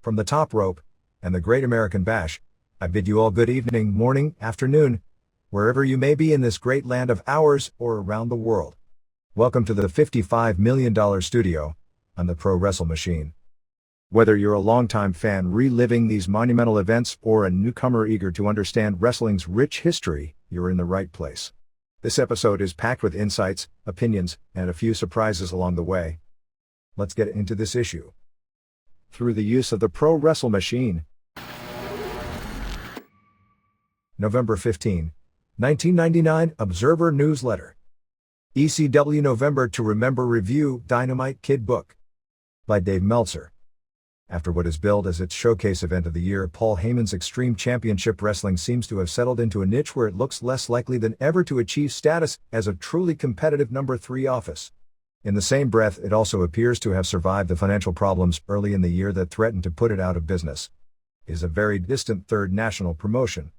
From the top rope and the Great American Bash, I bid you all good evening, morning, afternoon, wherever you may be in this great land of ours or around the world. Welcome to the $55 million studio on the Pro Wrestle Machine. Whether you're a longtime fan reliving these monumental events or a newcomer eager to understand wrestling's rich history, you're in the right place. This episode is packed with insights, opinions, and a few surprises along the way. Let's get into this issue. Through the use of the Pro Wrestle Machine. November 15, 1999, Observer Newsletter. ECW November to Remember Review, Dynamite Kid Book. By Dave Meltzer. After what is billed as its showcase event of the year, Paul Heyman's Extreme Championship Wrestling seems to have settled into a niche where it looks less likely than ever to achieve status as a truly competitive number 3 office. In the same breath, it also appears to have survived the financial problems early in the year that threatened to put it out of business. It is a very distant third national promotion.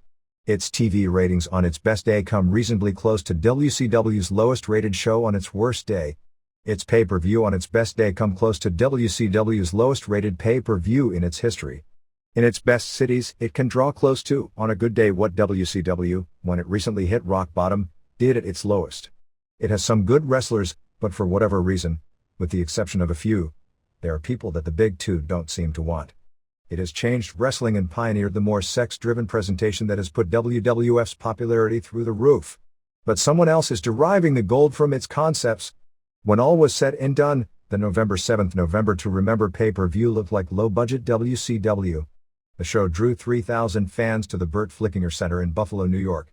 Its TV ratings on its best day come reasonably close to WCW's lowest rated show on its worst day. Its pay-per-view on its best day come close to WCW's lowest rated pay-per-view in its history. In its best cities, it can draw close to, on a good day, what WCW, when it recently hit rock bottom, did at its lowest. It has some good wrestlers, but for whatever reason, with the exception of a few, there are people that the big two don't seem to want. It has changed wrestling and pioneered the more sex-driven presentation that has put WWF's popularity through the roof. But someone else is deriving the gold from its concepts. When all was said and done, the November 7th November to Remember pay-per-view looked like low-budget WCW. The show drew 3,000 fans to the Burt Flickinger Center in Buffalo, New York.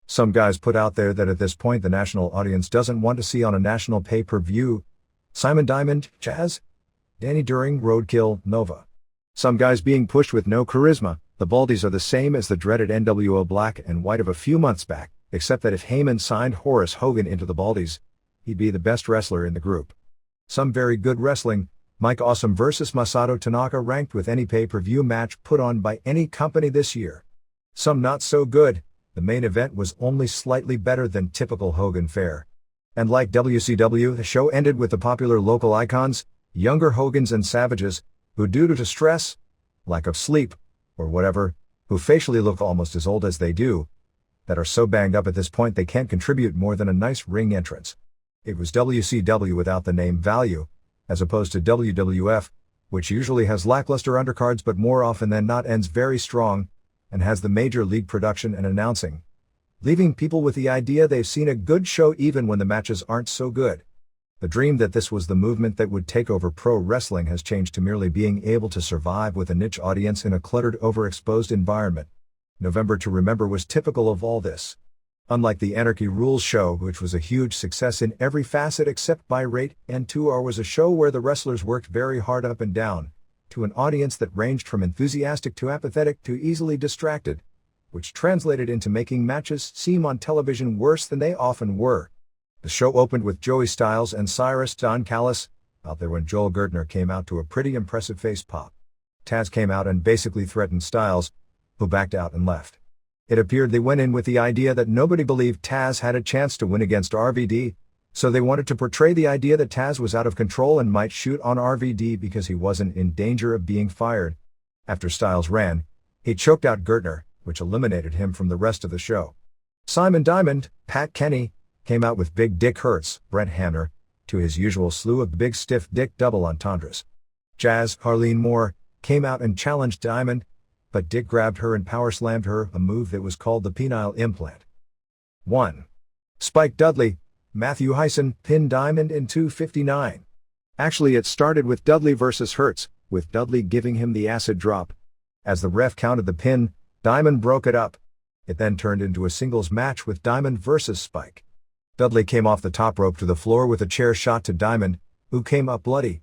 Some guys put out there that at this point the national audience doesn't want to see on a national pay-per-view Simon Diamond, Chaz, Danny During, Roadkill, Nova. Some guys being pushed with no charisma. The Baldies are the same as the dreaded NWO Black and White of a few months back, except that if Heyman signed Horace Hogan into the Baldies, he'd be the best wrestler in the group. Some very good wrestling. Mike Awesome vs. Masato Tanaka ranked with any pay-per-view match put on by any company this year. Some not so good. The main event was only slightly better than typical Hogan fare. And like WCW, the show ended with the popular local icons, younger Hogans and Savages, who due to stress, lack of sleep, or whatever, who facially look almost as old as they do, that are so banged up at this point they can't contribute more than a nice ring entrance. It was WCW without the name value, as opposed to WWF, which usually has lackluster undercards but more often than not ends very strong, and has the major league production and announcing, leaving people with the idea they've seen a good show even when the matches aren't so good. The dream that this was the movement that would take over pro wrestling has changed to merely being able to survive with a niche audience in a cluttered, overexposed environment. November to Remember was typical of all this. Unlike the Anarchy Rules show, which was a huge success in every facet except by rate, and 2R was a show where the wrestlers worked very hard up and down, to an audience that ranged from enthusiastic to apathetic to easily distracted, which translated into making matches seem on television worse than they often were. The show opened with Joey Styles and Cyrus Don Callis out there when Joel Gertner came out to a pretty impressive face pop. Taz came out and basically threatened Styles, who backed out and left. It appeared they went in with the idea that nobody believed Taz had a chance to win against RVD, so they wanted to portray the idea that Taz was out of control and might shoot on RVD because he wasn't in danger of being fired. After Styles ran, he choked out Gertner, which eliminated him from the rest of the show. Simon Diamond, Pat Kenny, came out with Big Dick Hurts, Brent Hamner, to his usual slew of big stiff dick double entendres. Jazz, Harleen Moore, came out and challenged Diamond, but Dick grabbed her and power slammed her, a move that was called the penile implant. 1. Spike Dudley, Matthew Hyson, pinned Diamond in 2:59. Actually, it started with Dudley versus Hurts, with Dudley giving him the acid drop. As the ref counted the pin, Diamond broke it up. It then turned into a singles match with Diamond versus Spike. Dudley came off the top rope to the floor with a chair shot to Diamond, who came up bloody.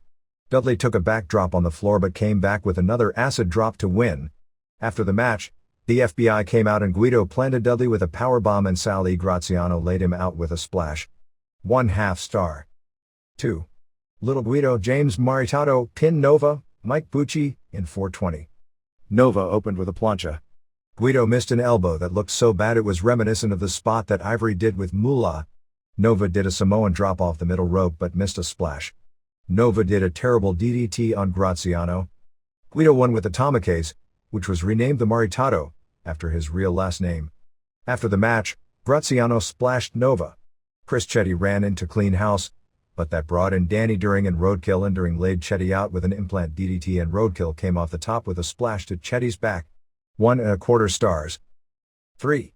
Dudley took a backdrop on the floor but came back with another acid drop to win. After the match, the FBI came out and Guido planted Dudley with a powerbomb and Sal Graziano laid him out with a splash. 1/2 star. 2. Little Guido James Maritato pinned Nova, Mike Bucci, in 4:20. Nova opened with a plancha. Guido missed an elbow that looked so bad it was reminiscent of the spot that Ivory did with Moolah. Nova did a Samoan drop off the middle rope but missed a splash. Nova did a terrible DDT on Graziano. Guido won with the Tomahawks, which was renamed the Maritato, after his real last name. After the match, Graziano splashed Nova. Chris Chetti ran in to clean house, but that brought in Danny During and Roadkill, and During laid Chetti out with an implant DDT, and Roadkill came off the top with a splash to Chetti's back. 1.25 stars. 3.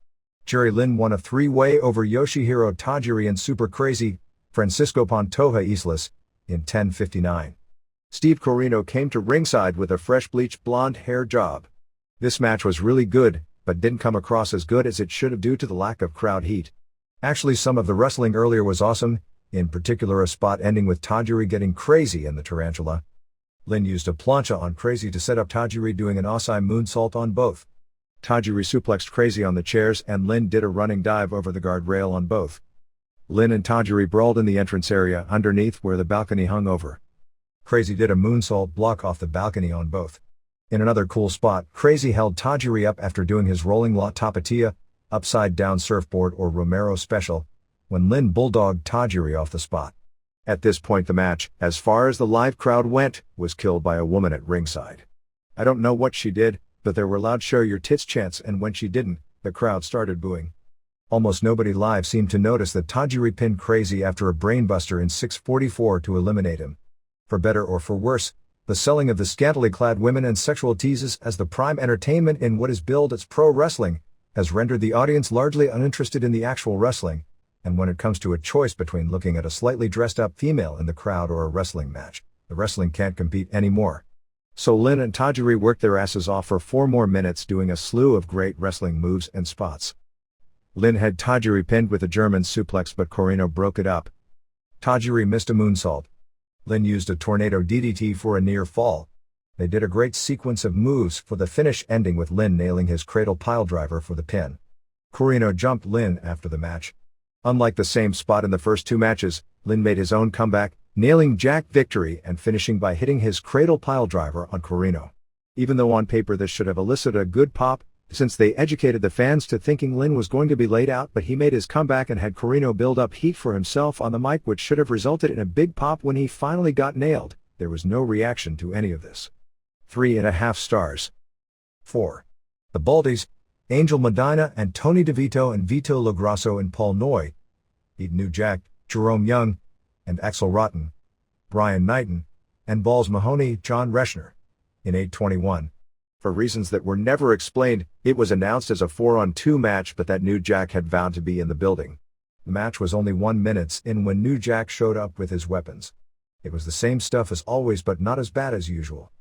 Jerry Lynn won a three-way over Yoshihiro Tajiri and Super Crazy Francisco Pantoja Islas in 10:59. Steve Corino came to ringside with a fresh bleached blonde hair job. This match was really good, but didn't come across as good as it should have due to the lack of crowd heat. Actually, some of the wrestling earlier was awesome, in particular a spot ending with Tajiri getting crazy in the tarantula. Lynn used a plancha on Crazy to set up Tajiri doing an Osai moonsault on both. Tajiri suplexed Crazy on the chairs and Lynn did a running dive over the guardrail on both. Lynn and Tajiri brawled in the entrance area underneath where the balcony hung over. Crazy did a moonsault block off the balcony on both. In another cool spot, Crazy held Tajiri up after doing his rolling La Tapatia, upside down surfboard or Romero special, when Lynn bulldogged Tajiri off the spot. At this point the match, as far as the live crowd went, was killed by a woman at ringside. I don't know what she did, but there were loud show your tits chants, and when she didn't, the crowd started booing. Almost nobody live seemed to notice that Tajiri pinned Crazy after a brainbuster in 6:44 to eliminate him. For better or for worse, the selling of the scantily clad women and sexual teases as the prime entertainment in what is billed as pro wrestling has rendered the audience largely uninterested in the actual wrestling, and when it comes to a choice between looking at a slightly dressed up female in the crowd or a wrestling match, the wrestling can't compete anymore. So Lynn and Tajiri worked their asses off for 4 more minutes doing a slew of great wrestling moves and spots. Lynn had Tajiri pinned with a German suplex, but Corino broke it up. Tajiri missed a moonsault. Lynn used a tornado DDT for a near fall. They did a great sequence of moves for the finish, ending with Lynn nailing his cradle piledriver for the pin. Corino jumped Lynn after the match. Unlike the same spot in the first 2 matches, Lynn made his own comeback, nailing Jack victory and finishing by hitting his cradle piledriver on Corino. Even though on paper this should have elicited a good pop, since they educated the fans to thinking Lynn was going to be laid out, but he made his comeback and had Corino build up heat for himself on the mic, which should have resulted in a big pop when he finally got nailed. There was no reaction to any of this. 3.5 stars. 4. The Baldies, Angel Medina and Tony DeVito and Vito Lograsso and Paul Noy, beat New Jack, Jerome Young, and Axel Rotten, Brian Knighton, and Balls Mahoney, John Reschner, in 8:21. For reasons that were never explained, it was announced as a 4-on-2 match, but that New Jack had vowed to be in the building. The match was only 1 minute in when New Jack showed up with his weapons. It was the same stuff as always, but not as bad as usual.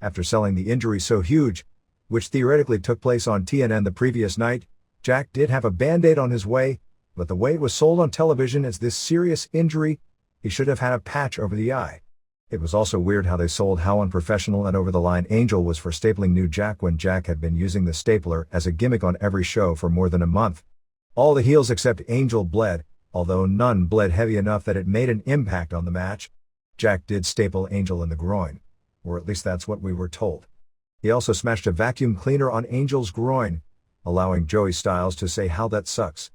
After selling the injury so huge, which theoretically took place on TNN the previous night, Jack did have a band-aid on his way, but the way it was sold on television as this serious injury, he should have had a patch over the eye. It was also weird how they sold how unprofessional and over-the-line Angel was for stapling New Jack when Jack had been using the stapler as a gimmick on every show for more than a month. All the heels except Angel bled, although none bled heavy enough that it made an impact on the match. Jack did staple Angel in the groin, or at least that's what we were told. He also smashed a vacuum cleaner on Angel's groin, allowing Joey Styles to say how that sucks.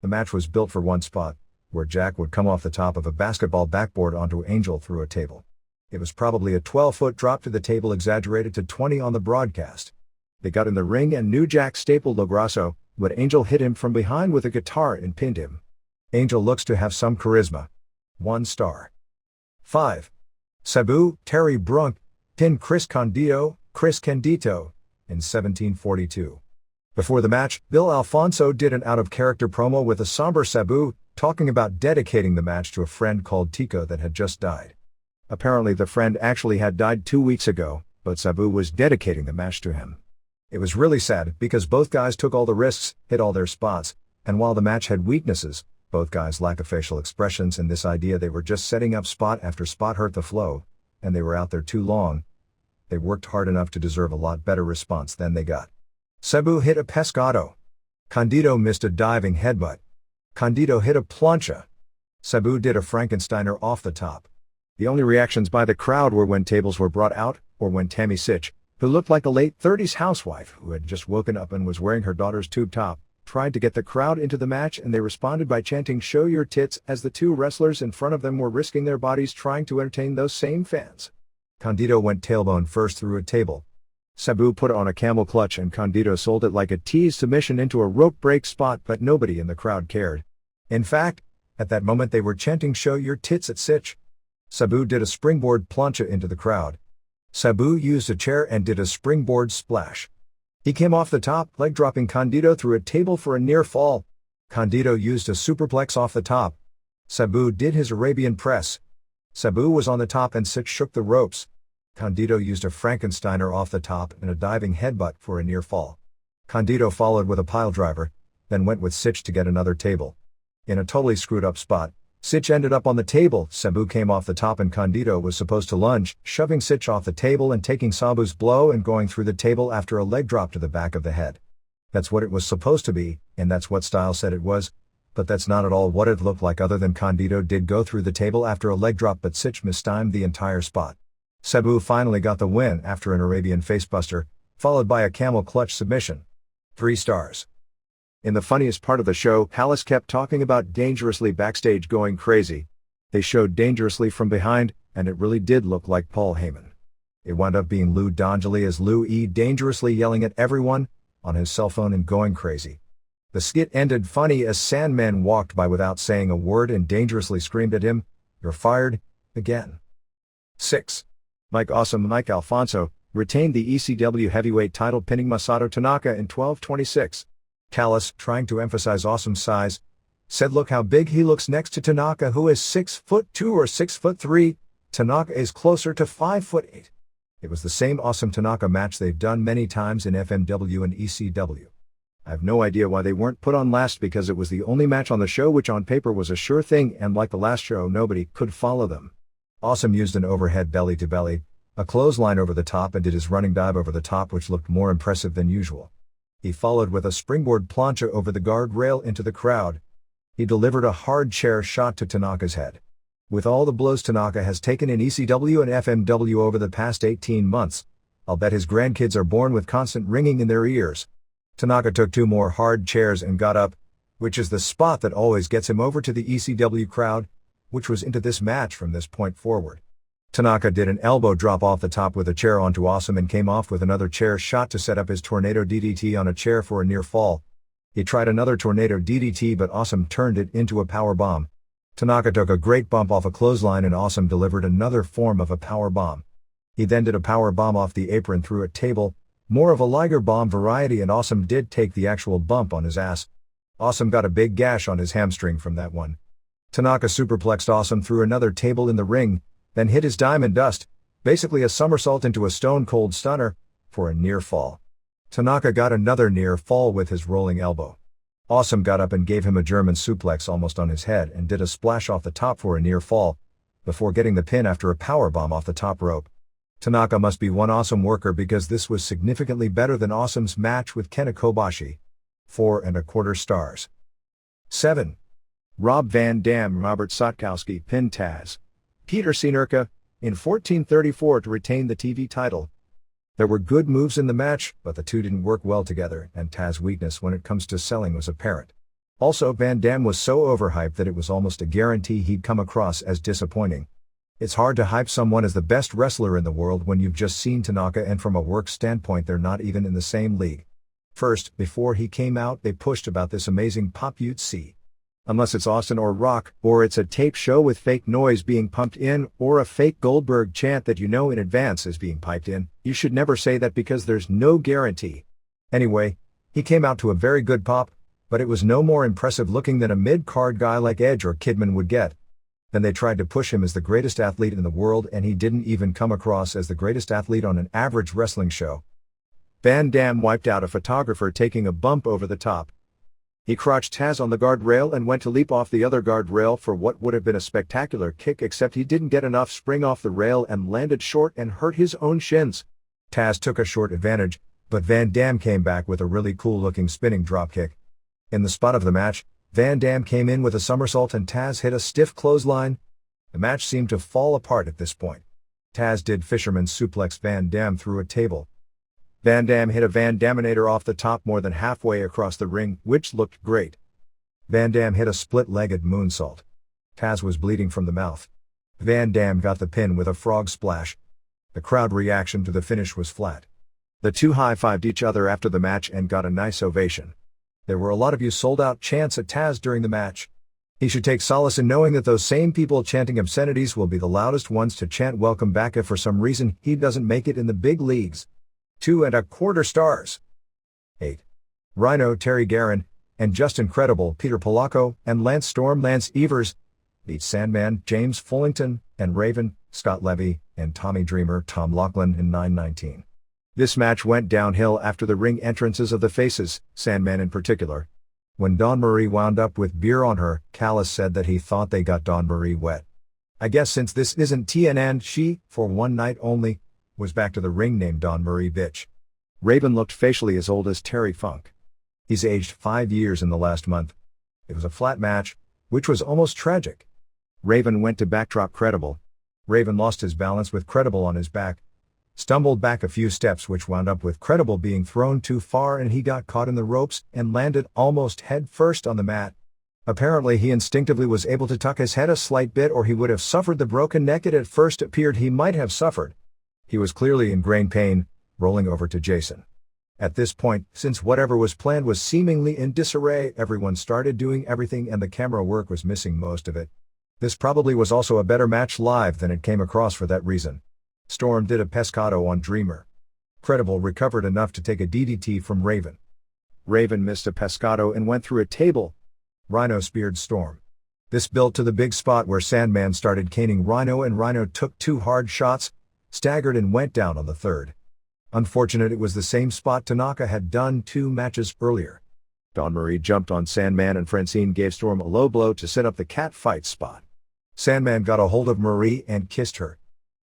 The match was built for one spot, where Jack would come off the top of a basketball backboard onto Angel through a table. It was probably a 12-foot drop to the table, exaggerated to 20 on the broadcast. They got in the ring and New Jack stapled Lograsso, but Angel hit him from behind with a guitar and pinned him. Angel looks to have some charisma. 1 star. 5. Sabu, Terry Brunk, pinned Chris Candido in 1742. Before the match, Bill Alfonso did an out-of-character promo with a somber Sabu, talking about dedicating the match to a friend called Tico that had just died. Apparently the friend actually had died 2 weeks ago, but Sabu was dedicating the match to him. It was really sad because both guys took all the risks, hit all their spots, and while the match had weaknesses, both guys lack of facial expressions, and this idea they were just setting up spot after spot hurt the flow, and they were out there too long. They worked hard enough to deserve a lot better response than they got. Sabu hit a pescado. Candido missed a diving headbutt. Candido hit a plancha. Sabu did a Frankensteiner off the top. The only reactions by the crowd were when tables were brought out, or when Tammy Sitch, who looked like a late 30s housewife who had just woken up and was wearing her daughter's tube top, tried to get the crowd into the match, and they responded by chanting "Show your tits" as the 2 wrestlers in front of them were risking their bodies trying to entertain those same fans. Candido went tailbone first through a table, Sabu put on a camel clutch and Condito sold it like a tease submission into a rope break spot, but nobody in the crowd cared. In fact, at that moment they were chanting "Show your tits" at Sitch. Sabu did a springboard plancha into the crowd. Sabu used a chair and did a springboard splash. He came off the top, leg dropping Condito through a table for a near fall. Condito used a superplex off the top. Sabu did his Arabian press. Sabu was on the top and Sitch shook the ropes. Condito used a Frankensteiner off the top and a diving headbutt for a near fall. Condito followed with a pile driver, then went with Sitch to get another table. In a totally screwed up spot, Sitch ended up on the table. Sabu came off the top and Condito was supposed to lunge, shoving Sitch off the table and taking Sabu's blow and going through the table after a leg drop to the back of the head. That's what it was supposed to be, and that's what Style said it was, but that's not at all what it looked like, other than Condito did go through the table after a leg drop, but Sitch mistimed the entire spot. Sabu finally got the win after an Arabian facebuster, followed by a camel clutch submission. 3 stars. In the funniest part of the show, Hallis kept talking about Dangerously backstage going crazy. They showed Dangerously from behind, and it really did look like Paul Heyman. It wound up being Lou D'Angeli as Lou E. Dangerously yelling at everyone on his cell phone and going crazy. The skit ended funny as Sandman walked by without saying a word and Dangerously screamed at him, "You're fired," again. 6. Mike Alfonso retained the ECW heavyweight title, pinning Masato Tanaka in 12:26. Callis, trying to emphasize Awesome's size, said look how big he looks next to Tanaka, who is 6'2" or 6'3". Tanaka is closer to 5'8". It was the same Awesome Tanaka match they've done many times in FMW and ECW. I have no idea why they weren't put on last, because it was the only match on the show which on paper was a sure thing, and like the last show, nobody could follow them. Awesome used an overhead belly to belly, a clothesline over the top, and did his running dive over the top, which looked more impressive than usual. He followed with a springboard plancha over the guardrail into the crowd. He delivered a hard chair shot to Tanaka's head. With all the blows Tanaka has taken in ECW and FMW over the past 18 months, I'll bet his grandkids are born with constant ringing in their ears. Tanaka took 2 more hard chairs and got up, which is the spot that always gets him over to the ECW crowd, which was into this match from this point forward. Tanaka did an elbow drop off the top with a chair onto Awesome and came off with another chair shot to set up his Tornado DDT on a chair for a near fall. He tried another Tornado DDT, but Awesome turned it into a power bomb. Tanaka took a great bump off a clothesline and Awesome delivered another form of a power bomb. He then did a power bomb off the apron through a table, more of a Liger bomb variety, and Awesome did take the actual bump on his ass. Awesome got a big gash on his hamstring from that one. Tanaka superplexed Awesome through another table in the ring, then hit his Diamond Dust, basically a somersault into a Stone Cold Stunner, for a near fall. Tanaka got another near fall with his rolling elbow. Awesome got up and gave him a German suplex almost on his head and did a splash off the top for a near fall, before getting the pin after a powerbomb off the top rope. Tanaka must be one awesome worker, because this was significantly better than Awesome's match with Kenta Kobashi. 4.25 stars. 7. Rob Van Dam Robert Sotkowski pinned Taz. Peter Sienerka, in 14:34 to retain the TV title. There were good moves in the match, but the two didn't work well together, and Taz's weakness when it comes to selling was apparent. Also, Van Dam was so overhyped that it was almost a guarantee he'd come across as disappointing. It's hard to hype someone as the best wrestler in the world when you've just seen Tanaka, and from a work standpoint they're not even in the same league. First, before he came out, they pushed about this amazing pop you'd see. Unless it's Austin or Rock, or it's a tape show with fake noise being pumped in, or a fake Goldberg chant that you know in advance is being piped in, you should never say that, because there's no guarantee. Anyway, he came out to a very good pop, but it was no more impressive looking than a mid-card guy like Edge or Kidman would get. Then they tried to push him as the greatest athlete in the world, and he didn't even come across as the greatest athlete on an average wrestling show. Van Dam wiped out a photographer taking a bump over the top. He crotched Taz on the guardrail and went to leap off the other guardrail for what would have been a spectacular kick, except he didn't get enough spring off the rail and landed short and hurt his own shins. Taz took a short advantage, but Van Dam came back with a really cool looking spinning dropkick. In the spot of the match, Van Dam came in with a somersault and Taz hit a stiff clothesline. The match seemed to fall apart at this point. Taz did fisherman suplex Van Dam through a table. Van Dam hit a Van Daminator off the top more than halfway across the ring, which looked great. Van Dam hit a split-legged moonsault. Taz was bleeding from the mouth. Van Dam got the pin with a frog splash. The crowd reaction to the finish was flat. The two high-fived each other after the match and got a nice ovation. There were a lot of "you sold out" chants at Taz during the match. He should take solace in knowing that those same people chanting obscenities will be the loudest ones to chant "welcome back" if for some reason he doesn't make it in the big leagues. 2.25 stars. 8. Rhino Terry Guerin, and Just Incredible Peter Polacco, and Lance Storm Lance Evers beat Sandman James Fullington, and Raven Scott Levy, and Tommy Dreamer Tom Laughlin in 9:19. This match went downhill after the ring entrances of the faces, Sandman in particular. When Dawn Marie wound up with beer on her, Callis said that he thought they got Dawn Marie wet. I guess since this isn't TNN, she, for one night only, was back to the ring named Dawn Marie bitch. Raven looked facially as old as Terry Funk. He's aged 5 years in the last month. It was a flat match, which was almost tragic. Raven went to backdrop Credible. Raven lost his balance with Credible on his back, stumbled back a few steps which wound up with Credible being thrown too far, and he got caught in the ropes and landed almost head first on the mat. Apparently he instinctively was able to tuck his head a slight bit, or he would have suffered the broken neck it at first appeared he might have suffered. He was clearly in great pain, rolling over to Jason. At this point, since whatever was planned was seemingly in disarray, everyone started doing everything and the camera work was missing most of it. This probably was also a better match live than it came across for that reason. Storm did a pescado on Dreamer. Credible recovered enough to take a DDT from Raven. Raven missed a pescado and went through a table. Rhino speared Storm. This built to the big spot where Sandman started caning Rhino, and Rhino took 2 hard shots, staggered and went down on the third. Unfortunate it was the same spot Tanaka had done 2 matches earlier. Dawn Marie jumped on Sandman and Francine gave Storm a low blow to set up the cat fight spot. Sandman got a hold of Marie and kissed her.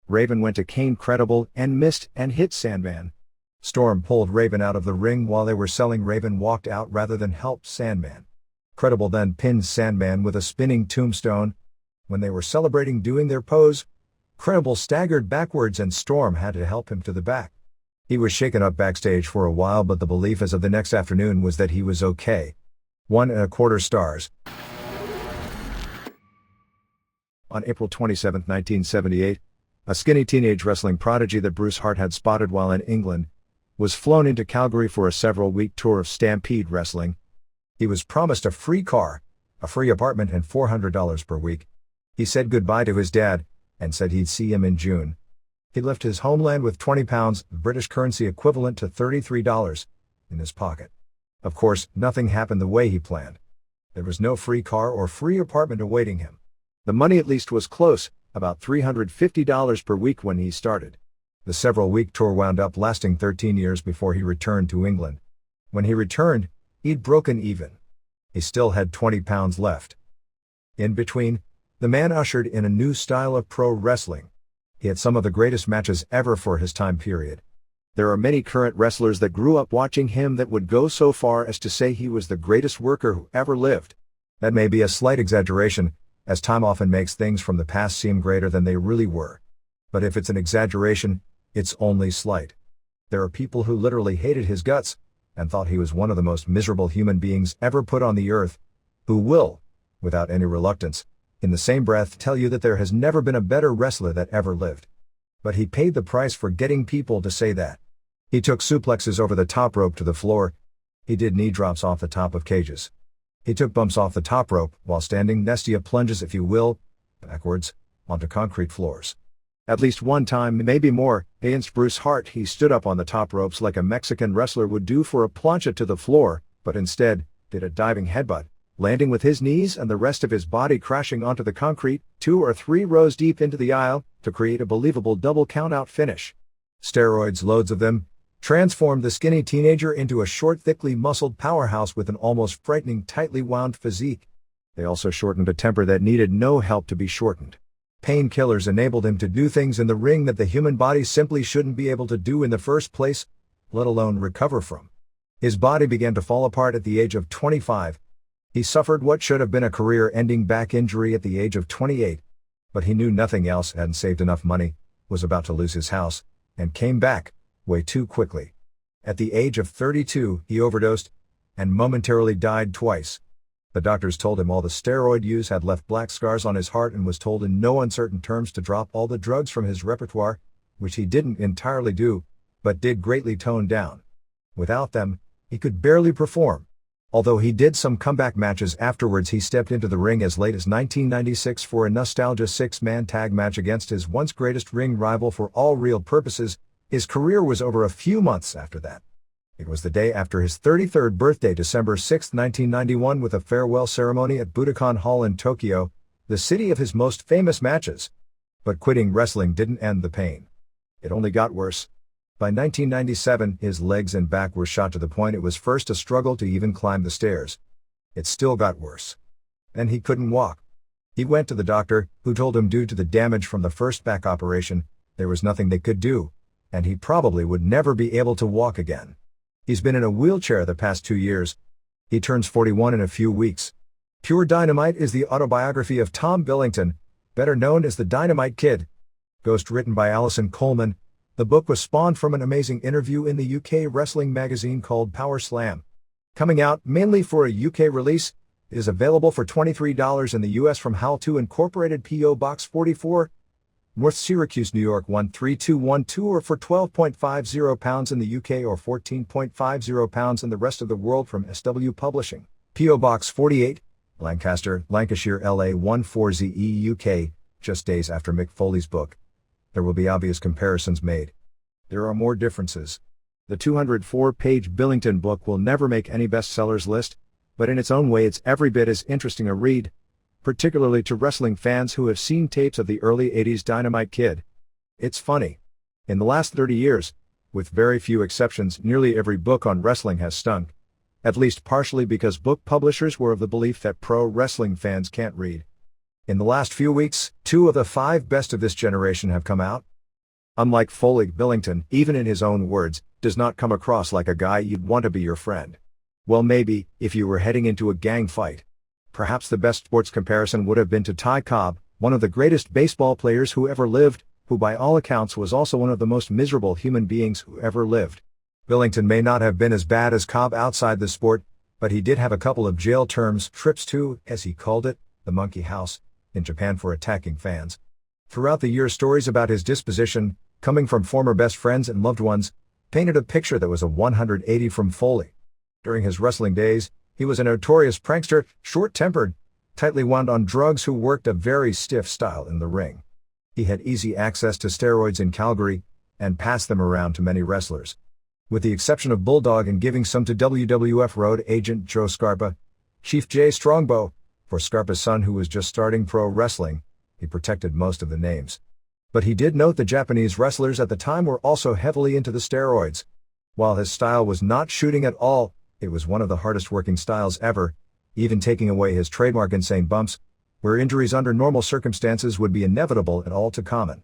Raven went to cane Credible and missed and hit Sandman. Storm pulled Raven out of the ring while they were selling. Raven walked out rather than help Sandman. Credible then pinned Sandman with a spinning tombstone. When they were celebrating doing their pose, Credible staggered backwards and Storm had to help him to the back. He was shaken up backstage for a while, but the belief as of the next afternoon was that he was okay. 1.25 stars. On April 27, 1978, a skinny teenage wrestling prodigy that Bruce Hart had spotted while in England was flown into Calgary for a several-week tour of Stampede Wrestling. He was promised a free car, a free apartment, and $400 per week. He said goodbye to his dad and said he'd see him in June. He left his homeland with 20 pounds, British currency equivalent to $33, in his pocket. Of course, nothing happened the way he planned. There was no free car or free apartment awaiting him. The money at least was close, about $350 per week when he started. The several-week tour wound up lasting 13 years before he returned to England. When he returned, he'd broken even. He still had 20 pounds left. In between, the man ushered in a new style of pro wrestling. He had some of the greatest matches ever for his time period. There are many current wrestlers that grew up watching him that would go so far as to say he was the greatest worker who ever lived. That may be a slight exaggeration, as time often makes things from the past seem greater than they really were. But if it's an exaggeration, it's only slight. There are people who literally hated his guts, and thought he was one of the most miserable human beings ever put on the earth, who will, without any reluctance, in the same breath tell you that there has never been a better wrestler that ever lived. But he paid the price for getting people to say that. He took suplexes over the top rope to the floor. He did knee drops off the top of cages. He took bumps off the top rope while standing Nestia plunges, if you will, backwards, onto concrete floors. At least one time, maybe more, against Bruce Hart, he stood up on the top ropes like a Mexican wrestler would do for a plancha to the floor, but instead, did a diving headbutt, landing with his knees and the rest of his body crashing onto the concrete, 2 or 3 rows deep into the aisle, to create a believable double count-out finish. Steroids, loads of them, transformed the skinny teenager into a short, thickly muscled powerhouse with an almost frightening tightly wound physique. They also shortened a temper that needed no help to be shortened. Painkillers enabled him to do things in the ring that the human body simply shouldn't be able to do in the first place, let alone recover from. His body began to fall apart at the age of 25. He suffered what should have been a career-ending back injury at the age of 28. But he knew nothing else, hadn't saved enough money, was about to lose his house, and came back, way too quickly. At the age of 32, he overdosed, and momentarily died twice. The doctors told him all the steroid use had left black scars on his heart, and was told in no uncertain terms to drop all the drugs from his repertoire, which he didn't entirely do, but did greatly tone down. Without them, he could barely perform. Although he did some comeback matches afterwards, he stepped into the ring as late as 1996 for a nostalgia six-man tag match against his once greatest ring rival. For all real purposes, his career was over a few months after that. It was the day after his 33rd birthday, December 6, 1991, with a farewell ceremony at Budokan Hall in Tokyo, the city of his most famous matches. But quitting wrestling didn't end the pain. It only got worse. By 1997, his legs and back were shot to the point it was first a struggle to even climb the stairs. It still got worse. Then he couldn't walk. He went to the doctor, who told him due to the damage from the first back operation, there was nothing they could do, and he probably would never be able to walk again. He's been in a wheelchair the past 2 years. He turns 41 in a few weeks. Pure Dynamite is the autobiography of Tom Billington, better known as the Dynamite Kid. Ghost-written by Alison Coleman, the book was spawned from an amazing interview in the UK wrestling magazine called Power Slam. Coming out mainly for a UK release, it is available for $23 in the US from HAL 2 Incorporated, P.O. Box 44, North Syracuse, New York 13212, or for £12.50 in the UK or £14.50 in the rest of the world from SW Publishing, P.O. Box 48, Lancaster, Lancashire, LA 14ZE, UK, just days after Mick Foley's book. There will be obvious comparisons made. There are more differences. The 204-page Billington book will never make any bestsellers list, but in its own way it's every bit as interesting a read, particularly to wrestling fans who have seen tapes of the early 80s Dynamite Kid. It's funny. In the last 30 years, with very few exceptions, nearly every book on wrestling has stunk, at least partially because book publishers were of the belief that pro wrestling fans can't read. In the last few weeks, 2 of the 5 best of this generation have come out. Unlike Foley, Billington, even in his own words, does not come across like a guy you'd want to be your friend. Well, maybe, if you were heading into a gang fight. Perhaps the best sports comparison would have been to Ty Cobb, one of the greatest baseball players who ever lived, who by all accounts was also one of the most miserable human beings who ever lived. Billington may not have been as bad as Cobb outside the sport, but he did have a couple of jail terms, trips to, as he called it, the monkey house, in Japan for attacking fans. Throughout the years, stories about his disposition, coming from former best friends and loved ones, painted a picture that was a 180 from Foley. During his wrestling days, he was a notorious prankster, short-tempered, tightly wound on drugs who worked a very stiff style in the ring. He had easy access to steroids in Calgary, and passed them around to many wrestlers. With the exception of Bulldog and giving some to WWF road agent Joe Scarpa, Chief Jay Strongbow, for Scarpa's son who was just starting pro wrestling, he protected most of the names. But he did note the Japanese wrestlers at the time were also heavily into the steroids. While his style was not shooting at all, it was one of the hardest working styles ever, even taking away his trademark insane bumps, where injuries under normal circumstances would be inevitable and all too common.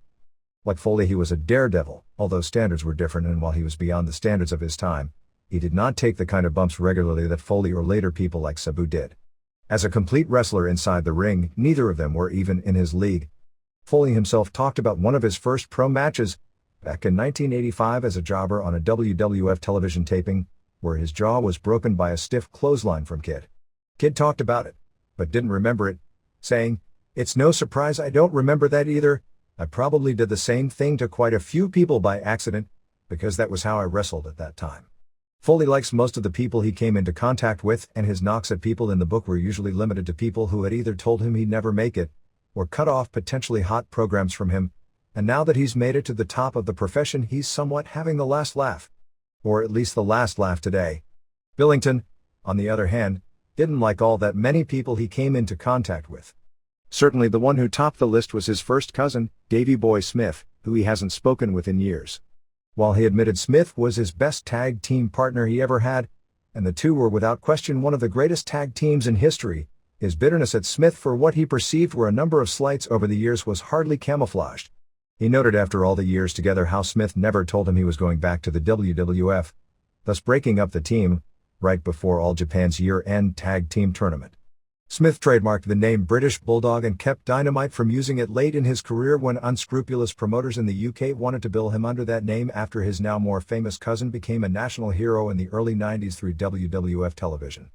Like Foley, he was a daredevil, although standards were different, and while he was beyond the standards of his time, he did not take the kind of bumps regularly that Foley or later people like Sabu did. As a complete wrestler inside the ring, neither of them were even in his league. Foley himself talked about one of his first pro matches, back in 1985 as a jobber on a WWF television taping, where his jaw was broken by a stiff clothesline from Kid. Kid talked about it, but didn't remember it, saying, "It's no surprise I don't remember that either. I probably did the same thing to quite a few people by accident, because that was how I wrestled at that time." Foley likes most of the people he came into contact with, and his knocks at people in the book were usually limited to people who had either told him he'd never make it, or cut off potentially hot programs from him, and now that he's made it to the top of the profession, he's somewhat having the last laugh. Or at least the last laugh today. Billington, on the other hand, didn't like all that many people he came into contact with. Certainly the one who topped the list was his first cousin, Davey Boy Smith, who he hasn't spoken with in years. While he admitted Smith was his best tag team partner he ever had, and the two were without question one of the greatest tag teams in history, his bitterness at Smith for what he perceived were a number of slights over the years was hardly camouflaged. He noted after all the years together how Smith never told him he was going back to the WWF, thus breaking up the team, right before All Japan's year-end tag team tournament. Smith trademarked the name British Bulldog and kept Dynamite from using it late in his career when unscrupulous promoters in the UK wanted to bill him under that name after his now more famous cousin became a national hero in the early 90s through WWF television.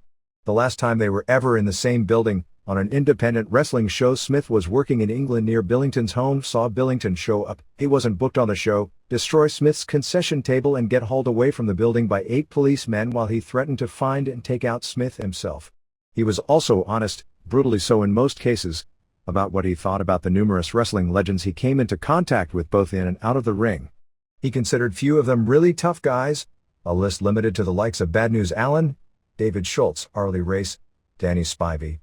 The last time they were ever in the same building, On an independent wrestling show, Smith was working in England near Billington's home, saw Billington show up. He wasn't booked on the show, destroy Smith's concession table and get hauled away from the building by 8 policemen while he threatened to find and take out Smith himself. He was also honest, brutally so in most cases, about what he thought about the numerous wrestling legends he came into contact with both in and out of the ring. He considered few of them really tough guys, a list limited to the likes of Bad News Allen, David Schultz, Harley Race, Danny Spivey,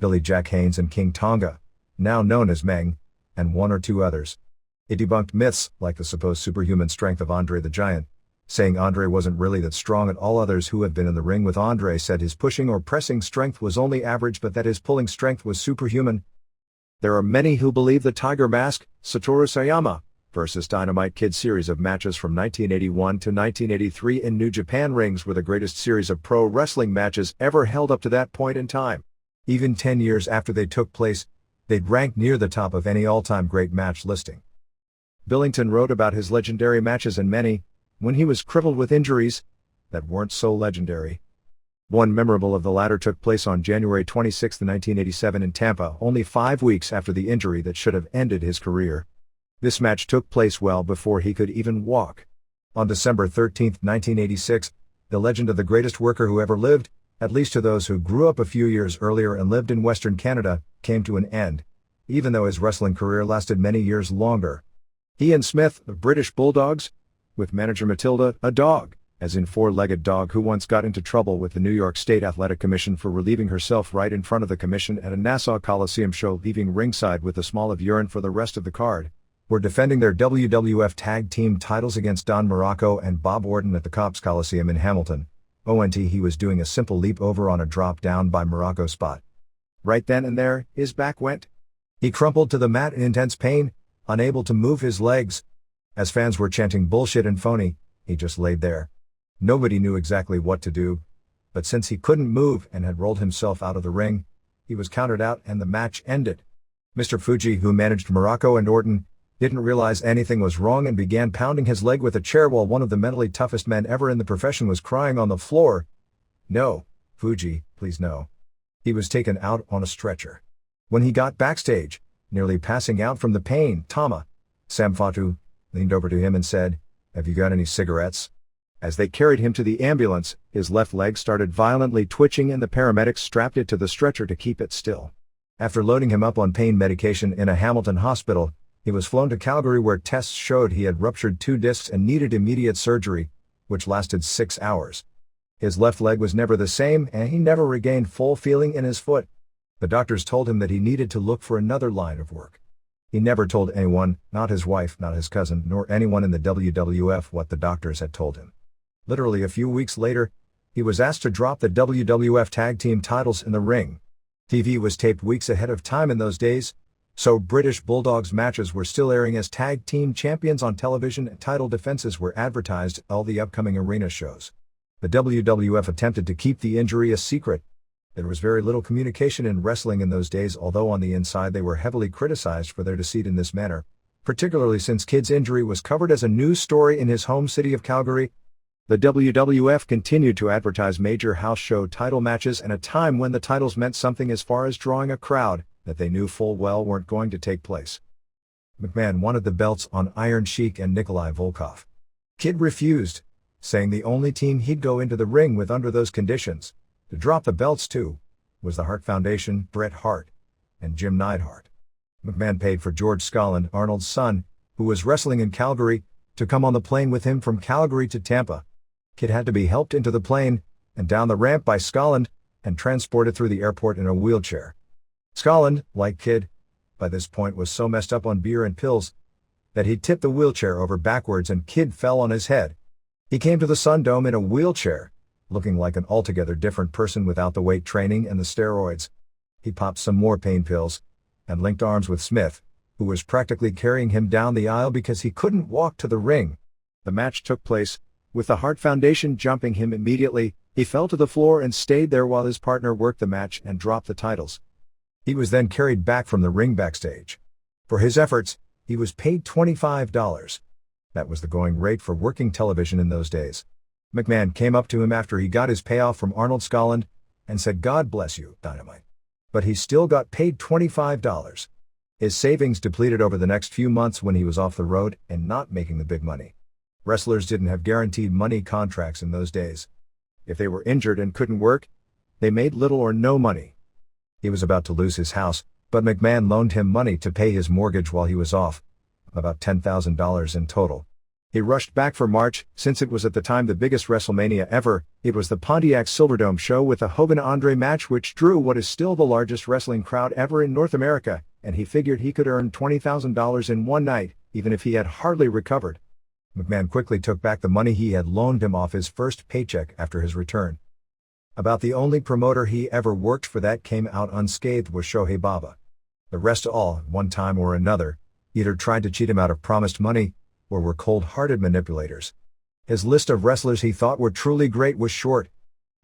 Billy Jack Haynes and King Tonga, now known as Meng, and one or two others. It debunked myths like the supposed superhuman strength of Andre the Giant, saying Andre wasn't really that strong at all. Others who have been in the ring with Andre said his pushing or pressing strength was only average but that his pulling strength was superhuman. There are many who believe the Tiger Mask, Satoru Sayama, versus Dynamite Kid series of matches from 1981 to 1983 in New Japan rings were the greatest series of pro wrestling matches ever held up to that point in time. Even 10 years after they took place, they'd rank near the top of any all-time great match listing. Billington wrote about his legendary matches and many, when he was crippled with injuries, that weren't so legendary. One memorable of the latter took place on January 26, 1987 in Tampa, only 5 weeks after the injury that should have ended his career. This match took place well before he could even walk. On December 13, 1986, the legend of the greatest worker who ever lived, at least to those who grew up a few years earlier and lived in Western Canada, came to an end, even though his wrestling career lasted many years longer. He and Smith, the British Bulldogs, with manager Matilda, a dog, as in four-legged dog who once got into trouble with the New York State Athletic Commission for relieving herself right in front of the commission at a Nassau Coliseum show, leaving ringside with a small of urine for the rest of the card, were defending their WWF Tag Team titles against Don Morocco and Bob Orton at the Cops Coliseum in Hamilton. ONT he was doing a simple leap over on a drop down by Morocco spot. Right then and there, his back went. He crumpled to the mat in intense pain, unable to move his legs. As fans were chanting bullshit and phony, he just laid there. Nobody knew exactly what to do, but since he couldn't move and had rolled himself out of the ring, he was counted out and the match ended. Mr. Fuji, who managed Morocco and Orton, didn't realize anything was wrong and began pounding his leg with a chair while one of the mentally toughest men ever in the profession was crying on the floor. "No, Fuji, please no." He was taken out on a stretcher. When he got backstage, nearly passing out from the pain, Sam Fatu, leaned over to him and said, "Have you got any cigarettes?" As they carried him to the ambulance, his left leg started violently twitching and the paramedics strapped it to the stretcher to keep it still. After loading him up on pain medication in a Hamilton hospital, he was flown to Calgary where tests showed he had ruptured 2 discs and needed immediate surgery, which lasted 6 hours. His left leg was never the same and he never regained full feeling in his foot. The doctors told him that he needed to look for another line of work. He never told anyone, not his wife, not his cousin, nor anyone in the WWF what the doctors had told him. Literally a few weeks later, he was asked to drop the WWF Tag Team titles in the ring. TV was taped weeks ahead of time in those days, so British Bulldogs matches were still airing as tag team champions on television and title defenses were advertised at all the upcoming arena shows. The WWF attempted to keep the injury a secret. There was very little communication in wrestling in those days, although on the inside they were heavily criticized for their deceit in this manner, particularly since Kid's injury was covered as a news story in his home city of Calgary. The WWF continued to advertise major house show title matches at a time when the titles meant something as far as drawing a crowd that they knew full well weren't going to take place. McMahon wanted the belts on Iron Sheik and Nikolai Volkov. Kid refused, saying the only team he'd go into the ring with under those conditions, to drop the belts to, was the Hart Foundation, Bret Hart, and Jim Neidhart. McMahon paid for George Scotland, Arnold's son, who was wrestling in Calgary, to come on the plane with him from Calgary to Tampa. Kid had to be helped into the plane, and down the ramp by Scotland, and transported through the airport in a wheelchair. Scotland, like Kid, by this point was so messed up on beer and pills, that he tipped the wheelchair over backwards and Kid fell on his head. He came to the Sun Dome in a wheelchair, looking like an altogether different person without the weight training and the steroids. He popped some more pain pills, and linked arms with Smith, who was practically carrying him down the aisle because he couldn't walk to the ring. The match took place, with the Hart Foundation jumping him immediately. He fell to the floor and stayed there while his partner worked the match and dropped the titles. He was then carried back from the ring backstage. For his efforts, he was paid $25. That was the going rate for working television in those days. McMahon came up to him after he got his payoff from Arnold Scotland, and said, "God bless you, Dynamite." but he still got paid $25. His savings depleted over the next few months when he was off the road and not making the big money. Wrestlers didn't have guaranteed money contracts in those days. If they were injured and couldn't work, they made little or no money. He was about to lose his house, but McMahon loaned him money to pay his mortgage while he was off, about $10,000 in total. He rushed back for March, since it was at the time the biggest WrestleMania ever. It was the Pontiac Silverdome show with the Hogan-Andre match, which drew what is still the largest wrestling crowd ever in North America, and he figured he could earn $20,000 in one night, even if he had hardly recovered. McMahon quickly took back the money he had loaned him off his first paycheck after his return. About the only promoter he ever worked for that came out unscathed was Shohei Baba. The rest all, at one time or another, either tried to cheat him out of promised money, or were cold-hearted manipulators. His list of wrestlers he thought were truly great was short.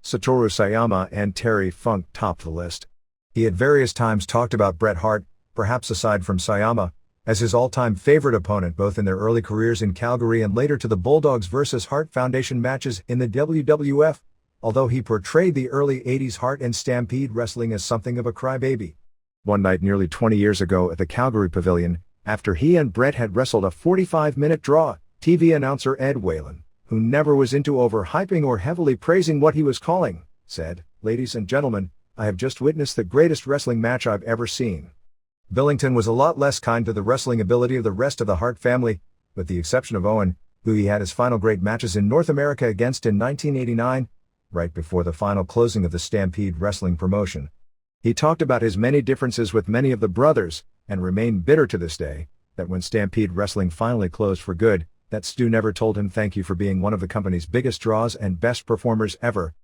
Satoru Sayama and Terry Funk topped the list. He at various times talked about Bret Hart, perhaps aside from Sayama, as his all-time favorite opponent both in their early careers in Calgary and later to the Bulldogs vs. Hart Foundation matches in the WWF, although he portrayed the early 80s Hart and Stampede wrestling as something of a crybaby. One night nearly 20 years ago at the Calgary Pavilion, after he and Bret had wrestled a 45-minute draw, TV announcer Ed Whalen, who never was into overhyping or heavily praising what he was calling, said, "Ladies and gentlemen, I have just witnessed the greatest wrestling match I've ever seen." Billington was a lot less kind to the wrestling ability of the rest of the Hart family, with the exception of Owen, who he had his final great matches in North America against in 1989, right before the final closing of the Stampede Wrestling promotion. He talked about his many differences with many of the brothers, and remained bitter to this day, that when Stampede Wrestling finally closed for good, that Stu never told him thank you for being one of the company's biggest draws and best performers ever.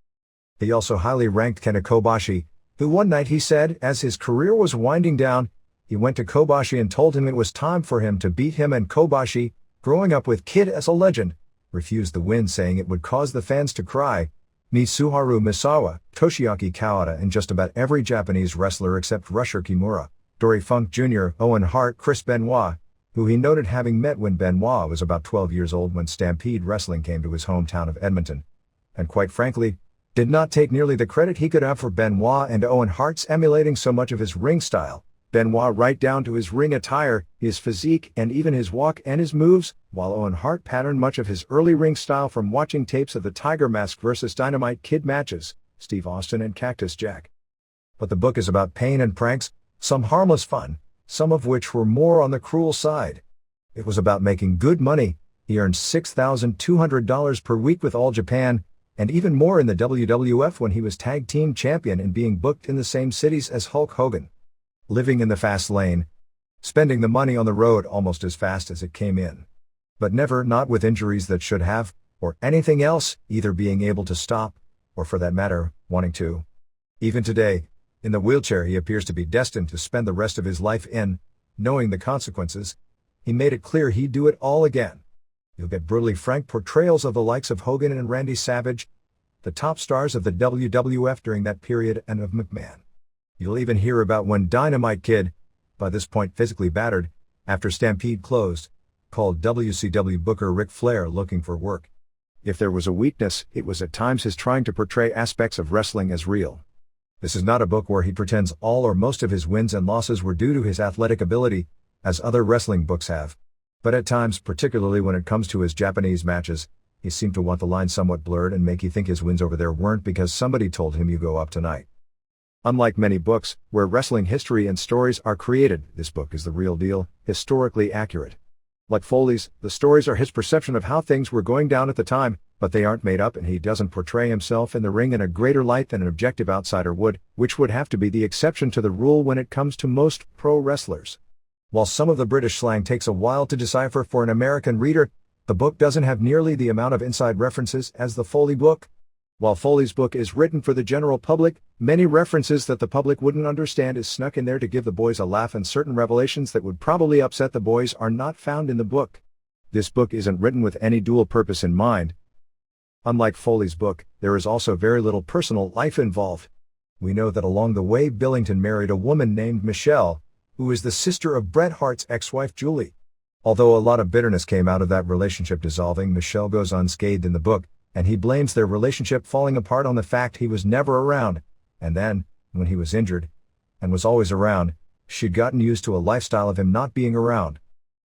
He also highly ranked Kenta Kobashi, who one night he said, as his career was winding down, he went to Kobashi and told him it was time for him to beat him, and Kobashi, growing up with Kid as a legend, refused the win, saying it would cause the fans to cry. Mitsuharu Misawa, Toshiaki Kawada, and just about every Japanese wrestler except Rusher Kimura, Dory Funk Jr., Owen Hart, Chris Benoit, who he noted having met when Benoit was about 12 years old when Stampede Wrestling came to his hometown of Edmonton, and quite frankly, did not take nearly the credit he could have for Benoit and Owen Hart's emulating so much of his ring style. Benoit right down to his ring attire, his physique, and even his walk and his moves, while Owen Hart patterned much of his early ring style from watching tapes of the Tiger Mask vs. Dynamite Kid matches, Steve Austin and Cactus Jack. But the book is about pain and pranks, some harmless fun, some of which were more on the cruel side. It was about making good money. He earned $6,200 per week with All Japan, and even more in the WWF when he was tag team champion and being booked in the same cities as Hulk Hogan. Living in the fast lane, spending the money on the road almost as fast as it came in. But never not with injuries that should have, or anything else, either being able to stop, or for that matter, wanting to. Even today, in the wheelchair he appears to be destined to spend the rest of his life in, knowing the consequences. He made it clear he'd do it all again. You'll get brutally frank portrayals of the likes of Hogan and Randy Savage, the top stars of the WWF during that period, and of McMahon. You'll even hear about when Dynamite Kid, by this point physically battered, after Stampede closed, called WCW booker Ric Flair looking for work. If there was a weakness, it was at times his trying to portray aspects of wrestling as real. This is not a book where he pretends all or most of his wins and losses were due to his athletic ability, as other wrestling books have. But at times, particularly when it comes to his Japanese matches, he seemed to want the line somewhat blurred and make you think his wins over there weren't because somebody told him you go up tonight. Unlike many books, where wrestling history and stories are created, this book is the real deal, historically accurate. Like Foley's, the stories are his perception of how things were going down at the time, but they aren't made up, and he doesn't portray himself in the ring in a greater light than an objective outsider would, which would have to be the exception to the rule when it comes to most pro wrestlers. While some of the British slang takes a while to decipher for an American reader, the book doesn't have nearly the amount of inside references as the Foley book. While Foley's book is written for the general public, many references that the public wouldn't understand is snuck in there to give the boys a laugh, and certain revelations that would probably upset the boys are not found in the book. This book isn't written with any dual purpose in mind. Unlike Foley's book, there is also very little personal life involved. We know that along the way Billington married a woman named Michelle, who is the sister of Bret Hart's ex-wife Julie. Although a lot of bitterness came out of that relationship dissolving, Michelle goes unscathed in the book, and he blames their relationship falling apart on the fact he was never around, and then, when he was injured, and was always around. She'd gotten used to a lifestyle of him not being around.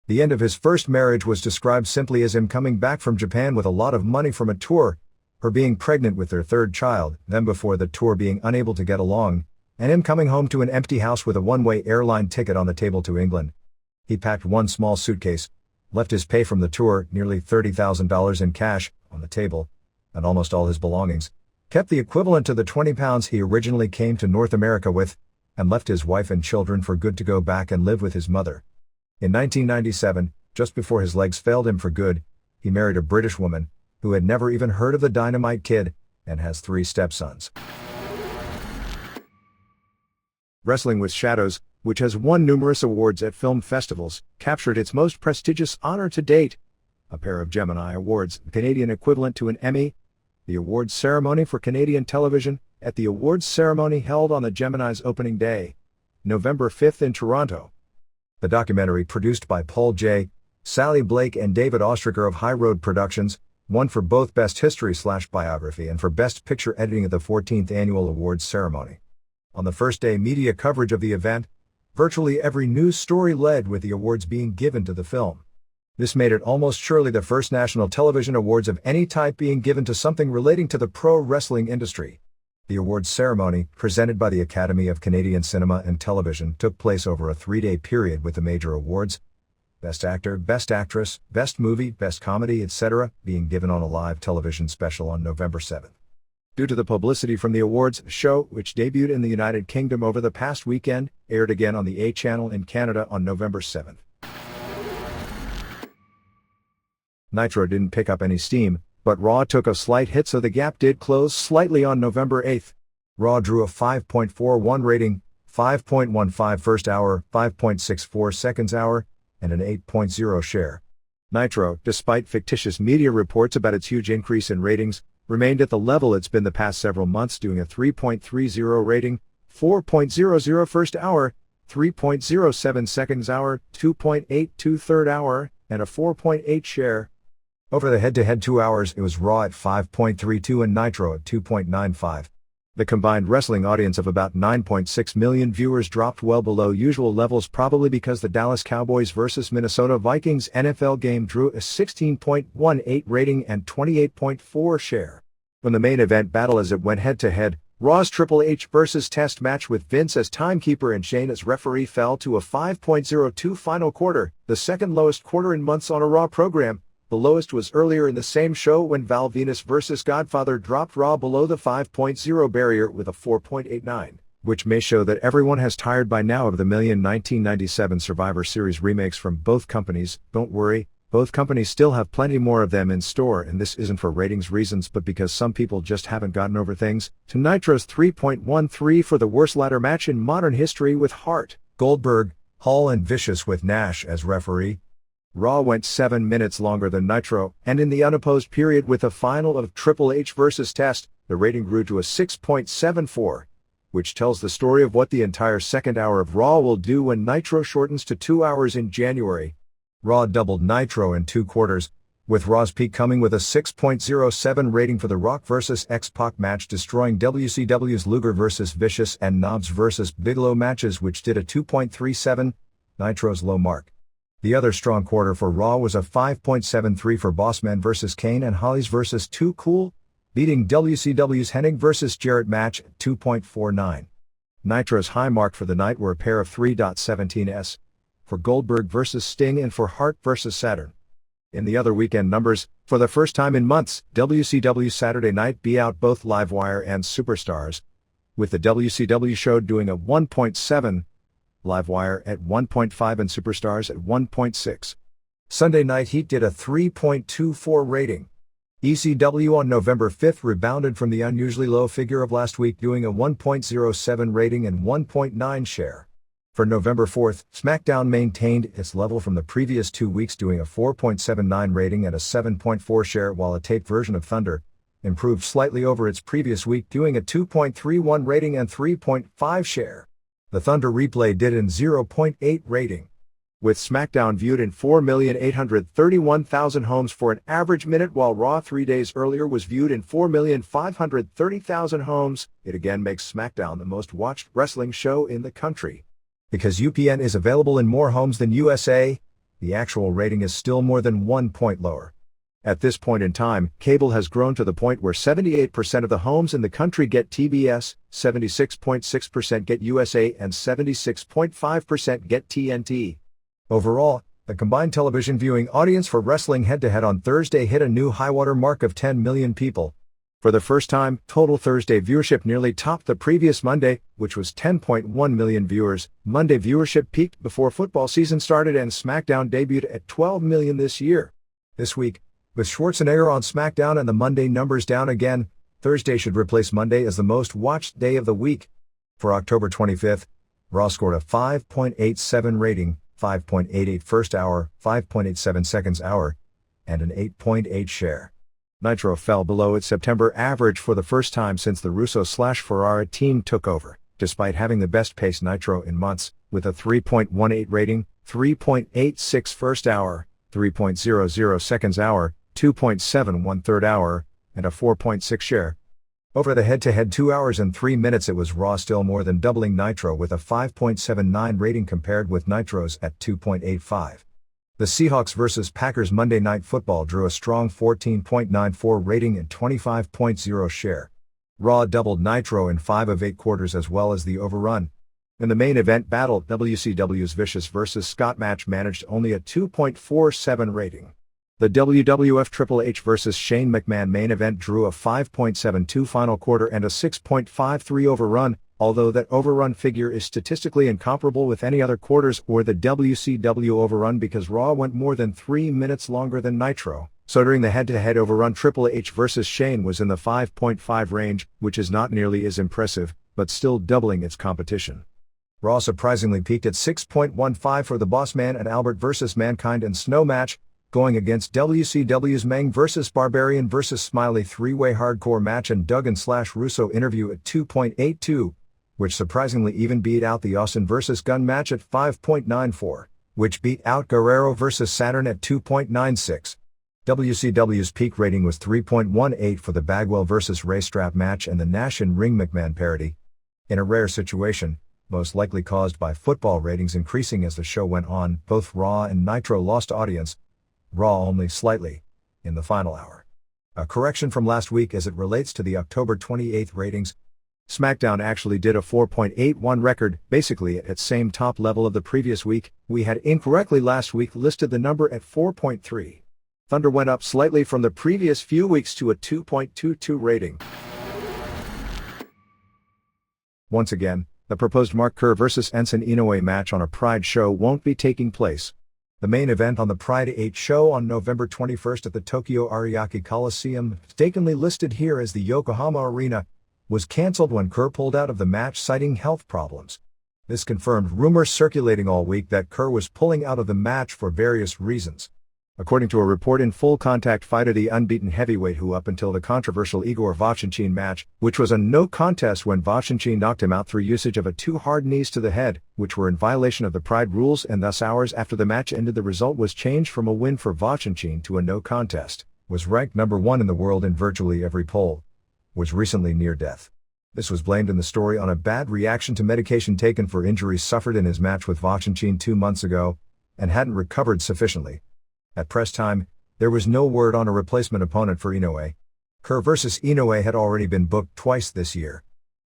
The end of his first marriage was described simply as him coming back from Japan with a lot of money from a tour, her being pregnant with their third child, them before the tour being unable to get along, and him coming home to an empty house with a one-way airline ticket on the table to England. He packed one small suitcase, left his pay from the tour, nearly $30,000 in cash, on the table, and almost all his belongings, kept the equivalent to the 20 pounds he originally came to North America with, and left his wife and children for good to go back and live with his mother. In 1997, just before his legs failed him for good, he married a British woman, who had never even heard of the Dynamite Kid, and has 3 stepsons. Wrestling with Shadows, which has won numerous awards at film festivals, captured its most prestigious honor to date, a pair of Gemini Awards, the Canadian equivalent to an Emmy, the awards ceremony for Canadian television, at the awards ceremony held on the Gemini's opening day, November 5th in Toronto. The documentary, produced by Paul J. Sally Blake and David Ostrager of High Road Productions, won for both Best History/Biography and for Best Picture Editing at the 14th Annual Awards Ceremony. On the first day media coverage of the event, virtually every news story led with the awards being given to the film. This made it almost surely the first national television awards of any type being given to something relating to the pro wrestling industry. The awards ceremony, presented by the Academy of Canadian Cinema and Television, took place over a 3-day period with the major awards, Best Actor, Best Actress, Best Movie, Best Comedy, etc., being given on a live television special on November 7th. Due to the publicity from the awards, the show, which debuted in the United Kingdom over the past weekend, aired again on the A Channel in Canada on November 7th. NITRO didn't pick up any steam, but Raw took a slight hit, so the gap did close slightly on November 8th. Raw drew a 5.41 rating, 5.15 first hour, 5.64 seconds hour, and an 8.0 share. NITRO, despite fictitious media reports about its huge increase in ratings, remained at the level it's been the past several months, doing a 3.30 rating, 4.00 first hour, 3.07 seconds hour, 2.82 third hour, and a 4.8 share. Over the head-to-head 2 hours, it was Raw at 5.32 and NITRO at 2.95. The combined wrestling audience of about 9.6 million viewers dropped well below usual levels, probably because the Dallas Cowboys vs. Minnesota Vikings NFL game drew a 16.18 rating and 28.4 share. From the main event battle as it went head-to-head, Raw's Triple H vs. Test match with Vince as timekeeper and Shane as referee fell to a 5.02 final quarter, the second lowest quarter in months on a Raw program. The lowest was earlier in the same show when Val Venis vs. Godfather dropped Raw below the 5.0 barrier with a 4.89, which may show that everyone has tired by now of the 1997 Survivor Series remakes from both companies. Don't worry, both companies still have plenty more of them in store, and this isn't for ratings reasons but because some people just haven't gotten over things. To NITRO's 3.13 for the worst ladder match in modern history, with Hart, Goldberg, Hall and Vicious with Nash as referee. Raw went 7 minutes longer than NITRO, and in the unopposed period with a final of Triple H vs. Test, the rating grew to a 6.74, which tells the story of what the entire second hour of Raw will do when NITRO shortens to 2 hours in January. Raw doubled NITRO in 2 quarters, with Raw's peak coming with a 6.07 rating for the Rock vs. X-Pac match, destroying WCW's Luger vs. Vicious and Knobs vs. Bigelow matches, which did a 2.37, NITRO's low mark. The other strong quarter for Raw was a 5.73 for Bossman vs. Kane and Hollies vs. Too Cool, beating WCW's Hennig vs. Jarrett match at 2.49. NITRO's high mark for the night were a pair of 3.17s, for Goldberg vs. Sting and for Hart vs. Saturn. In the other weekend numbers, for the first time in months, WCW Saturday Night beat out both Livewire and Superstars, with the WCW show doing a 1.7, Livewire at 1.5 and Superstars at 1.6. Sunday Night Heat did a 3.24 rating. ECW on November 5th rebounded from the unusually low figure of last week, doing a 1.07 rating and 1.9 share. For November 4th, SmackDown maintained its level from the previous 2 weeks, doing a 4.79 rating and a 7.4 share, while a taped version of Thunder improved slightly over its previous week, doing a 2.31 rating and 3.5 share. The Thunder replay did an 0.8 rating. with SmackDown viewed in 4,831,000 homes for an average minute, while Raw 3 days earlier was viewed in 4,530,000 homes. It again makes SmackDown the most watched wrestling show in the country. Because UPN is available in more homes than USA, the actual rating is still more than 1 point lower. At this point in time, cable has grown to the point where 78% of the homes in the country get TBS, 76.6% get USA, and 76.5% get TNT. Overall, the combined television viewing audience for wrestling head-to-head on Thursday hit a new high-water mark of 10 million people. For the first time, total Thursday viewership nearly topped the previous Monday, which was 10.1 million viewers. Monday viewership peaked before football season started, and SmackDown debuted at 12 million this year. This week, with Schwarzenegger on SmackDown and the Monday numbers down again, Thursday should replace Monday as the most watched day of the week. For October 25th, Raw scored a 5.87 rating, 5.88 first hour, 5.87 seconds hour, and an 8.8 share. NITRO fell below its September average for the first time since the Russo/Ferrara team took over, despite having the best paced NITRO in months, with a 3.18 rating, 3.86 first hour, 3.00 seconds hour, 2.71 third hour, and a 4.6 share. Over the head-to-head 2 hours and 3 minutes, it was Raw still more than doubling NITRO with a 5.79 rating compared with NITRO's at 2.85. The Seahawks vs. Packers Monday Night Football drew a strong 14.94 rating and 25.0 share. Raw doubled NITRO in 5 of 8 quarters as well as the overrun. In the main event battle, WCW's Vicious vs. Scott match managed only a 2.47 rating. The WWF Triple H vs. Shane McMahon main event drew a 5.72 final quarter and a 6.53 overrun, although that overrun figure is statistically incomparable with any other quarters or the WCW overrun because Raw went more than 3 minutes longer than NITRO. So during the head-to-head overrun, Triple H vs. Shane was in the 5.5 range, which is not nearly as impressive, but still doubling its competition. Raw surprisingly peaked at 6.15 for the Boss Man and Albert vs. Mankind and Snow match, going against WCW's Meng vs. Barbarian vs. Smiley three-way hardcore match and Duggan/Russo interview at 2.82, which surprisingly even beat out the Austin vs. Gunn match at 5.94, which beat out Guerrero vs. Saturn at 2.96. WCW's peak rating was 3.18 for the Bagwell vs. Ray Strap match and the Nash and Ring McMahon parody. In a rare situation, most likely caused by football ratings increasing as the show went on, both Raw and NITRO lost audience, Raw only slightly, in the final hour. A correction from last week as it relates to the October 28th ratings. SmackDown actually did a 4.81 record, basically at its same top level of the previous week. We had incorrectly last week listed the number at 4.3. Thunder went up slightly from the previous few weeks to a 2.22 rating. Once again, the proposed Mark Kerr vs. Enson Inoue match on a Pride show won't be taking place. The main event on the Pride 8 show on November 21st at the Tokyo Ariake Coliseum, mistakenly listed here as the Yokohama Arena, was cancelled when Kerr pulled out of the match citing health problems. This confirmed rumors circulating all week that Kerr was pulling out of the match for various reasons. According to a report in Full Contact Fighter, the unbeaten heavyweight who up until the controversial Igor Vovchanchyn match, which was a no contest when Vovchanchyn knocked him out through usage of 2 hard knees to the head, which were in violation of the Pride rules, and thus hours after the match ended the result was changed from a win for Vovchanchyn to a no contest, was ranked number 1 in the world in virtually every poll, was recently near death. This was blamed in the story on a bad reaction to medication taken for injuries suffered in his match with Vovchanchyn 2 months ago, and hadn't recovered sufficiently. At press time, there was no word on a replacement opponent for Inoue. Kerr vs. Inoue had already been booked twice this year.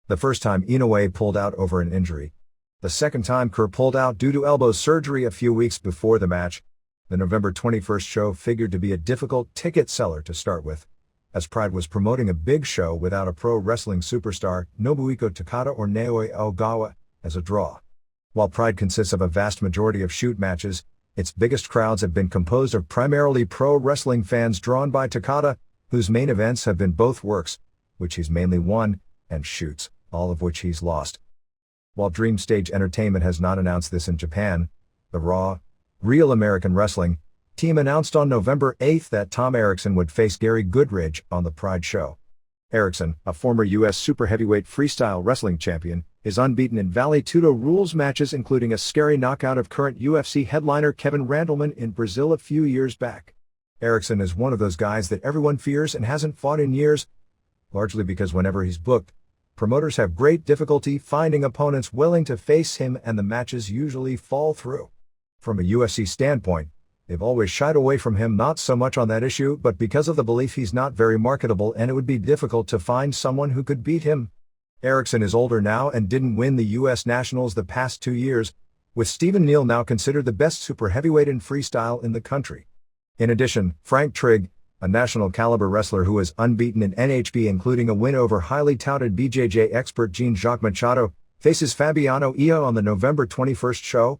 The first time Inoue pulled out over an injury. The second time Kerr pulled out due to elbow surgery a few weeks before the match. The November 21st show figured to be a difficult ticket seller to start with, as Pride was promoting a big show without a pro wrestling superstar, Nobuhiko Takada or Naoya Ogawa, as a draw. While Pride consists of a vast majority of shoot matches, its biggest crowds have been composed of primarily pro wrestling fans drawn by Takada, whose main events have been both works, which he's mainly won, and shoots, all of which he's lost. While Dream Stage Entertainment has not announced this in Japan, the Raw, Real American Wrestling team announced on November 8 that Tom Erickson would face Gary Goodridge on the Pride show. Erickson, a former U.S. Super Heavyweight Freestyle Wrestling Champion, is unbeaten in Vale Tudo rules matches, including a scary knockout of current UFC headliner Kevin Randleman in Brazil a few years back. Erickson is one of those guys that everyone fears and hasn't fought in years, largely because whenever he's booked, promoters have great difficulty finding opponents willing to face him, and the matches usually fall through. From a UFC standpoint, they've always shied away from him, not so much on that issue, but because of the belief he's not very marketable and it would be difficult to find someone who could beat him. Erickson is older now and didn't win the U.S. Nationals the past 2 years, with Stephen Neal now considered the best super heavyweight in freestyle in the country. In addition, Frank Trigg, a national caliber wrestler who is unbeaten in NHB, including a win over highly touted BJJ expert Jean-Jacques Machado, faces Fabiano Io on the November 21st show.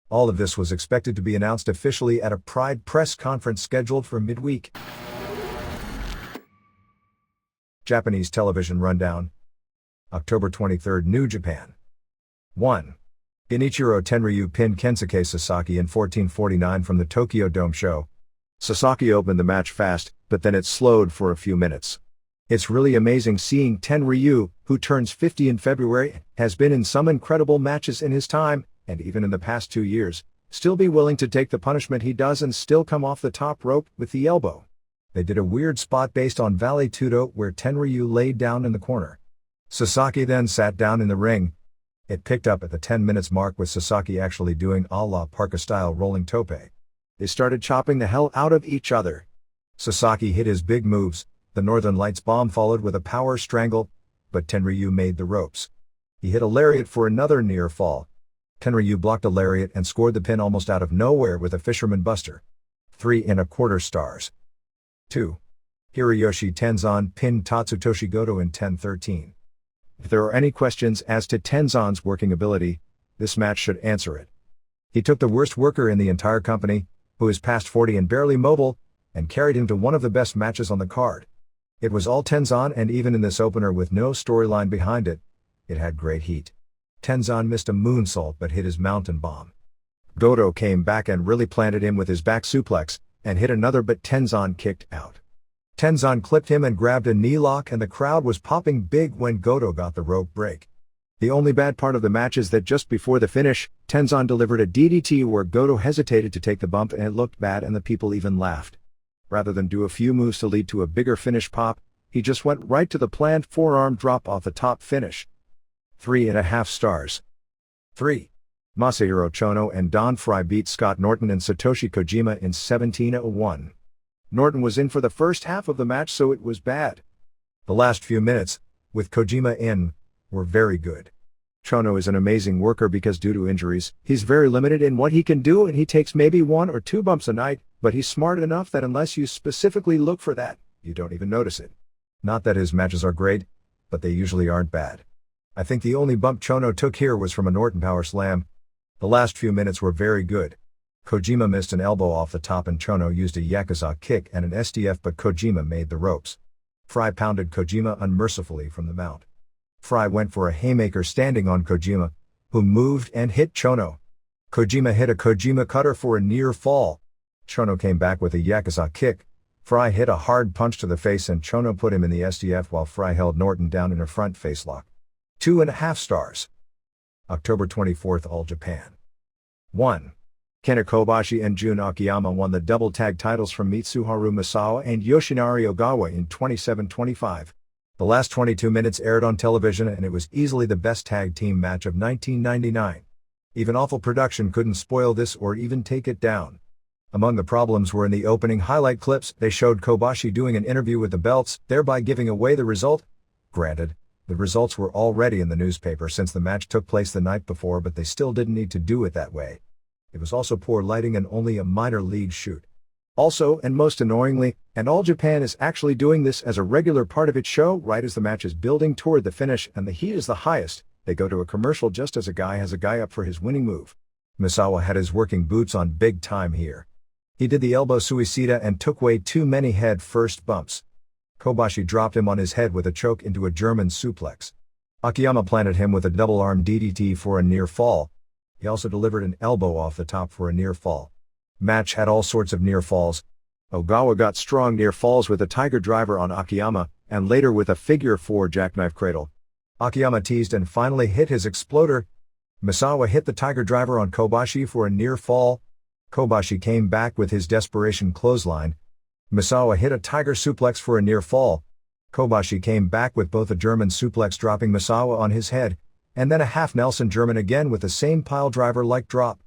All of this was expected to be announced officially at a Pride press conference scheduled for midweek. Japanese television rundown. October 23, New Japan. 1. Genichiro Tenryu pinned Kensuke Sasaki in 14:49 from the Tokyo Dome show. Sasaki opened the match fast, but then it slowed for a few minutes. It's really amazing seeing Tenryu, who turns 50 in February, has been in some incredible matches in his time, and even in the past 2 years, still be willing to take the punishment he does and still come off the top rope with the elbow. They did a weird spot based on Vale Tudo where Tenryu laid down in the corner. Sasaki then sat down in the ring. It picked up at the 10 minutes mark with Sasaki actually doing a la Parka-style rolling tope. They started chopping the hell out of each other. Sasaki hit his big moves, the Northern Lights bomb followed with a power strangle, but Tenryu made the ropes. He hit a lariat for another near fall. Tenryu blocked a lariat and scored the pin almost out of nowhere with a fisherman buster. 3¼ stars. 2. Hiroyoshi Tenzan pinned Tatsutoshi Goto in 10:13. If there are any questions as to Tenzan's working ability, this match should answer it. He took the worst worker in the entire company, who is past 40 and barely mobile, and carried him to one of the best matches on the card. It was all Tenzan, and even in this opener with no storyline behind it, it had great heat. Tenzan missed a moonsault but hit his mountain bomb. Goto came back and really planted him with his back suplex, and hit another, but Tenzan kicked out. Tenzan clipped him and grabbed a knee lock, and the crowd was popping big when Goto got the rope break. The only bad part of the match is that just before the finish, Tenzan delivered a DDT where Goto hesitated to take the bump and it looked bad and the people even laughed. Rather than do a few moves to lead to a bigger finish pop, he just went right to the planned forearm drop off the top finish. 3½ stars. 3. Masahiro Chono and Don Frye beat Scott Norton and Satoshi Kojima in 17:01. Norton was in for the first half of the match, so it was bad. The last few minutes, with Kojima in, were very good. Chono is an amazing worker because due to injuries, he's very limited in what he can do, and he takes maybe 1 or 2 bumps a night, but he's smart enough that unless you specifically look for that, you don't even notice it. Not that his matches are great, but they usually aren't bad. I think the only bump Chono took here was from a Norton power slam. The last few minutes were very good. Kojima missed an elbow off the top and Chono used a Yakuza kick and an STF, but Kojima made the ropes. Frye pounded Kojima unmercifully from the mount. Frye went for a haymaker standing on Kojima, who moved and hit Chono. Kojima hit a Kojima cutter for a near fall. Chono came back with a Yakuza kick. Frye hit a hard punch to the face and Chono put him in the STF while Frye held Norton down in a front facelock. 2½ stars. October 24, All Japan. 1. Kenta Kobashi and Jun Akiyama won the double tag titles from Mitsuharu Misawa and Yoshinari Ogawa in 27:25. The last 22 minutes aired on television and it was easily the best tag team match of 1999. Even awful production couldn't spoil this or even take it down. Among the problems were in the opening highlight clips, they showed Kobashi doing an interview with the belts, thereby giving away the result. Granted, the results were already in the newspaper since the match took place the night before, but they still didn't need to do it that way. It was also poor lighting and only a minor league shoot. Also, and most annoyingly, and All Japan is actually doing this as a regular part of its show right as the match is building toward the finish and the heat is the highest, they go to a commercial just as a guy has a guy up for his winning move. Misawa had his working boots on big time here. He did the elbow suicida and took way too many head first bumps. Kobashi dropped him on his head with a choke into a German suplex. Akiyama planted him with a double arm DDT for a near fall. He also delivered an elbow off the top for a near fall. Match had all sorts of near falls. Ogawa got strong near falls with a tiger driver on Akiyama, and later with a figure 4 jackknife cradle. Akiyama teased and finally hit his exploder. Misawa hit the Tiger Driver on Kobashi for a near fall. Kobashi came back with his desperation clothesline. Misawa hit a Tiger Suplex for a near fall. Kobashi came back with both a German suplex dropping Misawa on his head, and then a half Nelson German again with the same pile driver-like drop.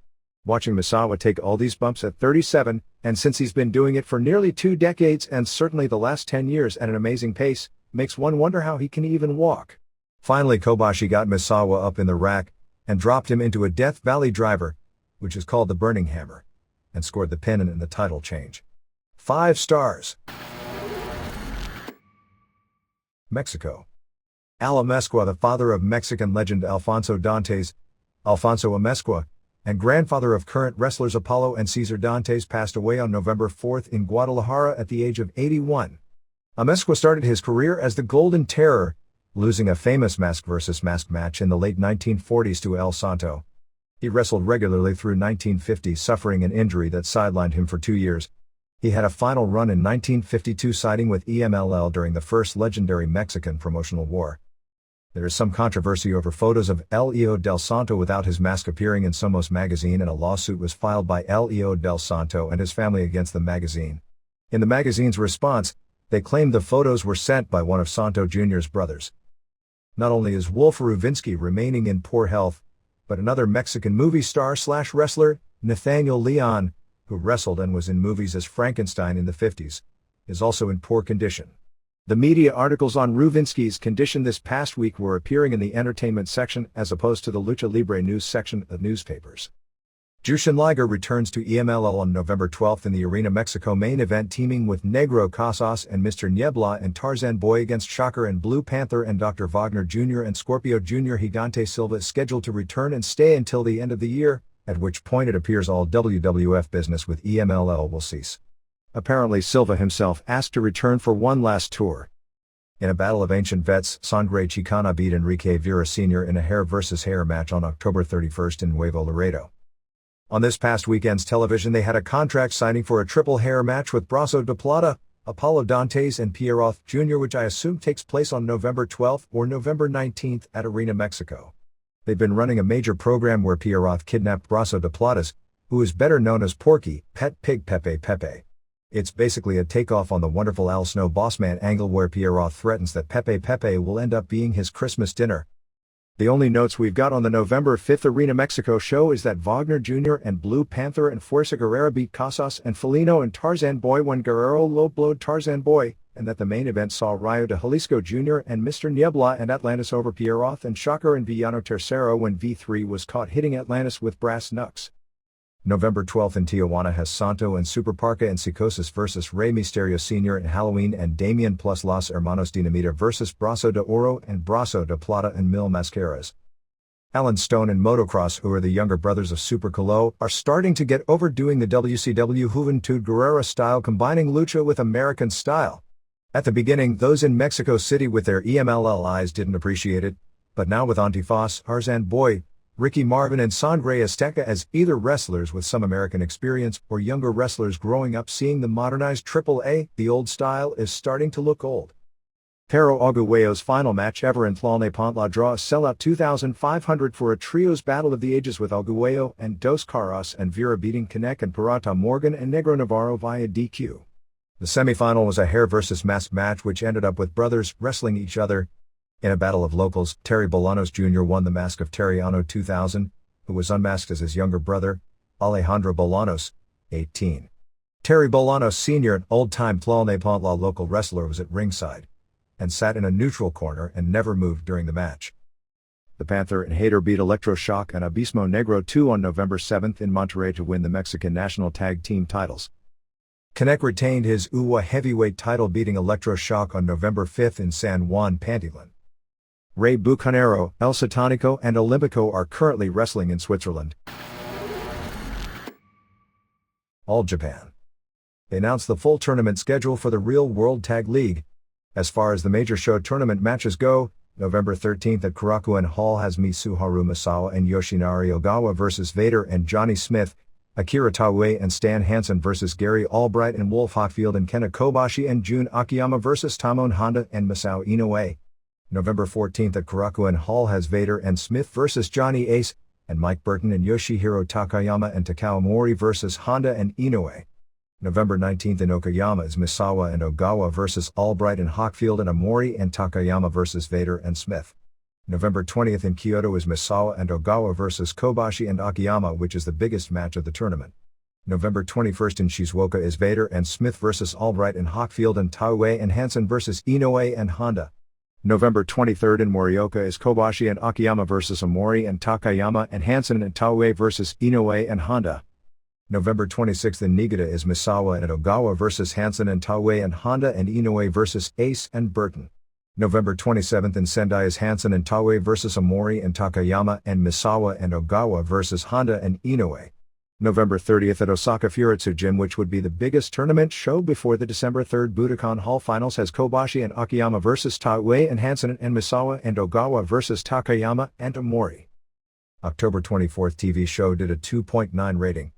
Watching Misawa take all these bumps at 37, and since he's been doing it for nearly 2 decades and certainly the last 10 years at an amazing pace, makes one wonder how he can even walk. Finally Kobashi got Misawa up in the rack, and dropped him into a Death Valley driver, which is called the Burning Hammer, and scored the pin and the title change. 5 stars. Mexico. Al Amezcua, the father of Mexican legend Alfonso Dantes, Alfonso Amezcua, and grandfather of current wrestlers Apollo and Cesar Dantes, passed away on November 4 in Guadalajara at the age of 81. Amezcua started his career as the Golden Terror, losing a famous mask versus mask match in the late 1940s to El Santo. He wrestled regularly through 1950, suffering an injury that sidelined him for 2 years. He had a final run in 1952 siding with EMLL during the first legendary Mexican promotional war. There is some controversy over photos of El Hijo del Santo without his mask appearing in Somos magazine, and a lawsuit was filed by El Hijo del Santo and his family against the magazine. In the magazine's response, they claimed the photos were sent by one of Santo Jr.'s brothers. Not only is Wolf Ruvinsky remaining in poor health, but another Mexican movie star/wrestler, Nathaniel Leon, who wrestled and was in movies as Frankenstein in the 50s, is also in poor condition. The media articles on Ruvinsky's condition this past week were appearing in the entertainment section as opposed to the Lucha Libre news section of newspapers. Jushin Liger returns to EMLL on November 12 in the Arena Mexico main event, teaming with Negro Casas and Mr. Niebla and Tarzan Boy against Shocker and Blue Panther and Dr. Wagner Jr. and Scorpio Jr. Gigante Silva is scheduled to return and stay until the end of the year, at which point it appears all WWF business with EMLL will cease. Apparently Silva himself asked to return for one last tour. In a battle of ancient vets, Sangre Chicana beat Enrique Vera Sr. in a hair versus hair match on October 31 in Nuevo Laredo. On this past weekend's television they had a contract signing for a triple hair match with Brazo de Plata, Apollo Dantes and Pierroth Jr., which I assume takes place on November 12 or November 19 at Arena Mexico. They've been running a major program where Pierroth kidnapped Brazo de Plata, who is better known as Porky, Pet Pig Pepe Pepe. It's basically a takeoff on the wonderful Al Snow Bossman angle where Pierroth threatens that Pepe Pepe will end up being his Christmas dinner. The only notes we've got on the November 5 Arena Mexico show is that Wagner Jr. and Blue Panther and Fuerza Guerrera beat Casas and Felino and Tarzan Boy when Guerrero low-blowed Tarzan Boy, and that the main event saw Rayo de Jalisco Jr. and Mr. Niebla and Atlantis over Pierroth and Shocker and Villano Tercero when V3 was caught hitting Atlantis with brass knucks. November 12 in Tijuana has Santo and Super Parca and Psicosis versus Rey Mysterio Sr. and Halloween and Damien plus Los Hermanos Dinamita versus Brazo de Oro and Brazo de Plata and Mil Mascaras. Alan Stone and Motocross, who are the younger brothers of Super Colo, are starting to get overdoing the WCW Juventud Guerrera style, combining lucha with American style. At the beginning, those in Mexico City with their EMLL eyes didn't appreciate it, but now with Antifaz, Tarzan Boy, Ricky Marvin and Sangre Azteca as either wrestlers with some American experience or younger wrestlers growing up seeing the modernized AAA, the old style is starting to look old. Pero Aguayo's final match ever in Tlalnepantla draw a sellout 2,500 for a trios battle of the ages with Aguayo and Dos Caras and Vera beating Canek and Pirata Morgan and Negro Navarro via DQ. The semifinal was a hair versus mask match which ended up with brothers wrestling each other. In a battle of locals, Terry Bolanos Jr. won the mask of Terry Anno 2000, who was unmasked as his younger brother, Alejandro Bolanos, 18. Terry Bolanos Sr., an old-time Tlalnepantla local wrestler, was at ringside and sat in a neutral corner and never moved during the match. The Panther and Hater beat Electroshock and Abismo Negro 2 on November 7 in Monterrey to win the Mexican National Tag Team titles. Canek retained his UWA heavyweight title, beating Electroshock on November 5 in San Juan, Pantilan. Rey Bucanero, El Satanico and Olympico are currently wrestling in Switzerland. All Japan. They announced the full tournament schedule for the Real World Tag League. As far as the major show tournament matches go, November 13 at Korakuen Hall has Mitsuharu Misawa and Yoshinari Ogawa versus Vader and Johnny Smith, Akira Taue and Stan Hansen vs. Gary Albright and Wolf Hochfield and Kenta Kobashi and Jun Akiyama vs. Tamon Honda and Masao Inoue. November 14th at Korakuen Hall has Vader and Smith vs. Johnny Ace, and Mike Burton and Yoshihiro Takayama and Takao Mori vs. Honda and Inoue. November 19th in Okayama is Misawa and Ogawa vs. Albright and Hochfield and Amori and Takayama vs. Vader and Smith. November 20th in Kyoto is Misawa and Ogawa vs. Kobashi and Akiyama, which is the biggest match of the tournament. November 21st in Shizuoka is Vader and Smith vs. Albright and Hochfield and Taue and Hansen vs. Inoue and Honda. November 23rd in Morioka is Kobashi and Akiyama vs. Amori and Takayama and Hansen and Taue vs. Inoue and Honda. November 26th in Niigata is Misawa and Ogawa vs. Hansen and Taue and Honda and Inoue vs. Ace and Burton. November 27th in Sendai is Hansen and Taue vs. Amori and Takayama and Misawa and Ogawa vs. Honda and Inoue. November 30th at Osaka Furitsu Gym, which would be the biggest tournament show before the December 3rd Budokan Hall Finals, has Kobashi and Akiyama vs. Taue and Hansen and Misawa and Ogawa vs. Takayama and Amori. October 24th TV show did a 2.9 rating.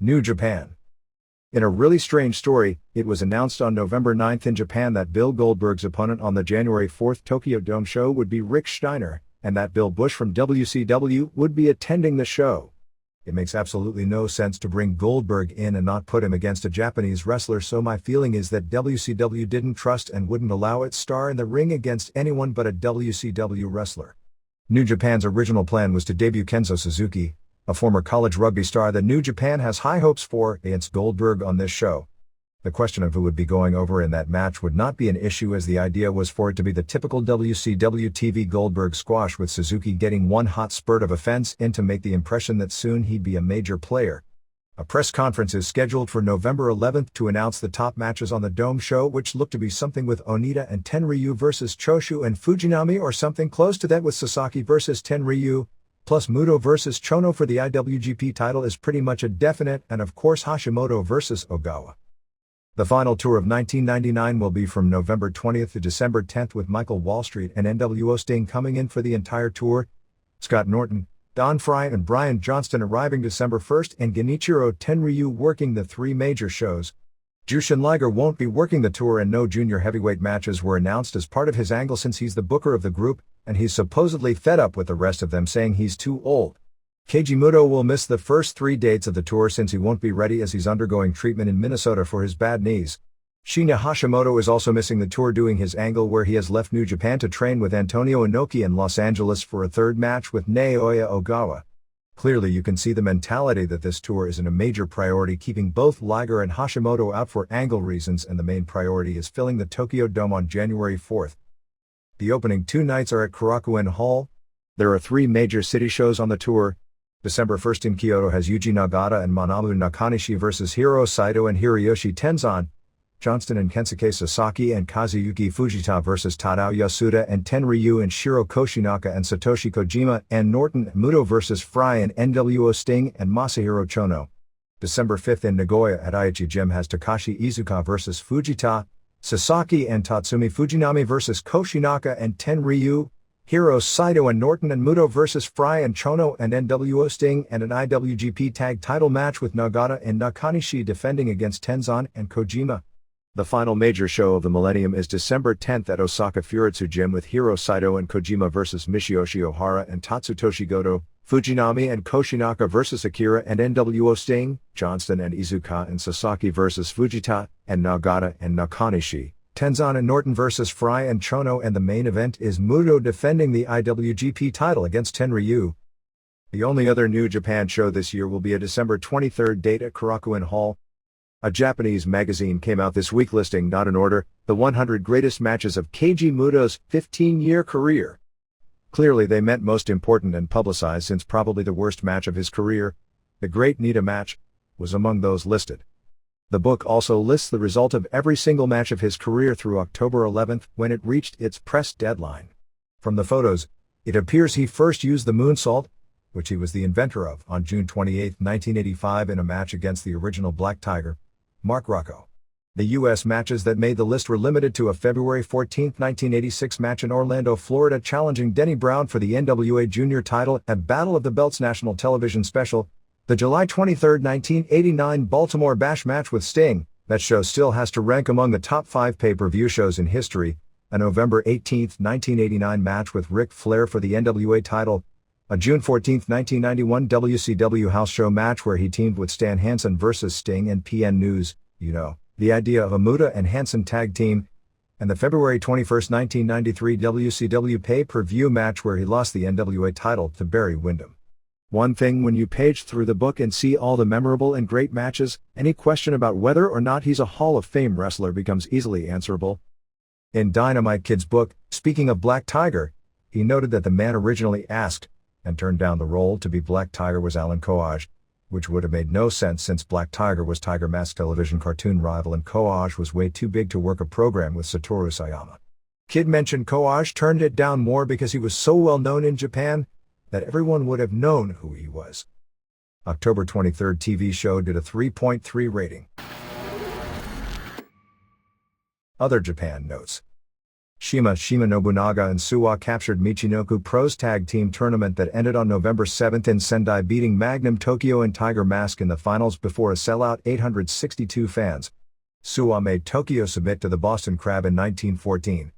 New Japan. In a really strange story, it was announced on November 9th in Japan that Bill Goldberg's opponent on the January 4th Tokyo Dome show would be Rick Steiner, and that Bill Bush from WCW would be attending the show. It makes absolutely no sense to bring Goldberg in and not put him against a Japanese wrestler, so my feeling is that WCW didn't trust and wouldn't allow its star in the ring against anyone but a WCW wrestler. New Japan's original plan was to debut Kenzo Suzuki, a former college rugby star that New Japan has high hopes for, against Goldberg on this show. The question of who would be going over in that match would not be an issue, as the idea was for it to be the typical WCW TV Goldberg squash, with Suzuki getting one hot spurt of offense in to make the impression that soon he'd be a major player. A press conference is scheduled for November 11th to announce the top matches on the Dome show, which look to be something with Onita and Tenryu versus Choshu and Fujinami, or something close to that with Sasaki versus Tenryu. Plus Muto vs. Chono for the IWGP title is pretty much a definite, and of course Hashimoto vs. Ogawa. The final tour of 1999 will be from November 20th to December 10th, with Michael Wallstreet and NWO Sting coming in for the entire tour, Scott Norton, Don Frye and Brian Johnston arriving December 1st, and Genichiro Tenryu working the three major shows. Jushin Liger won't be working the tour, and no junior heavyweight matches were announced as part of his angle, since he's the booker of the group, and he's supposedly fed up with the rest of them saying he's too old. Keiji Muto will miss the first 3 dates of the tour since he won't be ready, as he's undergoing treatment in Minnesota for his bad knees. Shinya Hashimoto is also missing the tour, doing his angle where he has left New Japan to train with Antonio Inoki in Los Angeles for a third match with Naoya Ogawa. Clearly you can see the mentality that this tour isn't a major priority, keeping both Liger and Hashimoto out for angle reasons, and the main priority is filling the Tokyo Dome on January 4th. The opening 2 nights are at Korakuen Hall. There are 3 major city shows on the tour. December 1st in Kyoto has Yuji Nagata and Manabu Nakanishi vs. Hiro Saito and Hiroyoshi Tenzan. Johnston and Kensuke Sasaki and Kazuyuki Fujita vs. Tadao Yasuda and Tenryu and Shiro Koshinaka and Satoshi Kojima, and Norton Muto vs. Fry and NWO Sting and Masahiro Chono. December 5th in Nagoya at Aichi Gym has Takashi Iizuka vs. Fujita, Sasaki and Tatsumi Fujinami vs. Koshinaka and Tenryu, Hiro Saito and Norton and Muto vs. Fry and Chono and NWO Sting, and an IWGP Tag Title match with Nagata and Nakanishi defending against Tenzan and Kojima. The final major show of the millennium is December 10th at Osaka Furitsu Gym, with Hiro Saito and Kojima vs. Michiyoshi Ohara and Tatsutoshi Goto, Fujinami and Koshinaka vs. Akira and NWO Sting, Johnston and Iizuka and Sasaki vs. Fujita, and Nagata and Nakanishi, Tenzan and Norton vs. Fry and Chono, and the main event is Muto defending the IWGP title against Tenryu. The only other New Japan show this year will be a December 23rd date at Korakuen Hall. A Japanese magazine came out this week listing, not in order, the 100 greatest matches of Keiji Muto's 15-year career. Clearly they meant most important and publicized, since probably the worst match of his career, the Great Nita match, was among those listed. The book also lists the result of every single match of his career through October 11th, when it reached its press deadline. From the photos, it appears he first used the moonsault, which he was the inventor of, on June 28, 1985 in a match against the original Black Tiger, Mark Rocco. The U.S. matches that made the list were limited to a February 14, 1986 match in Orlando, Florida, challenging Denny Brown for the NWA Junior title at Battle of the Belts national television special, the July 23, 1989 Baltimore Bash match with Sting. That show still has to rank among the top 5 pay-per-view shows in history, a November 18, 1989 match with Ric Flair for the NWA title, a June 14, 1991 WCW house show match where he teamed with Stan Hansen vs. Sting and PN News, the idea of a Muta and Hansen tag team, and the February 21, 1993 WCW pay-per-view match where he lost the NWA title to Barry Windham. One thing when you page through the book and see all the memorable and great matches, any question about whether or not he's a Hall of Fame wrestler becomes easily answerable. In Dynamite Kid's book, speaking of Black Tiger, he noted that the man originally asked and turned down the role to be Black Tiger was Alan Coage, which would have made no sense since Black Tiger was Tiger Mask's television cartoon rival and Coage was way too big to work a program with Satoru Sayama. Kid mentioned Coage turned it down more because he was so well known in Japan that everyone would have known who he was. October 23 TV show did a 3.3 rating. Other Japan notes. Shima Nobunaga and Suwa captured Michinoku Pro's tag team tournament that ended on November 7 in Sendai, beating Magnum Tokyo and Tiger Mask in the finals before a sellout 862 fans. Suwa made Tokyo submit to the Boston Crab in 1914.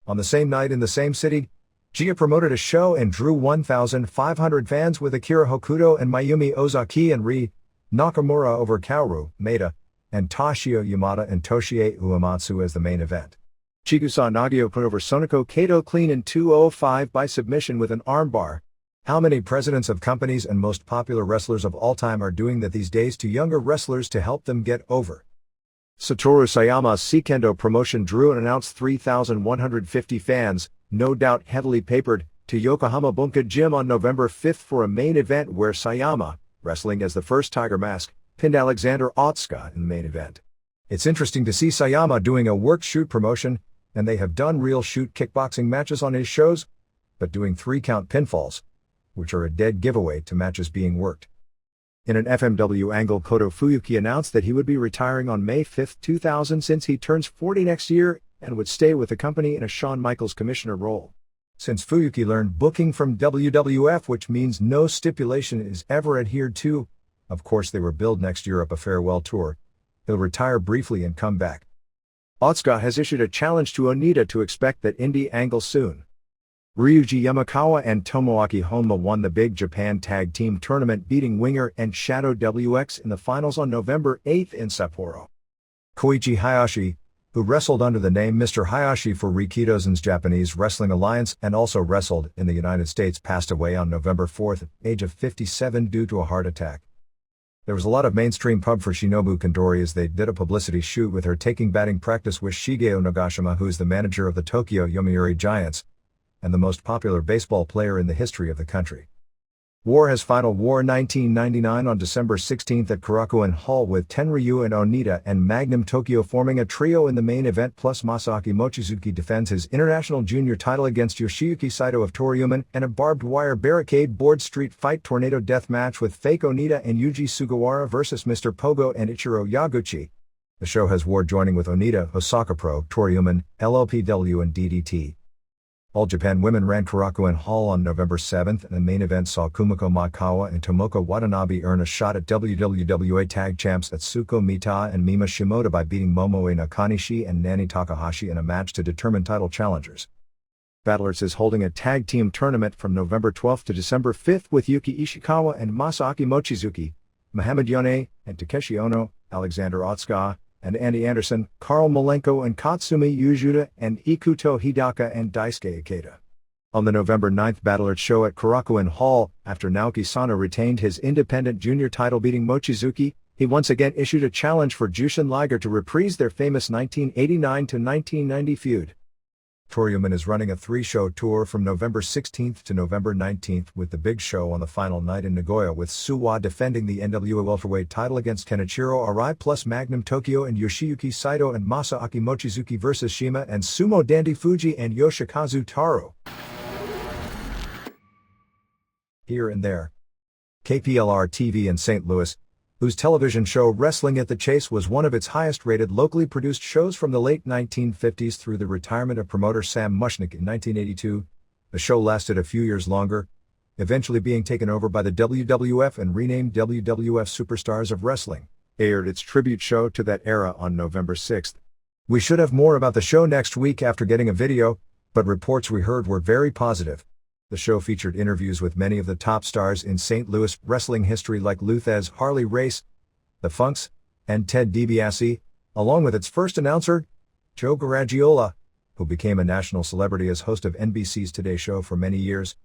On the same night in the same city, Gia promoted a show and drew 1,500 fans with Akira Hokuto and Mayumi Ozaki and Ri Nakamura over Kaoru Maeda and Toshio Yamada and Toshie Uematsu as the main event. Chigusa Nagio put over Sonoko Kato clean in 2:05 by submission with an armbar. How many presidents of companies and most popular wrestlers of all time are doing that these days to younger wrestlers to help them get over? Satoru Sayama's Seikendo promotion drew and announced 3,150 fans, no doubt heavily papered, to Yokohama Bunka Gym on November 5 for a main event where Sayama, wrestling as the first Tiger Mask, pinned Alexander Otsuka in the main event. It's interesting to see Sayama doing a work-shoot promotion, and they have done real shoot kickboxing matches on his shows, but doing 3-count pinfalls, which are a dead giveaway to matches being worked. In an FMW angle, Koto Fuyuki announced that he would be retiring on May 5, 2000 since he turns 40 next year and would stay with the company in a Shawn Michaels commissioner role. Since Fuyuki learned booking from WWF, which means no stipulation is ever adhered to, of course they were billed next year up a farewell tour, he'll retire briefly and come back. Otsuka has issued a challenge to Onita to expect that indie angle soon. Ryuji Yamakawa and Tomoaki Honma won the Big Japan Tag Team Tournament, beating Winger and Shadow WX in the finals on November 8 in Sapporo. Koichi Hayashi, who wrestled under the name Mr. Hayashi for Rikidozan's Japanese Wrestling Alliance and also wrestled in the United States, passed away on November 4, age of 57 due to a heart attack. There was a lot of mainstream pub for Shinobu Kandori as they did a publicity shoot with her taking batting practice with Shigeo Nagashima, who is the manager of the Tokyo Yomiuri Giants and the most popular baseball player in the history of the country. War has Final War 1999 on December 16 at Korakuen Hall with Tenryu and Onita and Magnum Tokyo forming a trio in the main event, plus Masaaki Mochizuki defends his international junior title against Yoshiyuki Saito of Toriuman, and a barbed wire barricade board street fight tornado death match with fake Onita and Yuji Sugawara versus Mr. Pogo and Ichiro Yaguchi. The show has War joining with Onita, Osaka Pro, Toriuman, LLPW and DDT. All Japan Women ran Korakuen Hall on November 7 and the main event saw Kumiko Maekawa and Tomoko Watanabe earn a shot at WWA Tag Champs Atsuko Mita and Mima Shimoda by beating Momoe Nakanishi and Nani Takahashi in a match to determine title challengers. Battlers is holding a tag team tournament from November 12 to December 5 with Yuki Ishikawa and Masaaki Mochizuki, Muhammad Yone and Takeshi Ono, Alexander Otsuka and Andy Anderson, Karl Malenko and Katsumi Yujuda and Ikuto Hidaka and Daisuke Ikeda. On the November 9 Battlers show at Korakuen Hall, after Naoki Sano retained his independent junior title beating Mochizuki, he once again issued a challenge for Jushin Liger to reprise their famous 1989-1990 feud. Toriuman is running a 3-show tour from November 16 to November 19 with the big show on the final night in Nagoya with Suwa defending the NWA welterweight title against Kenichiro Arai plus Magnum Tokyo and Yoshiyuki Saito and Masaaki Mochizuki versus Shima and Sumo Dandy Fuji and Yoshikazu Taro. Here and there. KPLR TV in St. Louis, whose television show Wrestling at the Chase was one of its highest-rated locally produced shows from the late 1950s through the retirement of promoter Sam Mushnick in 1982. The show lasted a few years longer, eventually being taken over by the WWF and renamed WWF Superstars of Wrestling. Aired its tribute show to that era on November 6th. We should have more about the show next week after getting a video, but reports we heard were very positive. The show featured interviews with many of the top stars in St. Louis wrestling history like Lou Thesz, Harley Race, The Funks, and Ted DiBiase, along with its first announcer, Joe Garagiola, who became a national celebrity as host of NBC's Today Show for many years,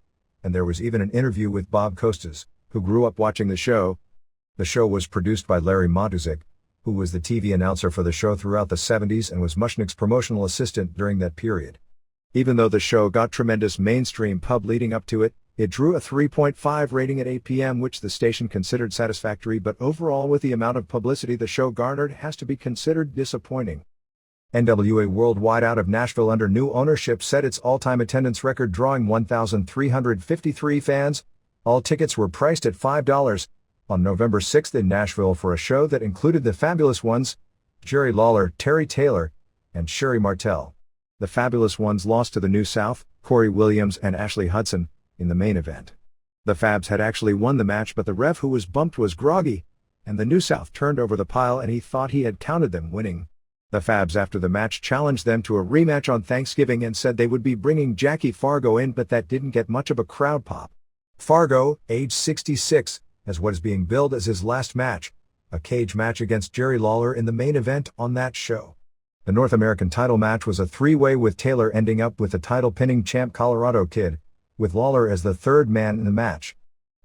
and there was even an interview with Bob Costas, who grew up watching the show. The show was produced by Larry Matuzik, who was the TV announcer for the show throughout the 70s and was Mushnick's promotional assistant during that period. Even though the show got tremendous mainstream pub leading up to it, it drew a 3.5 rating at 8 p.m. which the station considered satisfactory, but overall with the amount of publicity the show garnered has to be considered disappointing. NWA Worldwide out of Nashville under new ownership set its all-time attendance record, drawing 1,353 fans. All tickets were priced at $5 on November 6th in Nashville for a show that included the Fabulous Ones, Jerry Lawler, Terry Taylor, and Sherry Martel. The Fabulous Ones lost to the New South, Corey Williams and Ashley Hudson, in the main event. The Fabs had actually won the match, but the ref who was bumped was groggy, and the New South turned over the pile and he thought he had counted them winning. The Fabs after the match challenged them to a rematch on Thanksgiving and said they would be bringing Jackie Fargo in, but that didn't get much of a crowd pop. Fargo, age 66, has what is being billed as his last match, a cage match against Jerry Lawler in the main event on that show. The North American title match was a three-way with Taylor ending up with the title pinning champ Colorado Kid, with Lawler as the third man in the match.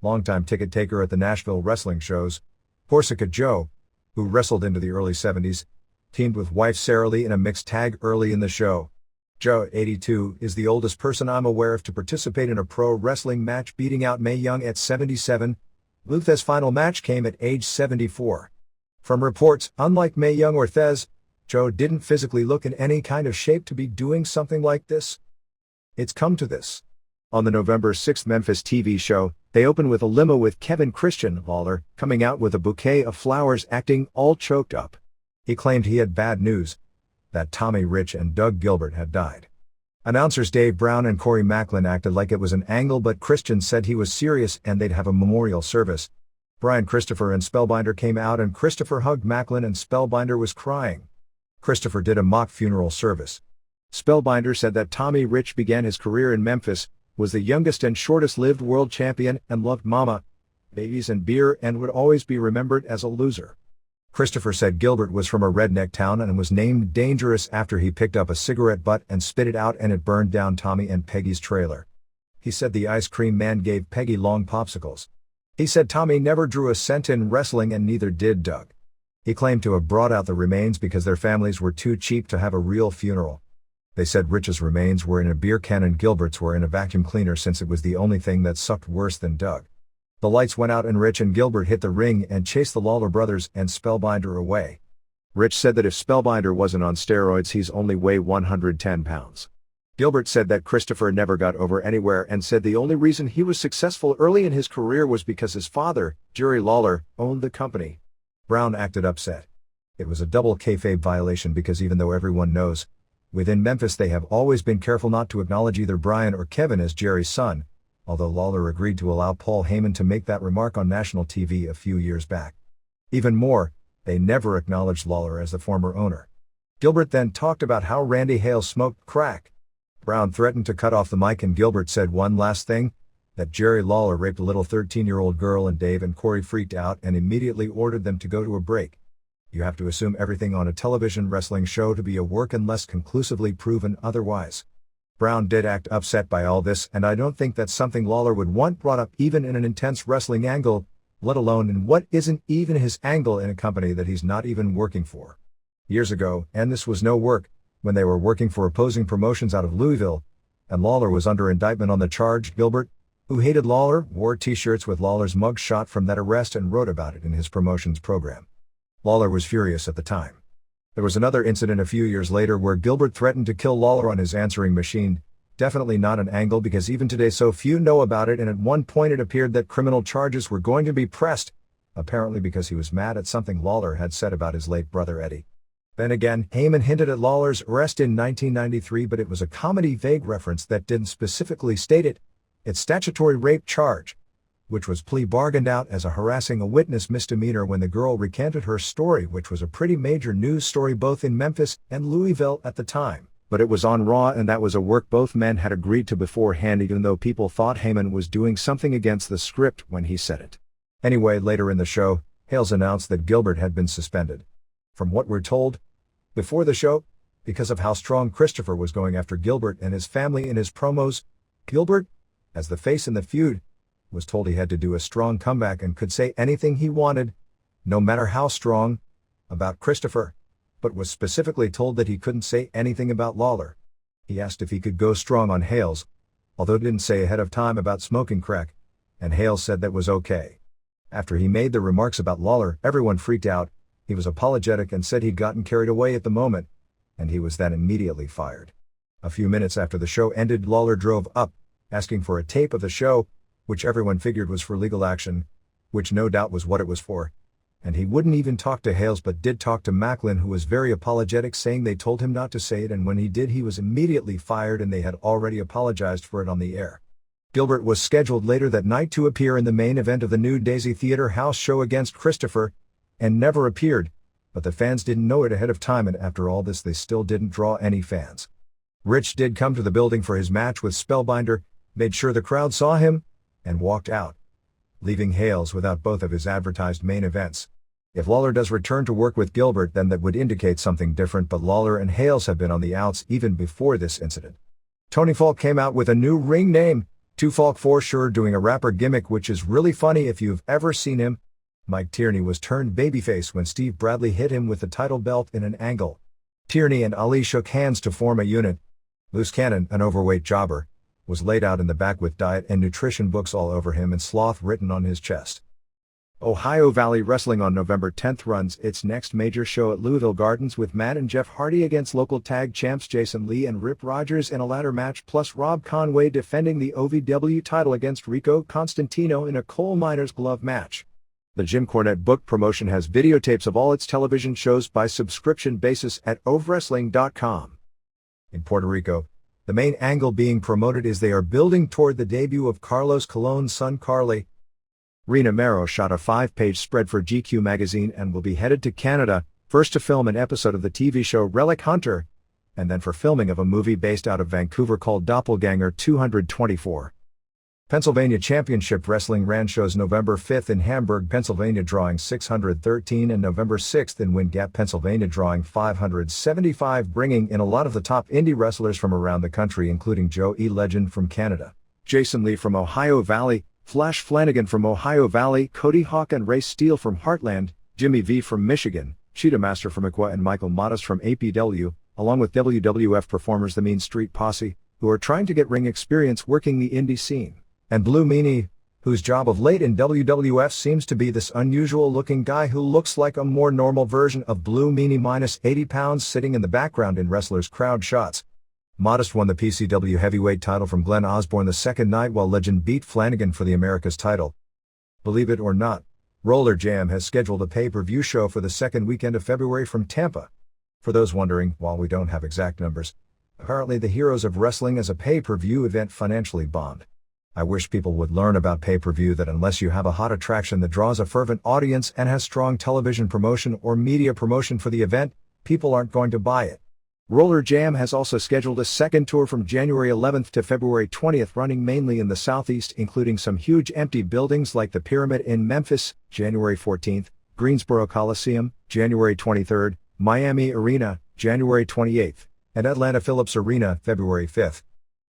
Longtime ticket taker at the Nashville wrestling shows, Corsica Joe, who wrestled into the early 70s, teamed with wife Sarah Lee in a mixed tag early in the show. Joe, 82, is the oldest person I'm aware of to participate in a pro wrestling match, beating out Mae Young at 77. Lou Thesz's final match came at age 74. From reports, unlike Mae Young or Thesz, Joe didn't physically look in any kind of shape to be doing something like this. It's come to this. On the November 6th Memphis TV show, they open with a limo with Kevin Christian Lawler coming out with a bouquet of flowers acting all choked up. He claimed he had bad news, that Tommy Rich and Doug Gilbert had died. Announcers Dave Brown and Corey Macklin acted like it was an angle, but Christian said he was serious and they'd have a memorial service. Brian Christopher and Spellbinder came out and Christopher hugged Macklin and Spellbinder was crying. Christopher did a mock funeral service. Spellbinder said that Tommy Rich began his career in Memphis, was the youngest and shortest-lived world champion, and loved mama, babies and beer, and would always be remembered as a loser. Christopher said Gilbert was from a redneck town and was named Dangerous after he picked up a cigarette butt and spit it out and it burned down Tommy and Peggy's trailer. He said the ice cream man gave Peggy long popsicles. He said Tommy never drew a cent in wrestling and neither did Doug. He claimed to have brought out the remains because their families were too cheap to have a real funeral. They said Rich's remains were in a beer can and Gilbert's were in a vacuum cleaner since it was the only thing that sucked worse than Doug. The lights went out and Rich and Gilbert hit the ring and chased the Lawler brothers and Spellbinder away. Rich said that if Spellbinder wasn't on steroids he's only weigh 110 pounds. Gilbert said that Christopher never got over anywhere and said the only reason he was successful early in his career was because his father, Jerry Lawler, owned the company. Brown acted upset. It was a double kayfabe violation because even though everyone knows, within Memphis they have always been careful not to acknowledge either Brian or Kevin as Jerry's son, although Lawler agreed to allow Paul Heyman to make that remark on national TV a few years back. Even more, they never acknowledged Lawler as the former owner. Gilbert then talked about how Randy Hale smoked crack. Brown threatened to cut off the mic and Gilbert said one last thing, that Jerry Lawler raped a little 13-year-old girl and Dave and Corey freaked out and immediately ordered them to go to a break. You have to assume everything on a television wrestling show to be a work unless conclusively proven otherwise. Brown did act upset by all this, and I don't think that's something Lawler would want brought up even in an intense wrestling angle, let alone in what isn't even his angle in a company that he's not even working for. Years ago, and this was no work, when they were working for opposing promotions out of Louisville, and Lawler was under indictment on the charge, Gilbert, who hated Lawler, wore t-shirts with Lawler's mug shot from that arrest and wrote about it in his promotions program. Lawler was furious at the time. There was another incident a few years later where Gilbert threatened to kill Lawler on his answering machine, definitely not an angle because even today so few know about it, and at one point it appeared that criminal charges were going to be pressed apparently because he was mad at something Lawler had said about his late brother Eddie. Then again, Heyman hinted at Lawler's arrest in 1993, but it was a comedy vague reference that didn't specifically state it. Its statutory rape charge, which was plea bargained out as a harassing a witness misdemeanor when the girl recanted her story, which was a pretty major news story both in Memphis and Louisville at the time. But it was on Raw, and that was a work both men had agreed to beforehand, even though people thought Heyman was doing something against the script when he said it. Anyway, later in the show, Hales announced that Gilbert had been suspended. From what we're told, before the show, because of how strong Christopher was going after Gilbert and his family in his promos, Gilbert, as the face in the feud, was told he had to do a strong comeback and could say anything he wanted, no matter how strong, about Christopher, but was specifically told that he couldn't say anything about Lawler. He asked if he could go strong on Hales, although didn't say ahead of time about smoking crack, and Hales said that was okay. After he made the remarks about Lawler, everyone freaked out. He was apologetic and said he'd gotten carried away at the moment, and he was then immediately fired. A few minutes after the show ended, Lawler drove up, asking for a tape of the show, which everyone figured was for legal action, which no doubt was what it was for. And he wouldn't even talk to Hales but did talk to Macklin, who was very apologetic, saying they told him not to say it, and when he did he was immediately fired and they had already apologized for it on the air. Gilbert was scheduled later that night to appear in the main event of the new Daisy Theater House show against Christopher, and never appeared, but the fans didn't know it ahead of time, and after all this they still didn't draw any fans. Rich did come to the building for his match with Spellbinder, made sure the crowd saw him, and walked out, leaving Hales without both of his advertised main events. If Lawler does return to work with Gilbert, then that would indicate something different, but Lawler and Hales have been on the outs even before this incident. Tony Falk came out with a new ring name, 2 Falk for sure, doing a rapper gimmick, which is really funny if you've ever seen him. Mike Tierney was turned babyface when Steve Bradley hit him with the title belt in an angle. Tierney and Ali shook hands to form a unit. Loose Cannon, an overweight jobber, was laid out in the back with diet and nutrition books all over him and sloth written on his chest. Ohio Valley Wrestling on November 10th runs its next major show at Louisville Gardens with Matt and Jeff Hardy against local tag champs Jason Lee and Rip Rogers in a ladder match, plus Rob Conway defending the OVW title against Rico Constantino in a coal miner's glove match. The Jim Cornette book promotion has videotapes of all its television shows by subscription basis at ovwrestling.com. In Puerto Rico, the main angle being promoted is they are building toward the debut of Carlos Colon's son Carly. Rena Mero shot a 5-page spread for GQ magazine and will be headed to Canada, first to film an episode of the TV show Relic Hunter, and then for filming of a movie based out of Vancouver called Doppelganger 224. Pennsylvania Championship Wrestling ran shows November 5th in Hamburg, Pennsylvania drawing 613 and November 6th in Wind Gap, Pennsylvania drawing 575, bringing in a lot of the top indie wrestlers from around the country, including Joe E. Legend from Canada, Jason Lee from Ohio Valley, Flash Flanagan from Ohio Valley, Cody Hawk and Ray Steele from Heartland, Jimmy V from Michigan, Cheetah Master from Aqua and Michael Modest from APW, along with WWF performers the Mean Street Posse, who are trying to get ring experience working the indie scene, and Blue Meanie, whose job of late in WWF seems to be this unusual-looking guy who looks like a more normal version of Blue Meanie minus 80 pounds sitting in the background in wrestlers' crowd shots. Modest won the PCW heavyweight title from Glenn Osborne the second night, while Legend beat Flanagan for the Americas title. Believe it or not, Roller Jam has scheduled a pay-per-view show for the second weekend of February from Tampa. For those wondering, while we don't have exact numbers, apparently the Heroes of Wrestling as a pay-per-view event financially bombed. I wish people would learn about pay-per-view that unless you have a hot attraction that draws a fervent audience and has strong television promotion or media promotion for the event, people aren't going to buy it. Roller Jam has also scheduled a second tour from January 11th to February 20th, running mainly in the Southeast, including some huge empty buildings like the Pyramid in Memphis, January 14th, Greensboro Coliseum, January 23rd, Miami Arena, January 28th, and Atlanta Phillips Arena, February 5th.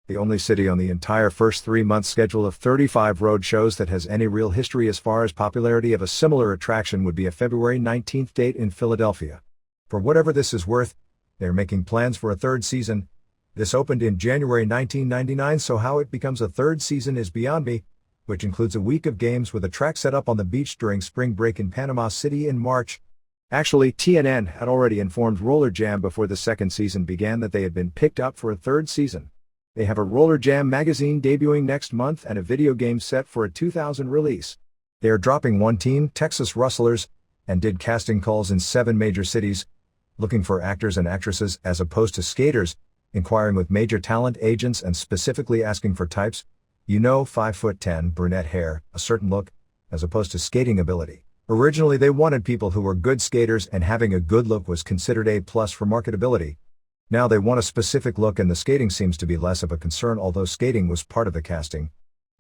The only city on the entire first 3-month schedule of 35 road shows that has any real history as far as popularity of a similar attraction would be a February 19th date in Philadelphia. For whatever this is worth, they're making plans for a third season. This opened in January 1999, so how it becomes a third season is beyond me, which includes a week of games with a track set up on the beach during spring break in Panama City in March. Actually, TNN had already informed Roller Jam before the second season began that they had been picked up for a third season. They have a Roller Jam magazine debuting next month and a video game set for a 2000 release. They are dropping one team, Texas Rustlers, and did casting calls in 7 major cities, looking for actors and actresses as opposed to skaters, inquiring with major talent agents and specifically asking for types, 5'10", brunette hair, a certain look, as opposed to skating ability. Originally they wanted people who were good skaters and having a good look was considered A+ for marketability. Now they want a specific look and the skating seems to be less of a concern, although skating was part of the casting.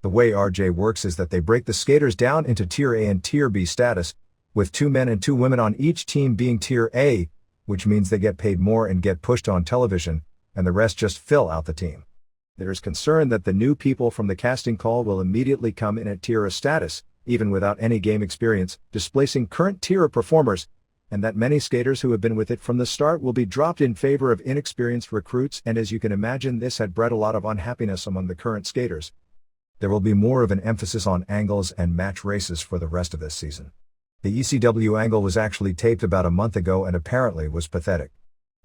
The way RJ works is that they break the skaters down into Tier A and Tier B status, with 2 men and 2 women on each team being Tier A, which means they get paid more and get pushed on television, and the rest just fill out the team. There is concern that the new people from the casting call will immediately come in at Tier A status, even without any game experience, displacing current Tier A performers, and that many skaters who have been with it from the start will be dropped in favor of inexperienced recruits, and as you can imagine, this had bred a lot of unhappiness among the current skaters. There will be more of an emphasis on angles and match races for the rest of this season. The ECW angle was actually taped about a month ago and apparently was pathetic.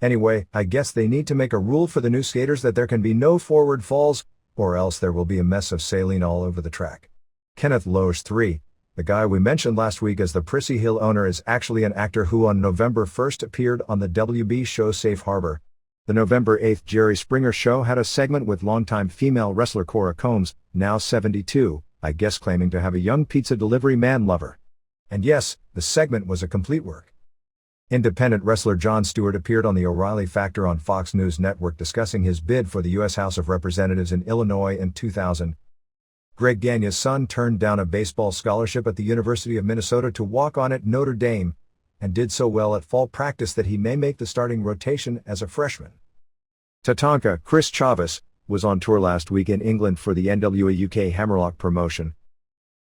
Anyway, I guess they need to make a rule for the new skaters that there can be no forward falls, or else there will be a mess of saline all over the track. Kenneth Loesch III, the guy we mentioned last week as the Prissy Hill owner, is actually an actor who on November 1st appeared on the WB show Safe Harbor. The November 8th Jerry Springer show had a segment with longtime female wrestler Cora Combs, now 72, I guess claiming to have a young pizza delivery man lover. And yes, the segment was a complete work. Independent wrestler Jon Stewart appeared on the O'Reilly Factor on Fox News Network discussing his bid for the U.S. House of Representatives in Illinois in 2000. Greg Gagne's son turned down a baseball scholarship at the University of Minnesota to walk on at Notre Dame, and did so well at fall practice that he may make the starting rotation as a freshman. Tatanka, Chris Chavez, was on tour last week in England for the NWA UK Hammerlock promotion.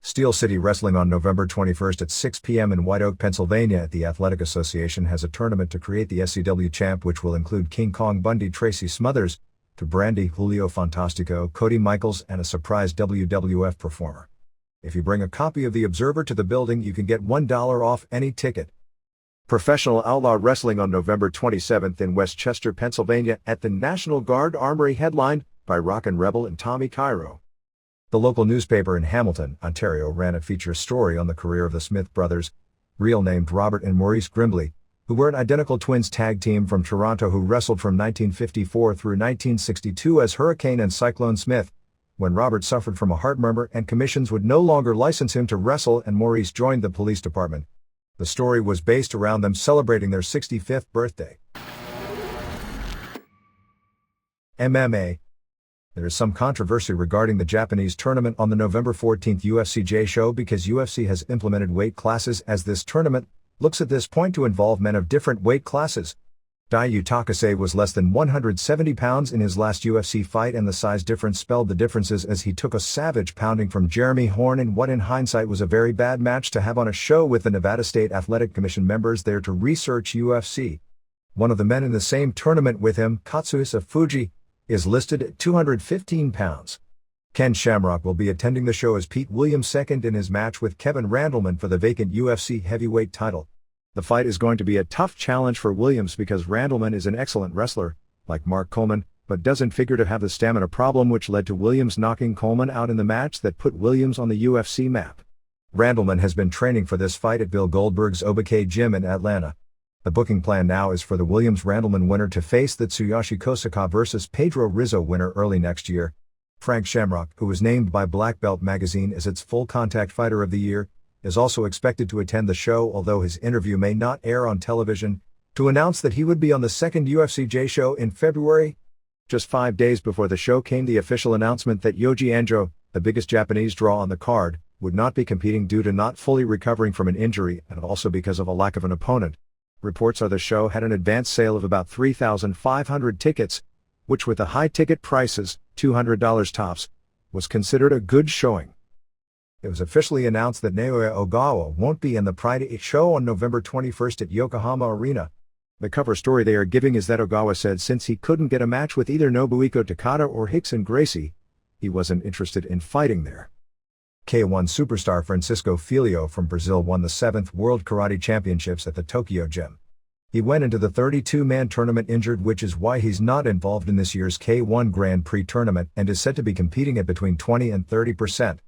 Steel City Wrestling on November 21st at 6 p.m. in White Oak, Pennsylvania at the Athletic Association has a tournament to create the SCW champ, which will include King Kong Bundy, Tracy Smothers, to Brandy, Julio Fantastico, Cody Michaels, and a surprise WWF performer. If you bring a copy of The Observer to the building, you can get $1 off any ticket. Professional Outlaw Wrestling on November 27th in Westchester, Pennsylvania at the National Guard Armory, headlined by Rockin' Rebel and Tommy Cairo. The local newspaper in Hamilton, Ontario ran a feature story on the career of the Smith brothers, real named Robert and Maurice Grimbley, who were an identical twins tag team from Toronto who wrestled from 1954 through 1962 as Hurricane and Cyclone Smith, when Robert suffered from a heart murmur and commissions would no longer license him to wrestle and Maurice joined the police department. The story was based around them celebrating their 65th birthday. MMA. There is some controversy regarding the Japanese tournament on the November 14th UFCJ show because UFC has implemented weight classes as this tournament looks at this point to involve men of different weight classes. Ryu Takase was less than 170 pounds in his last UFC fight, and the size difference spelled the differences as he took a savage pounding from Jeremy Horn in what in hindsight was a very bad match to have on a show with the Nevada State Athletic Commission members there to research UFC. One of the men in the same tournament with him, Katsuhisa Fuji, is listed at 215 pounds. Ken Shamrock will be attending the show as Pete Williams second in his match with Kevin Randleman for the vacant UFC heavyweight title. The fight is going to be a tough challenge for Williams because Randleman is an excellent wrestler, like Mark Coleman, but doesn't figure to have the stamina problem, which led to Williams knocking Coleman out in the match that put Williams on the UFC map. Randleman has been training for this fight at Bill Goldberg's Obake Gym in Atlanta. The booking plan now is for the Williams-Randleman winner to face the Tsuyoshi Kosaka vs. Pedro Rizzo winner early next year. Frank Shamrock, who was named by Black Belt magazine as its full contact fighter of the year, is also expected to attend the show, although his interview may not air on television, to announce that he would be on the second UFCJ show in February. Just 5 days before the show came the official announcement that Yoji Anjo, the biggest Japanese draw on the card, would not be competing due to not fully recovering from an injury and also because of a lack of an opponent. Reports are the show had an advance sale of about 3,500 tickets, which with the high ticket prices, $200 tops, was considered a good showing. It was officially announced that Naoya Ogawa won't be in the Pride show on November 21st at Yokohama Arena. The cover story they are giving is that Ogawa said since he couldn't get a match with either Nobuhiko Takada or Rickson Gracie, he wasn't interested in fighting there. K1 superstar Francisco Filho from Brazil won the 7th World Karate Championships at the Tokyo Gym. He went into the 32-man tournament injured, which is why he's not involved in this year's K1 Grand Prix tournament and is said to be competing at between 20 and 30%.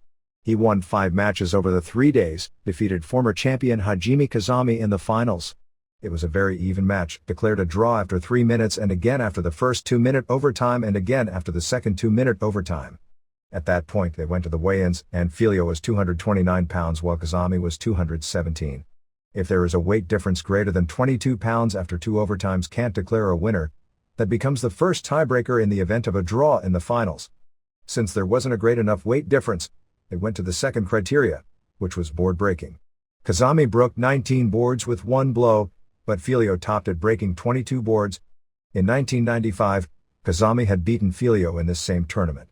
He won 5 matches over the 3 days, defeated former champion Hajime Kazami in the finals. It was a very even match, declared a draw after 3 minutes and again after the first 2-minute overtime and again after the second 2-minute overtime. At that point they went to the weigh-ins, and Filio was 229 pounds while Kazami was 217. If there is a weight difference greater than 22 pounds after 2 overtimes can't declare a winner, that becomes the first tiebreaker in the event of a draw in the finals. Since there wasn't a great enough weight difference, they went to the second criteria, which was board breaking. Kazami broke 19 boards with 1 blow, but Filio topped it breaking 22 boards. In 1995, Kazami had beaten Filio in this same tournament.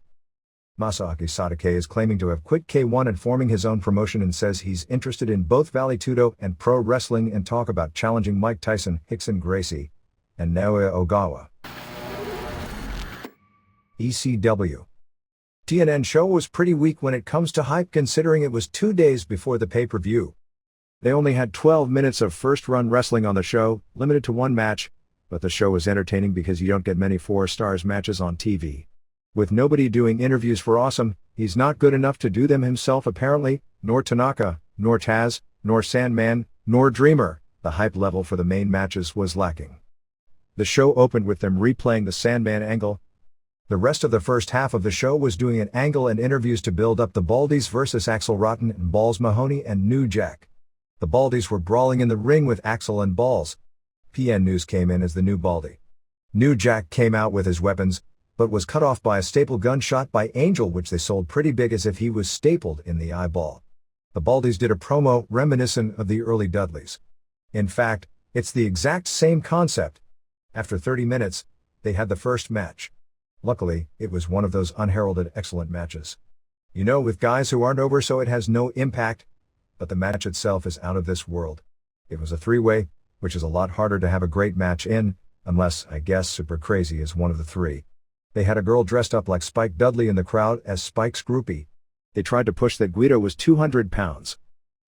Masaaki Satake is claiming to have quit K1 and forming his own promotion and says he's interested in both Vale Tudo and pro wrestling and talk about challenging Mike Tyson, Rickson Gracie, and Naoya Ogawa. ECW. TNN show was pretty weak when it comes to hype considering it was 2 days before the pay-per-view. They only had 12 minutes of first-run wrestling on the show, limited to 1 match, but the show was entertaining because you don't get many 4-stars matches on TV. With nobody doing interviews for Awesome, he's not good enough to do them himself apparently, nor Tanaka, nor Taz, nor Sandman, nor Dreamer, the hype level for the main matches was lacking. The show opened with them replaying the Sandman angle. The rest of the first half of the show was doing an angle and interviews to build up the Baldies versus Axel Rotten and Balls Mahoney and New Jack. The Baldies were brawling in the ring with Axel and Balls. PN News came in as the new Baldy. New Jack came out with his weapons, but was cut off by a staple gun shot by Angel, which they sold pretty big as if he was stapled in the eyeball. The Baldies did a promo reminiscent of the early Dudleys. In fact, it's the exact same concept. After 30 minutes, they had the first match. Luckily, it was one of those unheralded excellent matches. You know, with guys who aren't over so it has no impact, but the match itself is out of this world. It was a 3-way, which is a lot harder to have a great match in, unless, I guess, Super Crazy is one of the 3. They had a girl dressed up like Spike Dudley in the crowd as Spike's groupie. They tried to push that Guido was 200 pounds.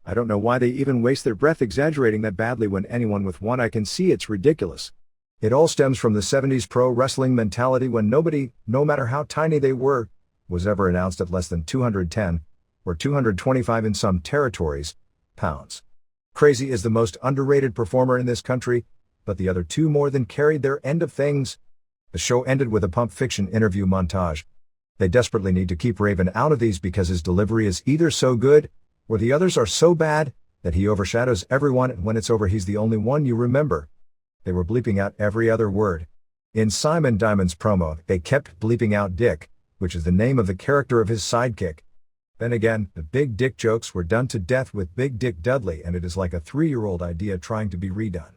I don't know why they even waste their breath exaggerating that badly when anyone with one eye can see it's ridiculous. It all stems from the 70s pro wrestling mentality when nobody, no matter how tiny they were, was ever announced at less than 210, or 225 in some territories, pounds. Crazy is the most underrated performer in this country, but the other 2 more than carried their end of things. The show ended with a Pulp Fiction interview montage. They desperately need to keep Raven out of these because his delivery is either so good, or the others are so bad, that he overshadows everyone and when it's over he's the only one you remember. They were bleeping out every other word. In Simon Diamond's promo, they kept bleeping out Dick, which is the name of the character of his sidekick. Then again, the big dick jokes were done to death with Big Dick Dudley and it is like a 3-year-old idea trying to be redone.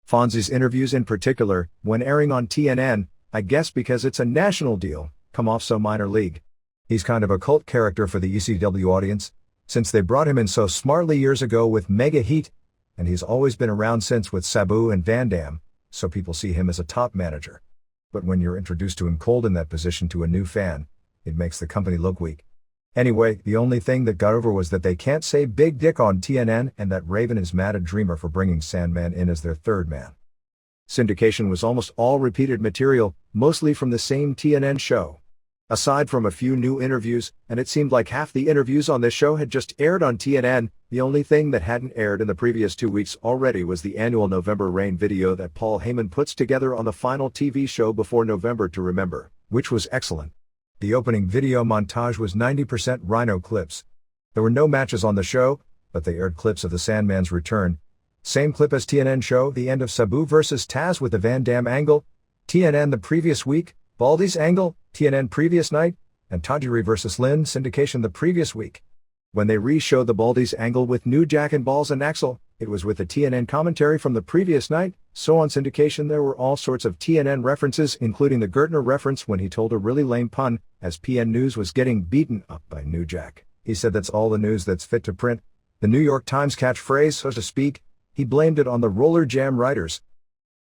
Fonzie's interviews in particular, when airing on TNN, I guess because it's a national deal, come off so minor league. He's kind of a cult character for the ECW audience, since they brought him in so smartly years ago with Mega Heat, and he's always been around since with Sabu and Van Dam, so people see him as a top manager. But when you're introduced to him cold in that position to a new fan, it makes the company look weak. Anyway, the only thing that got over was that they can't say Big Dick on TNN and that Raven is mad at Dreamer for bringing Sandman in as their 3rd man. Syndication was almost all repeated material, mostly from the same TNN show. Aside from a few new interviews, and it seemed like half the interviews on this show had just aired on TNN, the only thing that hadn't aired in the previous 2 weeks already was the annual November Rain video that Paul Heyman puts together on the final TV show before November to Remember, which was excellent. The opening video montage was 90% Rhino clips. There were no matches on the show, but they aired clips of the Sandman's return. Same clip as TNN show, the end of Sabu vs. Taz with the Van Dam angle, TNN the previous week, Baldy's angle, TNN previous night, and Tajiri vs. Lynn syndication the previous week. When they re-showed the Baldy's angle with New Jack and Balls and Axel, it was with the TNN commentary from the previous night, so on syndication there were all sorts of TNN references including the Gertner reference when he told a really lame pun, as PN News was getting beaten up by New Jack. He said that's all the news that's fit to print. The New York Times catchphrase, so to speak, he blamed it on the Roller Jam writers.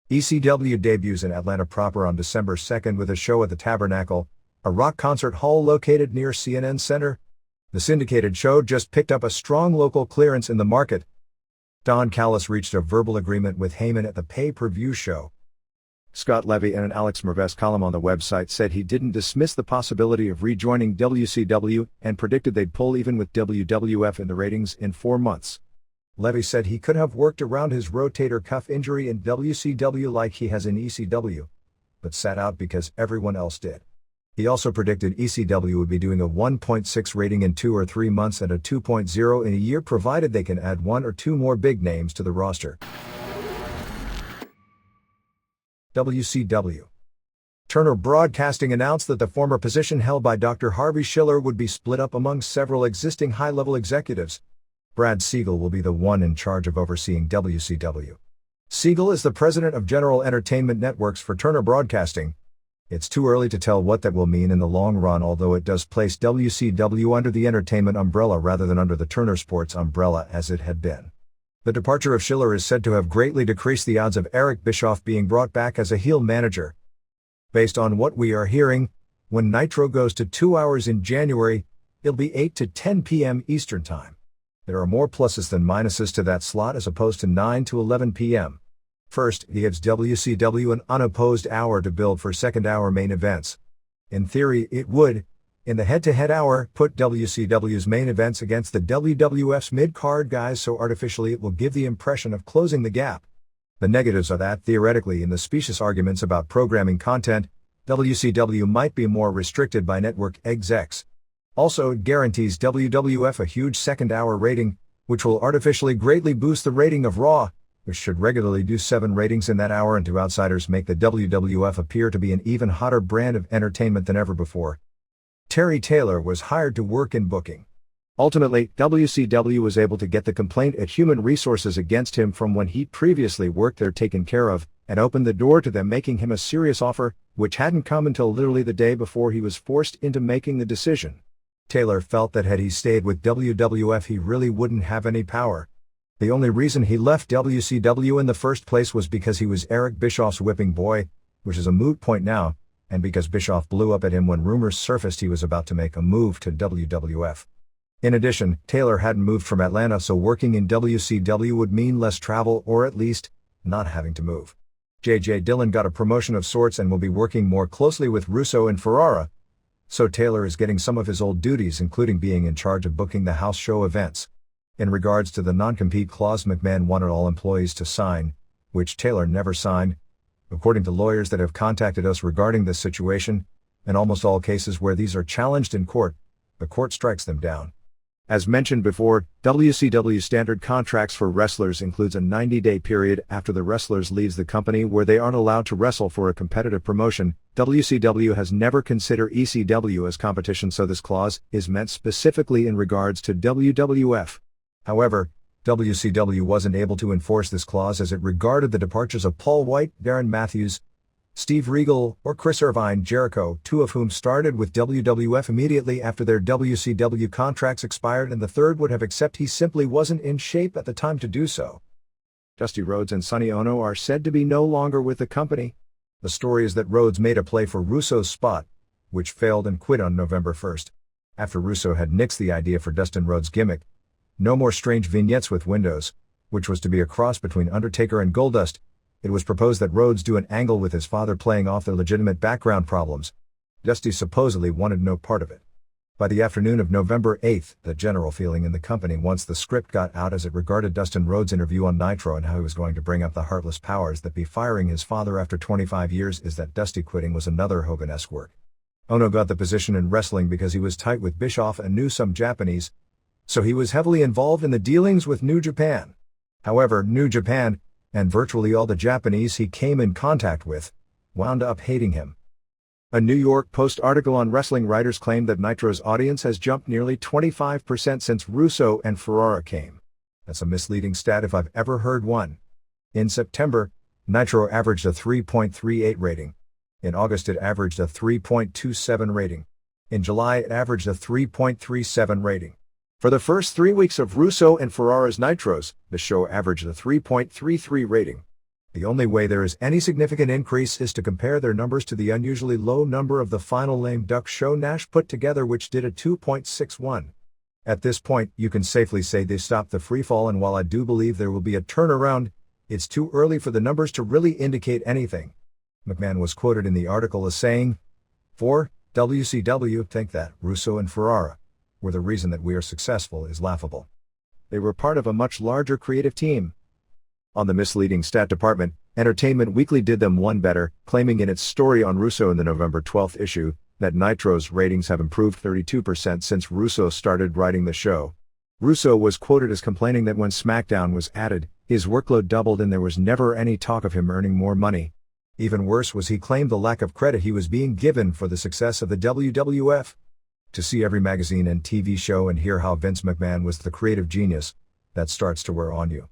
ECW debuts in Atlanta proper on December 2nd with a show at the Tabernacle, a rock concert hall located near CNN Center. The syndicated show just picked up a strong local clearance in the market. Don Callis reached a verbal agreement with Heyman at the pay-per-view show. Scott Levy, in an Alex Merves column on the website, said he didn't dismiss the possibility of rejoining WCW and predicted they'd pull even with WWF in the ratings in 4 months. Levy said he could have worked around his rotator cuff injury in WCW like he has in ECW, but sat out because everyone else did. He also predicted ECW would be doing a 1.6 rating in 2 or 3 months and a 2.0 in a year provided they can add 1 or 2 more big names to the roster. WCW. Turner Broadcasting announced that the former position held by Dr. Harvey Schiller would be split up among several existing high-level executives. Brad Siegel will be the one in charge of overseeing WCW. Siegel is the president of General Entertainment Networks for Turner Broadcasting. It's too early to tell what that will mean in the long run, although it does place WCW under the entertainment umbrella rather than under the Turner Sports umbrella as it had been. The departure of Schiller is said to have greatly decreased the odds of Eric Bischoff being brought back as a heel manager. Based on what we are hearing, when NITRO goes to 2 hours in January, it'll be 8 to 10 p.m. Eastern Time. There are more pluses than minuses to that slot as opposed to 9 to 11 p.m. First, it gives WCW an unopposed hour to build for second-hour main events. In theory, it would, in the head-to-head hour, put WCW's main events against the WWF's mid-card guys so artificially it will give the impression of closing the gap. The negatives are that, theoretically, in the specious arguments about programming content, WCW might be more restricted by network execs. Also, it guarantees WWF a huge second-hour rating, which will artificially greatly boost the rating of Raw, which should regularly do 7 ratings in that hour, and to outsiders make the WWF appear to be an even hotter brand of entertainment than ever before. Terry Taylor was hired to work in booking. Ultimately, WCW was able to get the complaint at Human Resources against him from when he previously worked there taken care of, and opened the door to them making him a serious offer, which hadn't come until literally the day before he was forced into making the decision. Taylor felt that had he stayed with WWF he really wouldn't have any power. The only reason he left WCW in the first place was because he was Eric Bischoff's whipping boy, which is a moot point now, and because Bischoff blew up at him when rumors surfaced he was about to make a move to WWF. In addition, Taylor hadn't moved from Atlanta, so working in WCW would mean less travel, or at least, not having to move. J.J. Dillon got a promotion of sorts and will be working more closely with Russo and Ferrara, so Taylor is getting some of his old duties, including being in charge of booking the house show events. In regards to the non-compete clause McMahon wanted all employees to sign, which Taylor never signed. According to lawyers that have contacted us regarding this situation, in almost all cases where these are challenged in court, the court strikes them down. As mentioned before, WCW standard contracts for wrestlers includes a 90-day period after the wrestlers leaves the company where they aren't allowed to wrestle for a competitive promotion. WCW has never considered ECW as competition, so this clause is meant specifically in regards to WWF. However, WCW wasn't able to enforce this clause as it regarded the departures of Paul White, Darren Matthews, Steve Regal, or Chris Irvine Jericho, 2 of whom started with WWF immediately after their WCW contracts expired, and the third would have, except he simply wasn't in shape at the time to do so. Dusty Rhodes and Sonny Ono are said to be no longer with the company. The story is that Rhodes made a play for Russo's spot, which failed, and quit on November 1st. After Russo had nixed the idea for Dustin Rhodes' gimmick, No More Strange Vignettes with Windows, which was to be a cross between Undertaker and Goldust, it was proposed that Rhodes do an angle with his father playing off their legitimate background problems. Dusty supposedly wanted no part of it. By the afternoon of November 8th, the general feeling in the company once the script got out as it regarded Dustin Rhodes' interview on NITRO and how he was going to bring up the heartless powers that be firing his father after 25 years is that Dusty quitting was another Hogan-esque work. Ono got the position in wrestling because he was tight with Bischoff and knew some Japanese, so he was heavily involved in the dealings with New Japan. However, New Japan, and virtually all the Japanese he came in contact with, wound up hating him. A New York Post article on wrestling writers claimed that NITRO's audience has jumped nearly 25% since Russo and Ferrara came. That's a misleading stat if I've ever heard one. In September, NITRO averaged a 3.38 rating. In August it averaged a 3.27 rating. In July it averaged a 3.37 rating. For the first 3 weeks of Russo and Ferrara's Nitros, the show averaged a 3.33 rating. The only way there is any significant increase is to compare their numbers to the unusually low number of the final lame duck show Nash put together, which did a 2.61. At this point, you can safely say they stopped the freefall, and while I do believe there will be a turnaround, it's too early for the numbers to really indicate anything. McMahon was quoted in the article as saying, "For WCW think that Russo and Ferrara were the reason that we are successful is laughable. They were part of a much larger creative team." On the misleading stat department, Entertainment Weekly did them one better, claiming in its story on Russo in the November 12 issue, that NITRO's ratings have improved 32% since Russo started writing the show. Russo was quoted as complaining that when SmackDown was added, his workload doubled and there was never any talk of him earning more money. Even worse was he claimed the lack of credit he was being given for the success of the WWF. To see every magazine and TV show and hear how Vince McMahon was the creative genius, that starts to wear on you.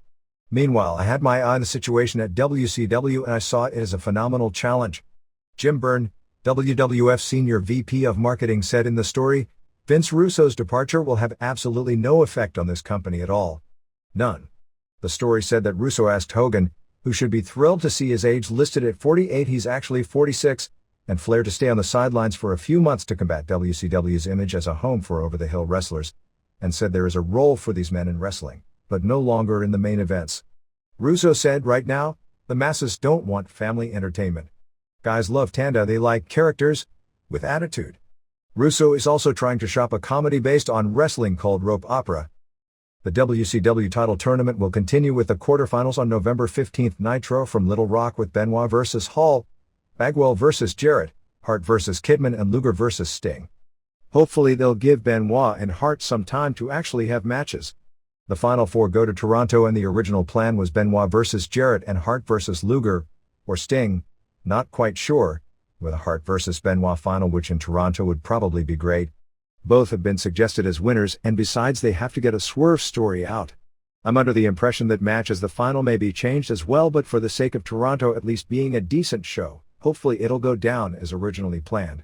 Meanwhile, I had my eye on the situation at WCW and I saw it as a phenomenal challenge. Jim Byrne, WWF Senior VP of Marketing, said in the story, "Vince Russo's departure will have absolutely no effect on this company at all. None." The story said that Russo asked Hogan, who should be thrilled to see his age listed at 48, he's actually 46, and Flair to stay on the sidelines for a few months to combat WCW's image as a home for over-the-hill wrestlers, and said there is a role for these men in wrestling, but no longer in the main events. Russo said, "Right now, the masses don't want family entertainment. Guys love Tanda, they like characters with attitude." Russo is also trying to shop a comedy based on wrestling called Rope Opera. The WCW title tournament will continue with the quarterfinals on November 15. Nitro from Little Rock with Benoit vs. Hall, Bagwell vs. Jarrett, Hart vs. Kidman, and Luger vs. Sting. Hopefully they'll give Benoit and Hart some time to actually have matches. The final four go to Toronto and the original plan was Benoit vs. Jarrett and Hart vs. Luger, or Sting, not quite sure, with a Hart vs. Benoit final which in Toronto would probably be great. Both have been suggested as winners, and besides they have to get a Swerve story out. I'm under the impression that match as the final may be changed as well, but for the sake of Toronto at least being a decent show, hopefully it'll go down as originally planned.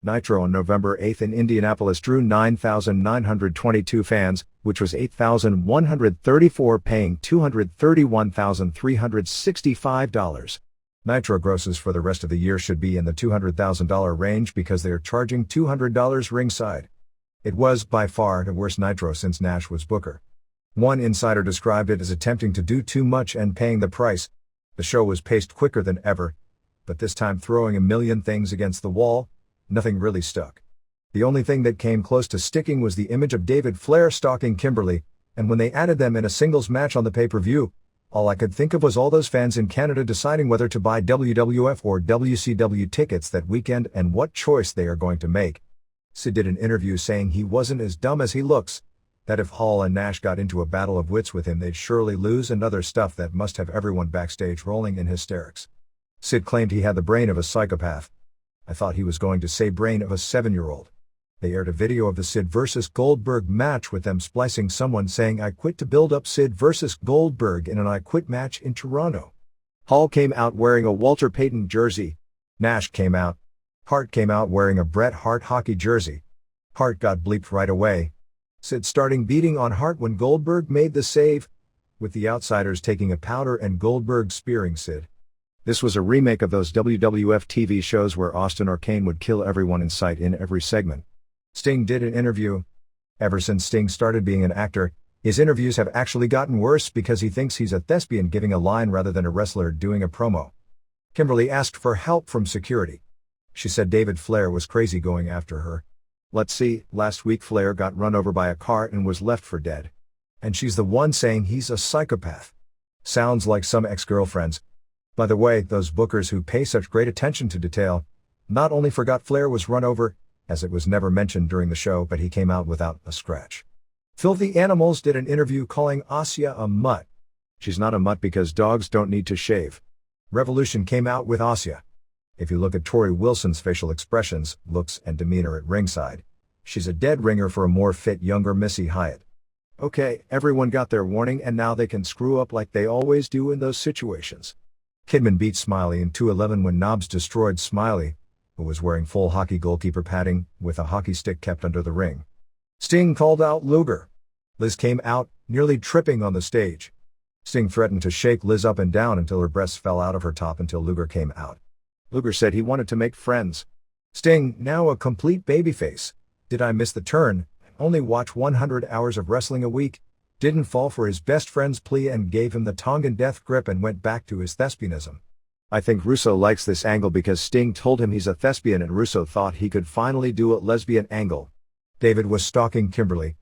Nitro on November 8 in Indianapolis drew 9,922 fans, which was 8,134 paying $231,365. Nitro grosses for the rest of the year should be in the $200,000 range because they are charging $200 ringside. It was, by far, the worst Nitro since Nash was Booker. One insider described it as attempting to do too much and paying the price. The show was paced quicker than ever, but this time throwing a million things against the wall, nothing really stuck. The only thing that came close to sticking was the image of David Flair stalking Kimberly, and when they added them in a singles match on the pay-per-view, all I could think of was all those fans in Canada deciding whether to buy WWF or WCW tickets that weekend and what choice they are going to make. Sid did an interview saying he wasn't as dumb as he looks, that if Hall and Nash got into a battle of wits with him they'd surely lose, and other stuff that must have everyone backstage rolling in hysterics. Sid claimed he had the brain of a psychopath. I thought he was going to say brain of a 7-year-old. They aired a video of the Sid vs. Goldberg match with them splicing someone saying "I quit" to build up Sid vs. Goldberg in an "I quit" match in Toronto. Hall came out wearing a Walter Payton jersey. Nash came out. Hart came out wearing a Bret Hart hockey jersey. Hart got bleeped right away. Sid starting beating on Hart when Goldberg made the save, with the Outsiders taking a powder and Goldberg spearing Sid. This was a remake of those WWF TV shows where Austin or Kane would kill everyone in sight in every segment. Sting did an interview. Ever since Sting started being an actor, his interviews have actually gotten worse because he thinks he's a thespian giving a line rather than a wrestler doing a promo. Kimberly asked for help from security. She said David Flair was crazy going after her. Let's see, last week Flair got run over by a car and was left for dead. And she's the one saying he's a psychopath. Sounds like some ex-girlfriends. By the way, those bookers who pay such great attention to detail not only forgot Flair was run over, as it was never mentioned during the show, but he came out without a scratch. Filthy Animals did an interview calling Asya a mutt. She's not a mutt because dogs don't need to shave. Revolution came out with Asya. If you look at Tori Wilson's facial expressions, looks, and demeanor at ringside, she's a dead ringer for a more fit younger Missy Hyatt. Okay, everyone got their warning and now they can screw up like they always do in those situations. Kidman beat Smiley in 2:11 when Knobs destroyed Smiley, who was wearing full hockey goalkeeper padding, with a hockey stick kept under the ring. Sting called out Luger. Liz came out, nearly tripping on the stage. Sting threatened to shake Liz up and down until her breasts fell out of her top until Luger came out. Luger said he wanted to make friends. Sting, now a complete babyface. Did I miss the turn? Only watch 100 hours of wrestling a week. Didn't fall for his best friend's plea and gave him the Tongan death grip and went back to his thespianism. I think Russo likes this angle because Sting told him he's a thespian and Russo thought he could finally do a lesbian angle. David was stalking Kimberly.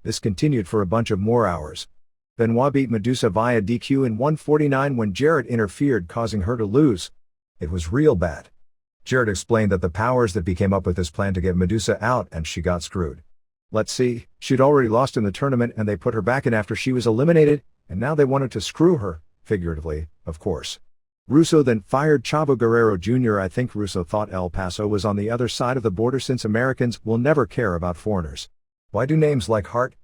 This continued for a bunch of more hours. Benoit beat Medusa via DQ in 149 when Jarrett interfered, causing her to lose. It was real bad. Jarrett explained that the powers that be came up with this plan to get Medusa out and she got screwed. Let's see, she'd already lost in the tournament and they put her back in after she was eliminated, and now they wanted to screw her, figuratively, of course. Russo then fired Chavo Guerrero Jr. I think Russo thought El Paso was on the other side of the border since Americans will never care about foreigners. Why do names like Hart,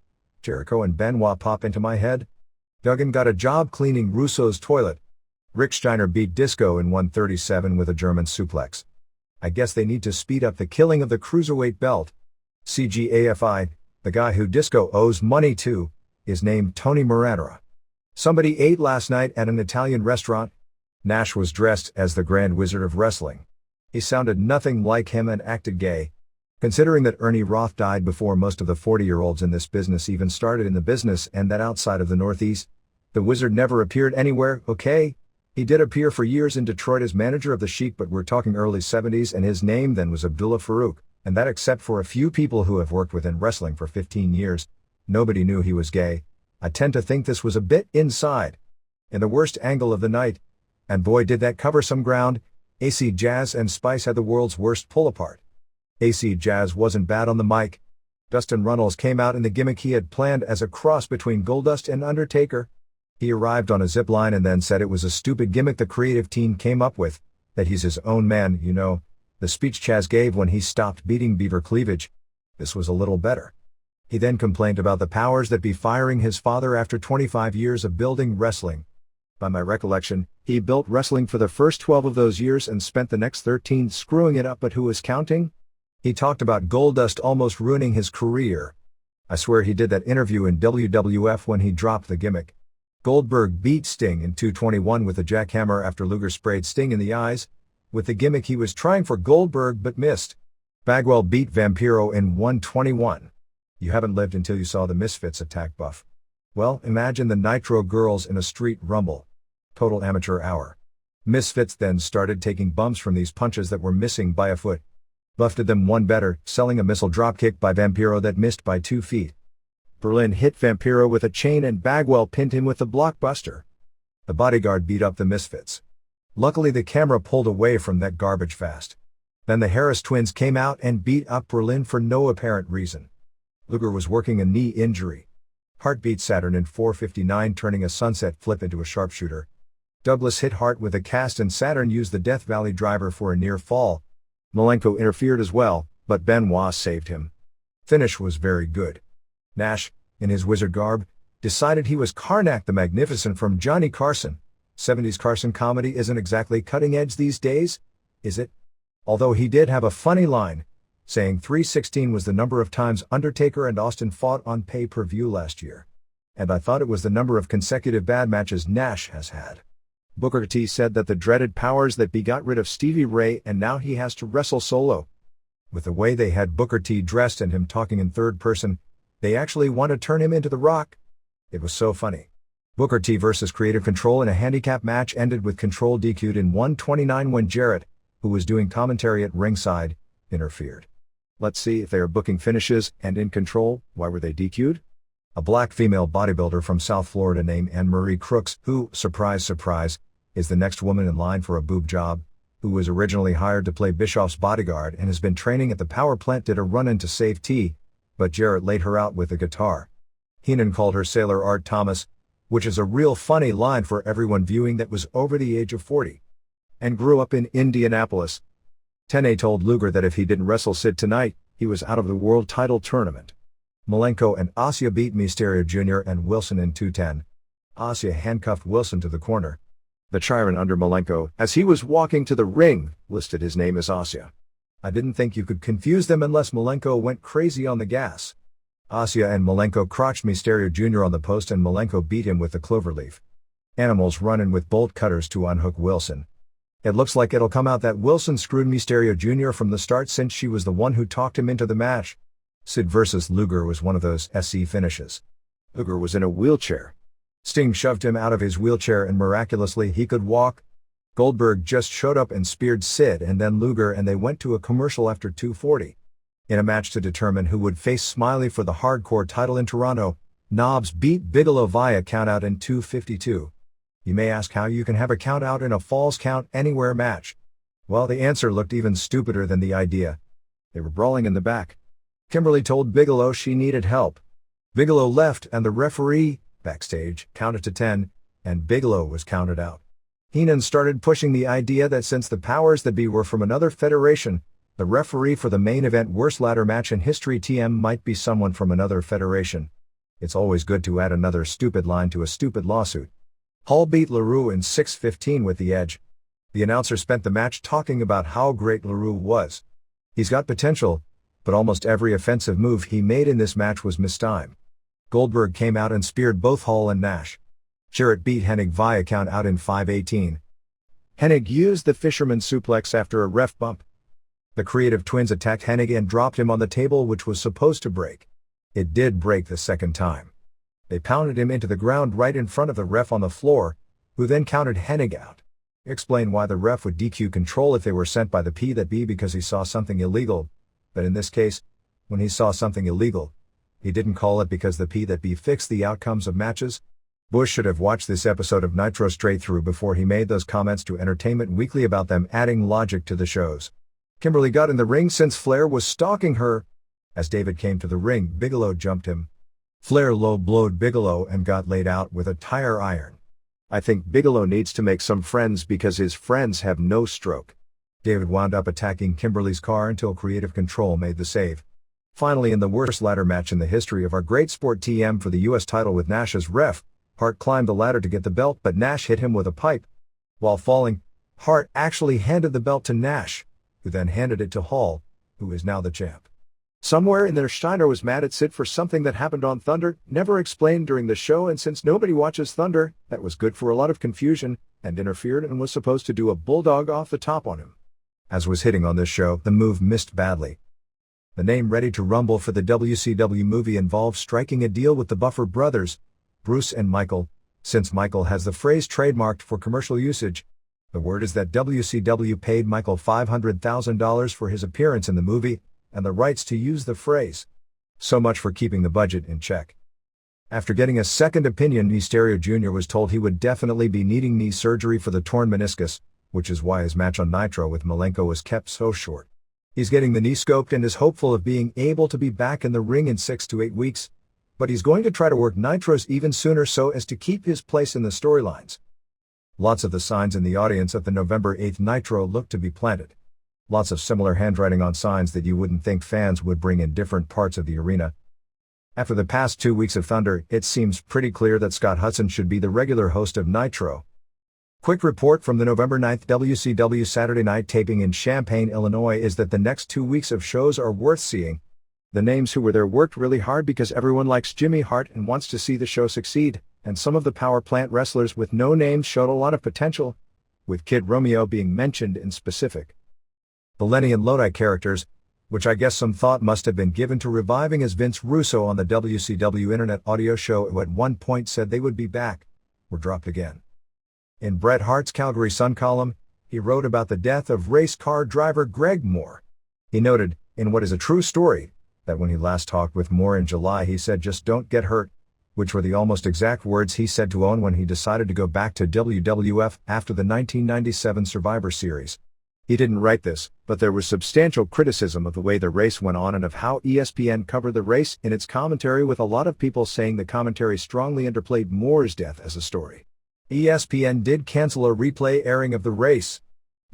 Jericho and Benoit pop into my head? Duggan got a job cleaning Russo's toilet. Rick Steiner beat Disco in 137 with a German suplex. I guess they need to speed up the killing of the cruiserweight belt. CGAFI, the guy who Disco owes money to, is named Tony Maranera. Somebody ate last night at an Italian restaurant. Nash was dressed as the Grand Wizard of Wrestling. He sounded nothing like him and acted gay. Considering that Ernie Roth died before most of the 40-year-olds in this business even started in the business and that outside of the Northeast, the Wizard never appeared anywhere, okay? He did appear for years in Detroit as manager of the Sheik, but we're talking early 70s and his name then was Abdullah Farouk, and that except for a few people who have worked within wrestling for 15 years, nobody knew he was gay. I tend to think this was a bit inside. In the worst angle of the night, and boy did that cover some ground, AC Jazz and Spice had the world's worst pull-apart. AC Jazz wasn't bad on the mic. Dustin Runnels came out in the gimmick he had planned as a cross between Goldust and Undertaker. He arrived on a zip line and then said it was a stupid gimmick the creative team came up with, that he's his own man, you know, the speech Chaz gave when he stopped beating Beaver Cleavage. This was a little better. He then complained about the powers that be firing his father after 25 years of building wrestling. By my recollection, he built wrestling for the first 12 of those years and spent the next 13 screwing it up, but who was counting? He talked about Goldust almost ruining his career. I swear he did that interview in WWF when he dropped the gimmick. Goldberg beat Sting in 221 with a jackhammer after Luger sprayed Sting in the eyes. With the gimmick he was trying for Goldberg but missed. Bagwell beat Vampiro in 121. You haven't lived until you saw the Misfits attack Buff. Well, imagine the Nitro girls in a street rumble. Total amateur hour. Misfits then started taking bumps from these punches that were missing by a foot. Buff did them one better, selling a missile dropkick by Vampiro that missed by 2 feet. Berlin hit Vampiro with a chain and Bagwell pinned him with the blockbuster. The bodyguard beat up the Misfits. Luckily the camera pulled away from that garbage fast. Then the Harris twins came out and beat up Berlin for no apparent reason. Luger was working a knee injury. Hart beat Saturn in 459, turning a sunset flip into a sharpshooter. Douglas hit Hart with a cast and Saturn used the Death Valley driver for a near fall. Malenko interfered as well, but Benoit saved him. Finish was very good. Nash, in his wizard garb, decided he was Karnak the Magnificent from Johnny Carson. 70s Carson comedy isn't exactly cutting edge these days, is it? Although he did have a funny line, saying 316 was the number of times Undertaker and Austin fought on pay-per-view last year. And I thought it was the number of consecutive bad matches Nash has had. Booker T said that the dreaded powers that be got rid of Stevie Ray and now he has to wrestle solo. With the way they had Booker T dressed and him talking in third person, they actually want to turn him into The Rock. It was so funny. Booker T versus Creative Control in a handicap match ended with Control DQ'd in 129 when Jarrett, who was doing commentary at ringside, interfered. Let's see if they are booking finishes and in Control, why were they DQ'd? A black female bodybuilder from South Florida named Anne-Marie Crooks, who, surprise surprise, is the next woman in line for a boob job, who was originally hired to play Bischoff's bodyguard and has been training at the power plant, did a run-in to save T, but Jarrett laid her out with a guitar. Heenan called her Sailor Art Thomas, which is a real funny line for everyone viewing that was over the age of 40. And grew up in Indianapolis. Tenay told Luger that if he didn't wrestle Sid tonight, he was out of the world title tournament. Malenko and Asya beat Mysterio Jr. and Wilson in 210. Asya handcuffed Wilson to the corner. The Chiron under Malenko, as he was walking to the ring, listed his name as Asya. I didn't think you could confuse them unless Malenko went crazy on the gas. Asya and Malenko crotched Mysterio Jr. on the post and Malenko beat him with the cloverleaf. Animals running with bolt cutters to unhook Wilson. It looks like it'll come out that Wilson screwed Mysterio Jr. from the start since she was the one who talked him into the match. Sid vs. Luger was one of those SC finishes. Luger was in a wheelchair. Sting shoved him out of his wheelchair and miraculously he could walk. Goldberg just showed up and speared Sid and then Luger, and they went to a commercial after 2:40. In a match to determine who would face Smiley for the hardcore title in Toronto, Knobbs beat Bigelow via countout in 2:52. You may ask how you can have a countout in a Falls Count Anywhere match. Well, the answer looked even stupider than the idea. They were brawling in the back. Kimberly told Bigelow she needed help. Bigelow left and the referee, backstage, counted to 10, and Bigelow was counted out. Heenan started pushing the idea that since the powers that be were from another federation, the referee for the main event worst ladder match in history TM might be someone from another federation. It's always good to add another stupid line to a stupid lawsuit. Hall beat LaRue in 6:15 with the edge. The announcer spent the match talking about how great LaRue was. He's got potential, but almost every offensive move he made in this match was mistimed. Goldberg came out and speared both Hall and Nash. Jarrett beat Hennig via count out in 5:18. Hennig used the fisherman suplex after a ref bump. The Creative Twins attacked Hennig and dropped him on the table, which was supposed to break. It did break the second time. They pounded him into the ground right in front of the ref on the floor, who then counted Hennig out. Explain why the ref would DQ Control if they were sent by the P that B because he saw something illegal, but in this case, when he saw something illegal, he didn't call it because the P that B fixed the outcomes of matches. Bush should have watched this episode of Nitro straight through before he made those comments to Entertainment Weekly about them adding logic to the shows. Kimberly got in the ring since Flair was stalking her. As David came to the ring, Bigelow jumped him. Flair low-blowed Bigelow and got laid out with a tire iron. I think Bigelow needs to make some friends because his friends have no stroke. David wound up attacking Kimberly's car until Creative Control made the save. Finally, in the worst ladder match in the history of our great sport TM for the US title with Nash as ref, Hart climbed the ladder to get the belt, but Nash hit him with a pipe. While falling, Hart actually handed the belt to Nash, who then handed it to Hall, who is now the champ. Somewhere in there, Steiner was mad at Sid for something that happened on Thunder, never explained during the show, and since nobody watches Thunder, that was good for a lot of confusion, and interfered and was supposed to do a bulldog off the top on him. As was hitting on this show, the move missed badly. The name Ready to Rumble for the WCW movie involves striking a deal with the Buffer brothers, Bruce and Michael, since Michael has the phrase trademarked for commercial usage. The word is that WCW paid Michael $500,000 for his appearance in the movie, and the rights to use the phrase. So much for keeping the budget in check. After getting a second opinion, Mysterio Jr. was told he would definitely be needing knee surgery for the torn meniscus, which is why his match on Nitro with Malenko was kept so short. He's getting the knee scoped and is hopeful of being able to be back in the ring in 6 to 8 weeks, but he's going to try to work Nitros even sooner so as to keep his place in the storylines. Lots of the signs in the audience at the November 8th Nitro look to be planted. Lots of similar handwriting on signs that you wouldn't think fans would bring in different parts of the arena. After the past 2 weeks of Thunder, it seems pretty clear that Scott Hudson should be the regular host of Nitro. Quick report from the November 9th WCW Saturday night taping in Champaign, Illinois is that the next 2 weeks of shows are worth seeing. The names who were there worked really hard because everyone likes Jimmy Hart and wants to see the show succeed, and some of the power plant wrestlers with no names showed a lot of potential, with Kid Romeo being mentioned in specific. The Lenny and Lodi characters, which I guess some thought must have been given to reviving as Vince Russo on the WCW Internet Audio Show who at one point said they would be back, were dropped again. In Bret Hart's Calgary Sun column, he wrote about the death of race car driver Greg Moore. He noted, in what is a true story, that when he last talked with Moore in July he said just don't get hurt, which were the almost exact words he said to Owen when he decided to go back to WWF after the 1997 Survivor Series. He didn't write this, but there was substantial criticism of the way the race went on and of how ESPN covered the race in its commentary, with a lot of people saying the commentary strongly underplayed Moore's death as a story. ESPN did cancel a replay airing of the race.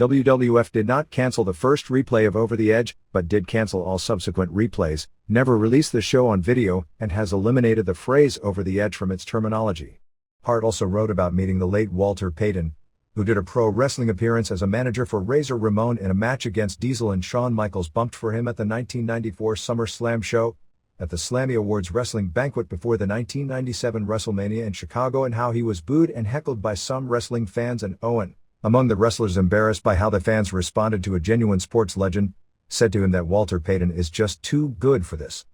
WWF did not cancel the first replay of Over the Edge, but did cancel all subsequent replays, never released the show on video, and has eliminated the phrase Over the Edge from its terminology. Hart also wrote about meeting the late Walter Payton, who did a pro wrestling appearance as a manager for Razor Ramon in a match against Diesel, and Shawn Michaels bumped for him at the 1994 SummerSlam show, at the Slammy Awards wrestling banquet before the 1997 WrestleMania in Chicago, and how he was booed and heckled by some wrestling fans, and Owen, among the wrestlers embarrassed by how the fans responded to a genuine sports legend, said to him that Walter Payton is just too good for this.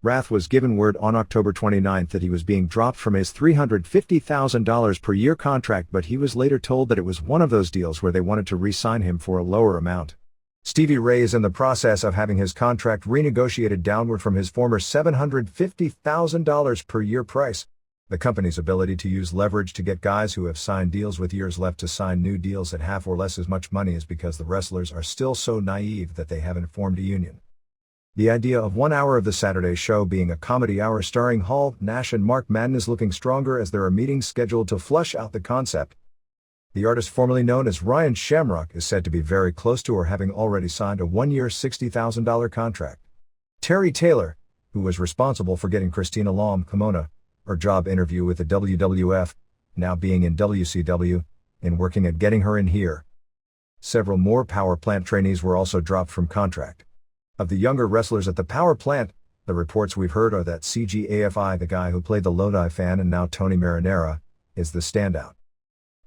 Rath was given word on October 29 that he was being dropped from his $350,000 per year contract, but he was later told that it was one of those deals where they wanted to re-sign him for a lower amount. Stevie Ray is in the process of having his contract renegotiated downward from his former $750,000 per year price. The company's ability to use leverage to get guys who have signed deals with years left to sign new deals at half or less as much money is because the wrestlers are still so naive that they haven't formed a union. The idea of 1 hour of the Saturday show being a comedy hour starring Hall, Nash and Mark Madden is looking stronger as there are meetings scheduled to flush out the concept. The artist formerly known as Ryan Shamrock is said to be very close to or having already signed a one-year $60,000 contract. Terry Taylor, who was responsible for getting Christina Lom Kimona her job interview with the WWF, now being in WCW, and working at getting her in here. Several more power plant trainees were also dropped from contract. Of the younger wrestlers at the power plant, the reports we've heard are that CGAFI, the guy who played the Lodi fan and now Tony Marinara, is the standout.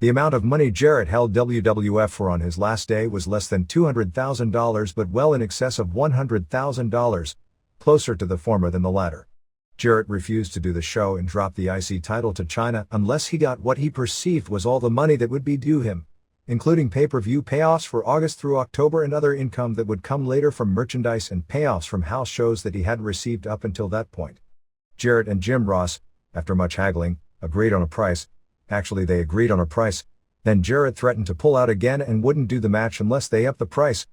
The amount of money Jarrett held WWF for on his last day was less than $200,000 but well in excess of $100,000, closer to the former than the latter. Jarrett refused to do the show and dropped the IC title to China unless he got what he perceived was all the money that would be due him, including pay-per-view payoffs for August through October and other income that would come later from merchandise and payoffs from house shows that he hadn't received up until that point. Jarrett and Jim Ross, after much haggling, agreed on a price. Actually, they agreed on a price. Then Jarrett threatened to pull out again and wouldn't do the match unless they upped the price,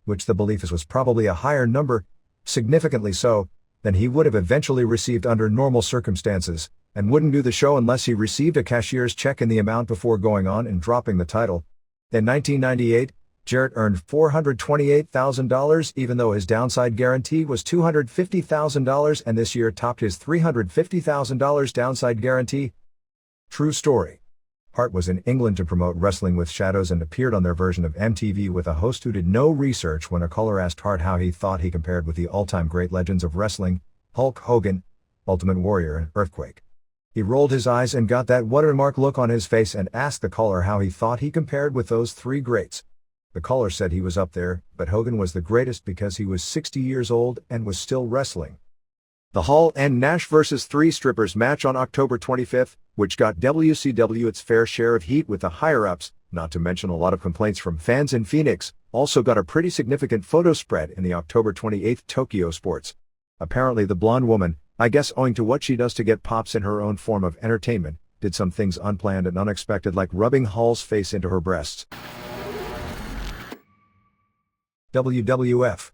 which the belief is was probably a higher number, significantly so, than he would have eventually received under normal circumstances, and wouldn't do the show unless he received a cashier's check in the amount before going on and dropping the title. In 1998, Jarrett earned $428,000 even though his downside guarantee was $250,000 and this year topped his $350,000 downside guarantee. True story. Hart was in England to promote Wrestling with Shadows and appeared on their version of MTV with a host who did no research when a caller asked Hart how he thought he compared with the all-time great legends of wrestling, Hulk Hogan, Ultimate Warrior and Earthquake. He rolled his eyes and got that watermark look on his face and asked the caller how he thought he compared with those three greats. The caller said he was up there, but Hogan was the greatest because he was 60 years old and was still wrestling. The Hall and Nash vs. Three Strippers match on October 25th, which got WCW its fair share of heat with the higher-ups, not to mention a lot of complaints from fans in Phoenix, also got a pretty significant photo spread in the October 28th Tokyo Sports. Apparently the blonde woman, I guess owing to what she does to get pops in her own form of entertainment, did some things unplanned and unexpected like rubbing Hall's face into her breasts. WWF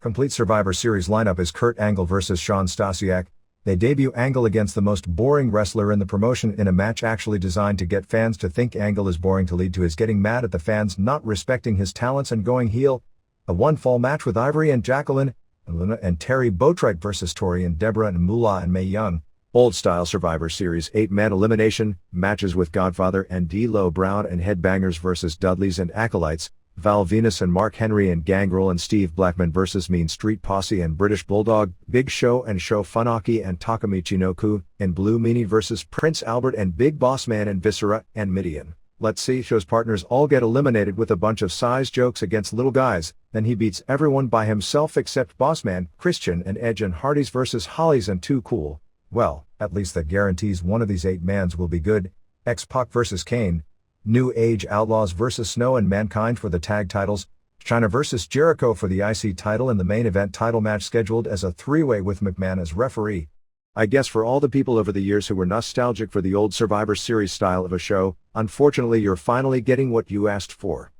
Complete Survivor Series lineup is Kurt Angle vs. Shawn Stasiak. They debut Angle against the most boring wrestler in the promotion in a match actually designed to get fans to think Angle is boring to lead to his getting mad at the fans not respecting his talents and going heel. A one-fall match with Ivory and Jacqueline, and Luna and Terry Boatwright vs. Tori and Deborah and Moolah and Mae Young. Old-style Survivor Series 8-man elimination, matches with Godfather and D'Lo Brown and Headbangers vs. Dudleys and Acolytes, Val Venus and Mark Henry and Gangrel and Steve Blackman vs. Mean Street Posse and British Bulldog, Big Show and Sho Funaki and Takamichi Noku, and Blue Meanie vs. Prince Albert and Big Boss Man and Viscera and Midian. Let's see, Show's partners all get eliminated with a bunch of size jokes against little guys, then he beats everyone by himself except Bossman, Christian and Edge and Hardys vs. Hollies and Too Cool. Well, at least that guarantees one of these 8-mans will be good. X-Pac vs. Kane, New Age Outlaws vs. Snow and Mankind for the tag titles, China vs. Jericho for the IC title and the main event title match scheduled as a three-way with McMahon as referee. I guess for all the people over the years who were nostalgic for the old Survivor Series style of a show, unfortunately you're finally getting what you asked for.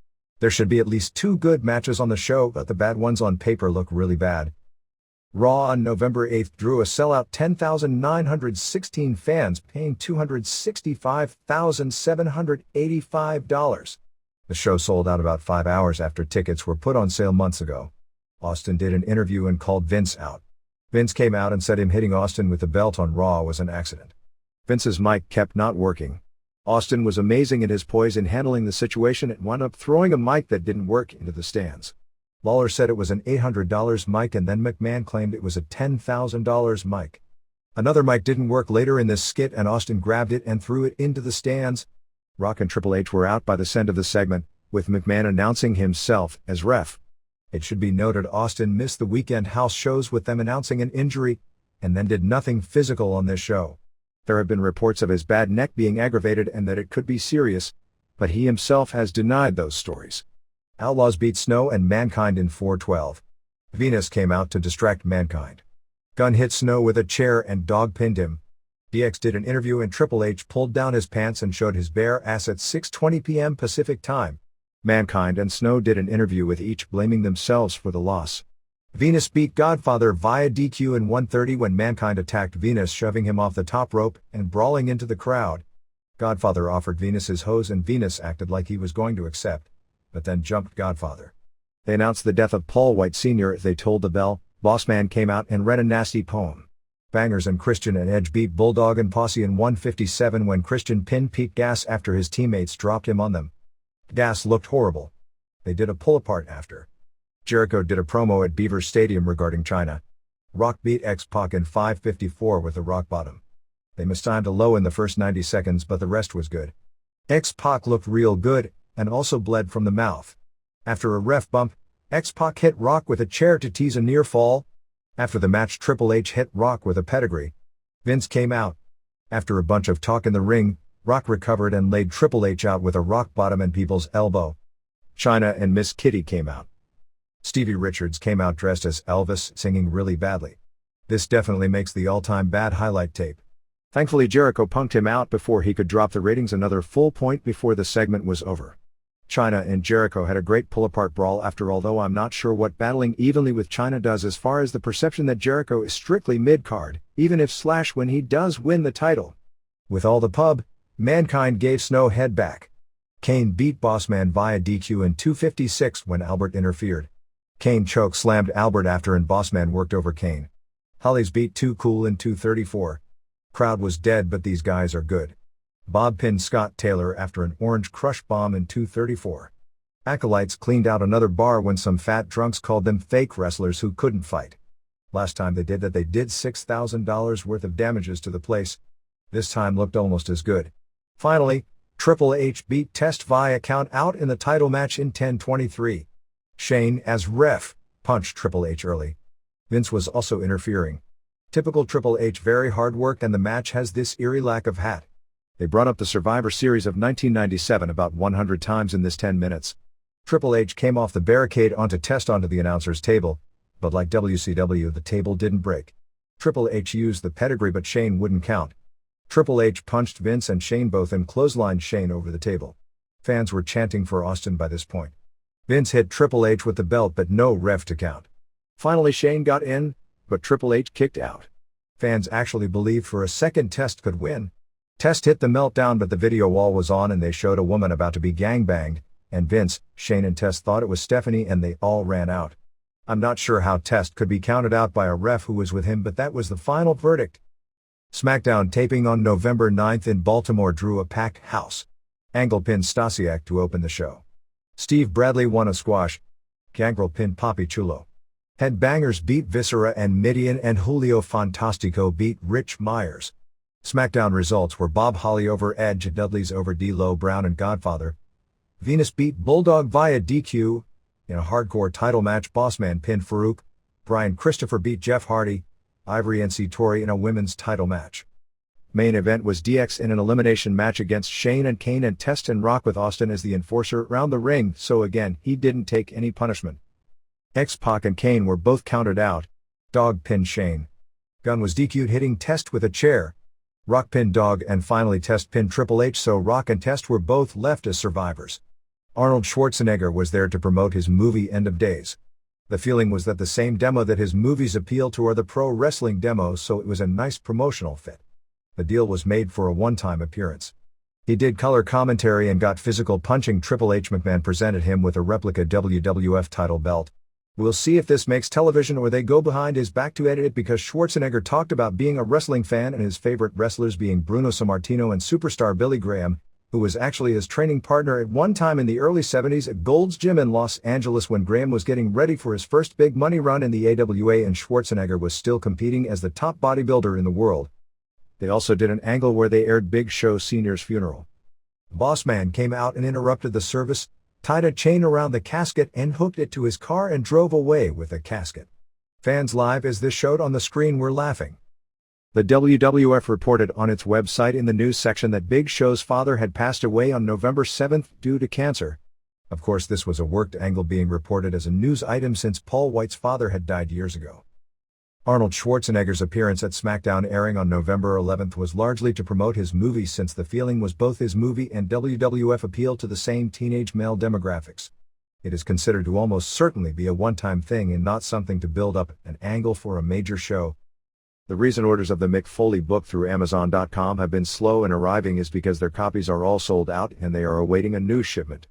There should be at least 2 good matches on the show, but the bad ones on paper look really bad. Raw on November 8th drew a sellout 10,916 fans paying $265,785. The show sold out about 5 hours after tickets were put on sale months ago. Austin did an interview and called Vince out. Vince came out and said him hitting Austin with the belt on Raw was an accident. Vince's mic kept not working. Austin was amazing in his poise in handling the situation and wound up throwing a mic that didn't work into the stands. Lawler said it was an $800 mic and then McMahon claimed it was a $10,000 mic. Another mic didn't work later in this skit and Austin grabbed it and threw it into the stands. Rock and Triple H were out by the end of the segment, with McMahon announcing himself as ref. It should be noted Austin missed the weekend house shows with them announcing an injury. and then did nothing physical on this show. There have been reports of his bad neck being aggravated and that it could be serious, but he himself has denied those stories. Outlaws beat Snow and Mankind in 412. Venus came out to distract Mankind. Gunn hit Snow with a chair and dog pinned him. DX did an interview and Triple H pulled down his pants and showed his bare ass at 6:20 p.m. Pacific Time. Mankind and Snow did an interview with each blaming themselves for the loss. Venus beat Godfather via DQ in 1:30 when Mankind attacked Venus, shoving him off the top rope and brawling into the crowd. Godfather offered Venus his hose and Venus acted like he was going to accept, but then jumped Godfather. They announced the death of Paul White Sr. as they tolled the bell. Bossman came out and read a nasty poem. Bangers and Christian and Edge beat Bulldog and Posse in 157 when Christian pinned Pete Gas after his teammates dropped him on them. Gas looked horrible. They did a pull-apart after. Jericho did a promo at Beaver Stadium regarding China. Rock beat X-Pac in 554 with a rock bottom. They mistimed a low in the first 90 seconds but the rest was good. X-Pac looked real good, and also bled from the mouth. After a ref bump, X-Pac hit Rock with a chair to tease a near fall. After the match, Triple H hit Rock with a pedigree. Vince came out. After a bunch of talk in the ring, Rock recovered and laid Triple H out with a rock bottom and people's elbow. Chyna and Miss Kitty came out. Stevie Richards came out dressed as Elvis, singing really badly. This definitely makes the all-time bad highlight tape. Thankfully Jericho punked him out before he could drop the ratings another full point before the segment was over. Chyna and Jericho had a great pull-apart brawl after, although I'm not sure what battling evenly with Chyna does as far as the perception that Jericho is strictly mid-card, even if / when he does win the title. With all the pub, Mankind gave Snow head back. Kane beat Bossman via DQ in 256 when Albert interfered. Kane choke slammed Albert after and Bossman worked over Kane. Hollies beat Too Cool in 234. Crowd was dead but these guys are good. Bob pinned Scott Taylor after an Orange Crush bomb in 234. Acolytes cleaned out another bar when some fat drunks called them fake wrestlers who couldn't fight. Last time they did that they did $6,000 worth of damages to the place. This time looked almost as good. Finally, Triple H beat Test via count out in the title match in 1023. Shane, as ref, punched Triple H early. Vince was also interfering. Typical Triple H, very hard work, and the match has this eerie lack of hat. They brought up the Survivor Series of 1997 about 100 times in this 10 minutes. Triple H came off the barricade onto Test onto the announcer's table, but like WCW the table didn't break. Triple H used the pedigree but Shane wouldn't count. Triple H punched Vince and Shane both and clotheslined Shane over the table. Fans were chanting for Austin by this point. Vince hit Triple H with the belt but no ref to count. Finally Shane got in, but Triple H kicked out. Fans actually believed for a second Test could win. Test hit the meltdown but the video wall was on and they showed a woman about to be gangbanged, and Vince, Shane and Test thought it was Stephanie and they all ran out. I'm not sure how Test could be counted out by a ref who was with him, but that was the final verdict. SmackDown taping on November 9th in Baltimore drew a packed house. Angle pinned Stasiak to open the show. Steve Bradley won a squash. Gangrel pinned Papi Chulo. Headbangers beat Viscera and Midian and Julio Fantastico beat Rich Myers. SmackDown results were Bob Holly over Edge, Dudley's over D'Lo Brown and Godfather. Venus beat Bulldog via DQ. In a hardcore title match, Bossman pinned Farouk. Brian Christopher beat Jeff Hardy. Ivory and Satori in a women's title match. Main event was DX in an elimination match against Shane and Kane and Test and Rock with Austin as the enforcer around the ring, so again, he didn't take any punishment. X-Pac and Kane were both counted out. Dog pinned Shane. Gunn was DQ'd hitting Test with a chair. Rock pinned Dog and finally Test pinned Triple H, so Rock and Test were both left as survivors. Arnold Schwarzenegger was there to promote his movie End of Days. The feeling was that the same demo that his movies appeal to are the pro wrestling demos, so it was a nice promotional fit. The deal was made for a one-time appearance. He did color commentary and got physical punching. Triple H McMahon presented him with a replica WWF title belt. We'll see if this makes television or they go behind his back to edit it, because Schwarzenegger talked about being a wrestling fan and his favorite wrestlers being Bruno Sammartino and superstar Billy Graham, who was actually his training partner at one time in the early 70s at Gold's Gym in Los Angeles when Graham was getting ready for his first big money run in the AWA and Schwarzenegger was still competing as the top bodybuilder in the world. They also did an angle where they aired Big Show Sr.'s funeral. Bossman came out and interrupted the service, tied a chain around the casket and hooked it to his car and drove away with the casket. Fans live as this showed on the screen were laughing. The WWF reported on its website in the news section that Big Show's father had passed away on November 7 due to cancer. Of course, this was a worked angle being reported as a news item since Paul White's father had died years ago. Arnold Schwarzenegger's appearance at SmackDown airing on November 11 was largely to promote his movie, since the feeling was both his movie and WWF appealed to the same teenage male demographics. It is considered to almost certainly be a one-time thing and not something to build up an angle for a major show. The reason orders of the Mick Foley book through Amazon.com have been slow in arriving is because their copies are all sold out and they are awaiting a new shipment.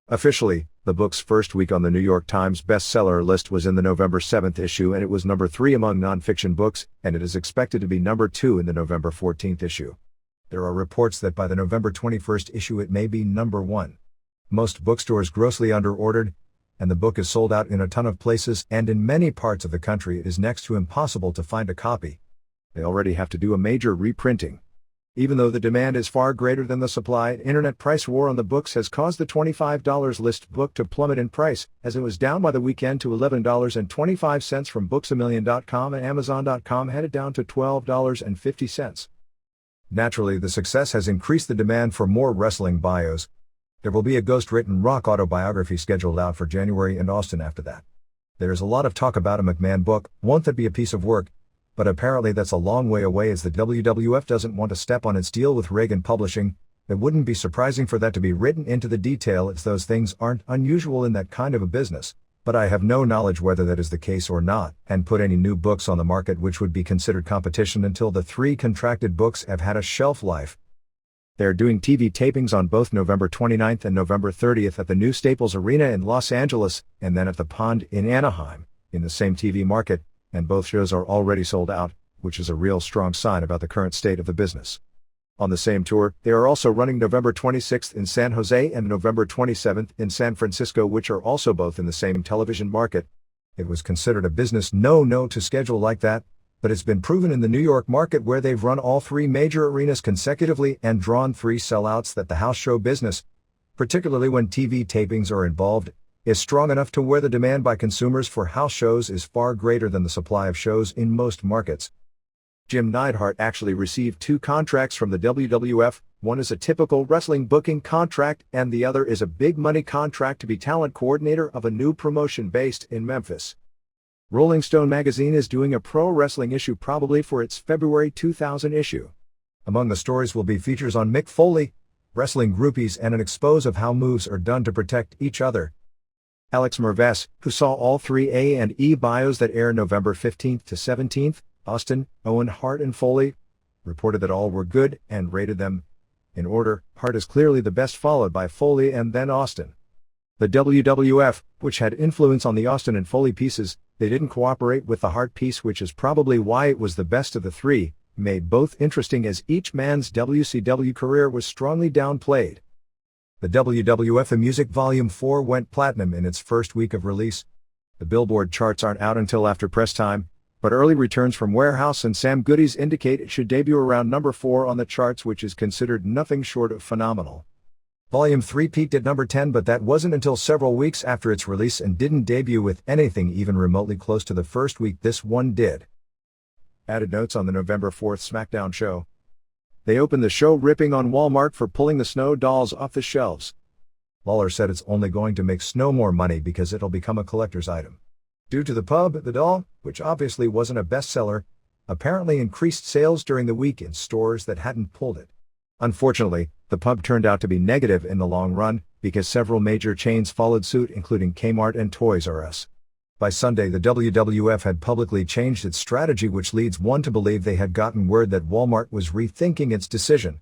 Officially, the book's first week on the New York Times bestseller list was in the November 7 issue, and it was number 3 among nonfiction books, and it is expected to be number 2 in the November 14 issue. There are reports that by the November 21 issue it may be number 1. Most bookstores grossly underordered, and the book is sold out in a ton of places, and in many parts of the country it is next to impossible to find a copy. They already have to do a major reprinting. Even though the demand is far greater than the supply, internet price war on the books has caused the $25 list book to plummet in price, as it was down by the weekend to $11.25 from Booksamillion.com, and Amazon.com had it down to $12.50. Naturally, the success has increased the demand for more wrestling bios. There will be a ghost-written Rock autobiography scheduled out for January in Austin after that. There is a lot of talk about a McMahon book. Won't that be a piece of work? But apparently that's a long way away, as the WWF doesn't want to step on its deal with Reagan Publishing. It wouldn't be surprising for that to be written into the detail, as those things aren't unusual in that kind of a business. But I have no knowledge whether that is the case or not, and put any new books on the market which would be considered competition until the 3 contracted books have had a shelf life. They are doing TV tapings on both November 29 and November 30 at the new Staples Arena in Los Angeles, and then at the Pond in Anaheim, in the same TV market, and both shows are already sold out, which is a real strong sign about the current state of the business. On the same tour, they are also running November 26 in San Jose and November 27 in San Francisco, which are also both in the same television market. It was considered a business no-no to schedule like that, but it's been proven in the New York market, where they've run all 3 major arenas consecutively and drawn 3 sellouts, that the house show business, particularly when TV tapings are involved, is strong enough to where the demand by consumers for house shows is far greater than the supply of shows in most markets. Jim Neidhart actually received 2 contracts from the WWF. One is a typical wrestling booking contract, and the other is a big money contract to be talent coordinator of a new promotion based in Memphis. Rolling Stone magazine is doing a pro wrestling issue probably for its February 2000 issue. Among the stories will be features on Mick Foley, wrestling groupies, and an expose of how moves are done to protect each other. Alex Merves, who saw all 3 A and E bios that air November 15 to 17, Austin, Owen Hart and Foley, reported that all were good and rated them in order. Hart is clearly the best, followed by Foley and then Austin. The WWF, which had influence on the Austin and Foley pieces, they didn't cooperate with the Hart piece, which is probably why it was the best of the 3, made both interesting, as each man's WCW career was strongly downplayed. The WWF The Music Volume 4 went platinum in its first week of release. The Billboard charts aren't out until after press time, but early returns from Warehouse and Sam Goody's indicate it should debut around number 4 on the charts, which is considered nothing short of phenomenal. Volume 3 peaked at number 10, but that wasn't until several weeks after its release and didn't debut with anything even remotely close to the first week this one did. Added notes on the November 4 SmackDown show. They opened the show ripping on Walmart for pulling the Snow dolls off the shelves. Lawler said it's only going to make Snow more money because it'll become a collector's item. Due to the pub, the doll, which obviously wasn't a bestseller, apparently increased sales during the week in stores that hadn't pulled it. Unfortunately, the pub turned out to be negative in the long run, because several major chains followed suit, including Kmart and Toys R Us. By Sunday, the WWF had publicly changed its strategy, which leads one to believe they had gotten word that Walmart was rethinking its decision.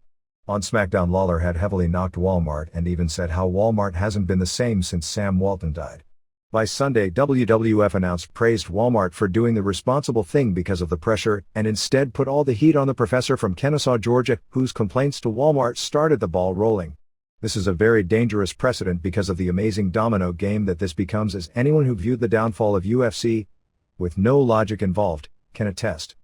On SmackDown, Lawler had heavily knocked Walmart and even said how Walmart hasn't been the same since Sam Walton died. By Sunday, WWF announced praised Walmart for doing the responsible thing because of the pressure, and instead put all the heat on the professor from Kennesaw, Georgia, whose complaints to Walmart started the ball rolling. This is a very dangerous precedent because of the amazing domino game that this becomes, as anyone who viewed the downfall of UFC, with no logic involved, can attest.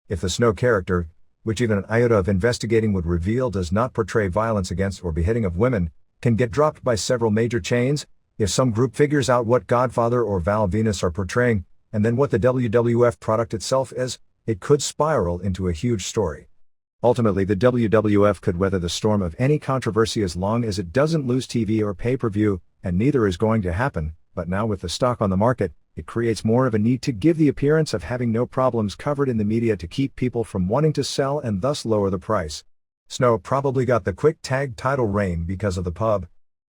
If the Snow character, which even an iota of investigating would reveal does not portray violence against or beheading of women, can get dropped by several major chains, if some group figures out what Godfather or Val Venus are portraying, and then what the WWF product itself is, it could spiral into a huge story. Ultimately, the WWF could weather the storm of any controversy as long as it doesn't lose TV or pay-per-view, and neither is going to happen, but now with the stock on the market, it creates more of a need to give the appearance of having no problems covered in the media to keep people from wanting to sell and thus lower the price. Snow probably got the quick tag title reign because of the pub.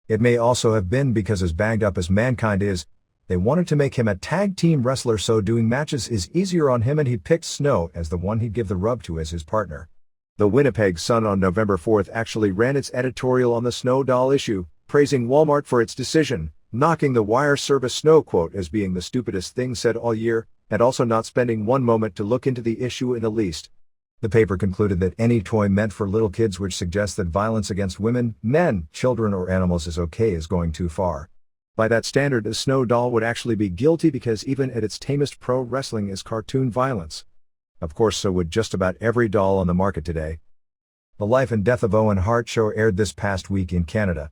It may also have been because as banged up as Mankind is, they wanted to make him a tag team wrestler, so doing matches is easier on him, and he picked Snow as the one he'd give the rub to as his partner. The Winnipeg Sun on November 4th actually ran its editorial on the Snow doll issue, praising Walmart for its decision, knocking the wire service Snow quote as being the stupidest thing said all year, and also not spending one moment to look into the issue in the least. The paper concluded that any toy meant for little kids which suggests that violence against women, men, children or animals is okay is going too far. By that standard, a Snow doll would actually be guilty, because even at its tamest, pro wrestling is cartoon violence. Of course, so would just about every doll on the market today. The Life and Death of Owen Hart show aired this past week in Canada.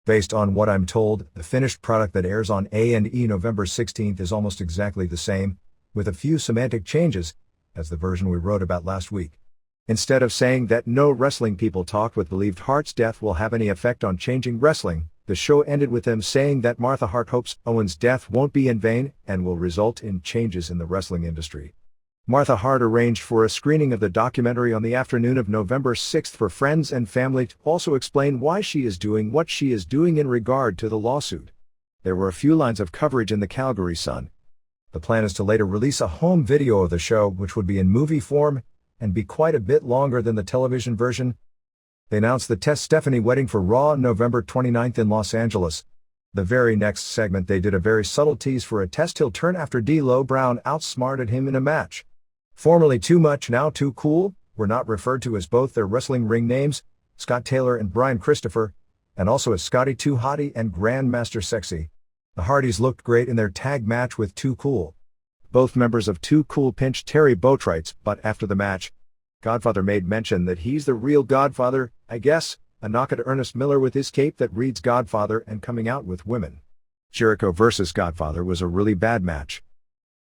Based on what I'm told, the finished product that airs on A&E November 16th is almost exactly the same, with a few semantic changes, as the version we wrote about last week. Instead of saying that no wrestling people talked with believed Hart's death will have any effect on changing wrestling, the show ended with them saying that Martha Hart hopes Owen's death won't be in vain and will result in changes in the wrestling industry. Martha Hart arranged for a screening of the documentary on the afternoon of November 6th for friends and family to also explain why she is doing what she is doing in regard to the lawsuit. There were a few lines of coverage in the Calgary Sun. The plan is to later release a home video of the show, which would be in movie form and be quite a bit longer than the television version. They announced the Tess Stephanie wedding for Raw on November 29th in Los Angeles. The very next segment they did a very subtle tease for a Test heel turn after D'Lo Brown outsmarted him in a match. Formerly Too Much, now Too Cool, were not referred to as both their wrestling ring names, Scott Taylor and Brian Christopher, and also as Scotty Too Hottie and Grandmaster Sexy. The Hardys looked great in their tag match with Too Cool. Both members of Too Cool pinched Terry Botrites, but after the match, Godfather made mention that he's the real Godfather, I guess, a knock at Ernest Miller with his cape that reads Godfather and coming out with women. Jericho vs. Godfather was a really bad match.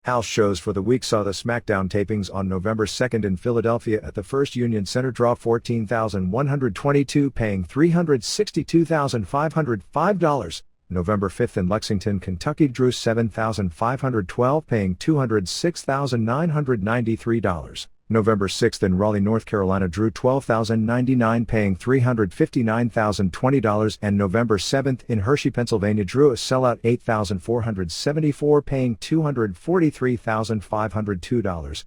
House shows for the week saw the SmackDown tapings on November 2nd in Philadelphia at the First Union Center draw 14,122, paying $362,505. November 5th in Lexington, Kentucky drew 7,512, paying $206,993. November 6th in Raleigh, North Carolina drew 12,099, paying $359,020, and November 7th in Hershey, Pennsylvania drew a sellout 8,474, paying $243,502.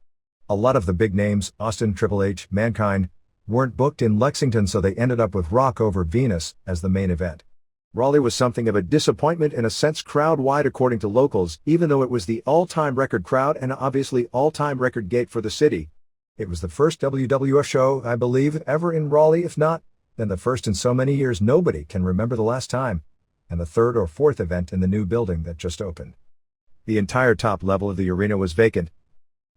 A lot of the big names, Austin, Triple H, Mankind, weren't booked in Lexington, so they ended up with Rock over Venus as the main event. Raleigh was something of a disappointment in a sense crowd-wide according to locals, even though it was the all-time record crowd and obviously all-time record gate for the city. It was the first WWF show, I believe, ever in Raleigh. If not, then the first in so many years nobody can remember the last time, and the third or fourth event in the new building that just opened. The entire top level of the arena was vacant.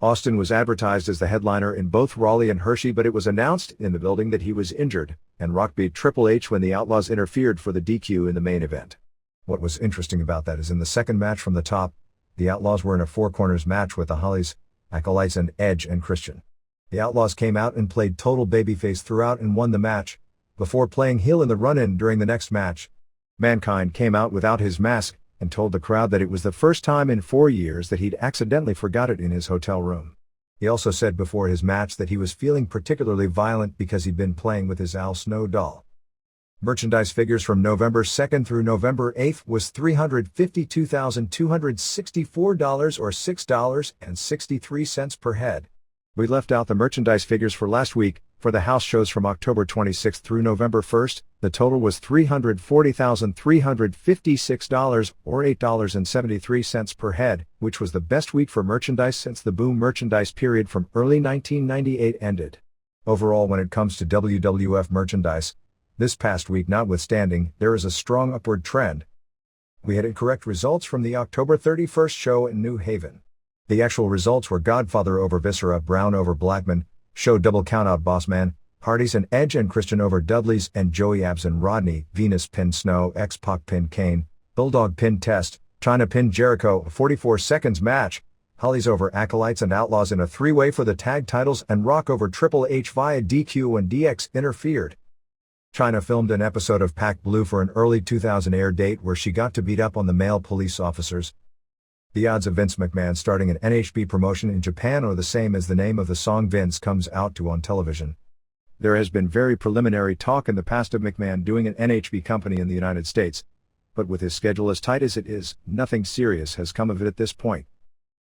Austin was advertised as the headliner in both Raleigh and Hershey, but it was announced in the building that he was injured, and Rock beat Triple H when the Outlaws interfered for the DQ in the main event. What was interesting about that is in the second match from the top, the Outlaws were in a four corners match with the Hollies, Acolytes and Edge and Christian. The Outlaws came out and played total babyface throughout and won the match, before playing heel in the run-in during the next match. Mankind came out without his mask, and told the crowd that it was the first time in 4 years that he'd accidentally forgot it in his hotel room. He also said before his match that he was feeling particularly violent because he'd been playing with his Al Snow doll. Merchandise figures from November 2nd through November 8th was $352,264 or $6.63 per head. We left out the merchandise figures for last week. For the house shows from October 26th through November 1st, the total was $340,356 or $8.73 per head, which was the best week for merchandise since the boom merchandise period from early 1998 ended. Overall, when it comes to WWF merchandise, this past week notwithstanding, there is a strong upward trend. We had incorrect results from the October 31st show in New Haven. The actual results were Godfather over Viscera, Brown over Blackman, Show double countout Bossman, Hardys and Edge and Christian over Dudley's and Joey Abs and Rodney, Venus pinned Snow, X-Pac pinned Kane, Bulldog pinned Test, China pinned Jericho, a 44 seconds match, Holly's over Acolytes and Outlaws in a three-way for the tag titles, and Rock over Triple H via DQ when DX interfered. Chyna filmed an episode of Pac Blue for an early 2000 air date where she got to beat up on the male police officers. The odds of Vince McMahon starting an NHB promotion in Japan are the same as the name of the song Vince comes out to on television. There has been very preliminary talk in the past of McMahon doing an NHB company in the United States, but with his schedule as tight as it is, nothing serious has come of it at this point.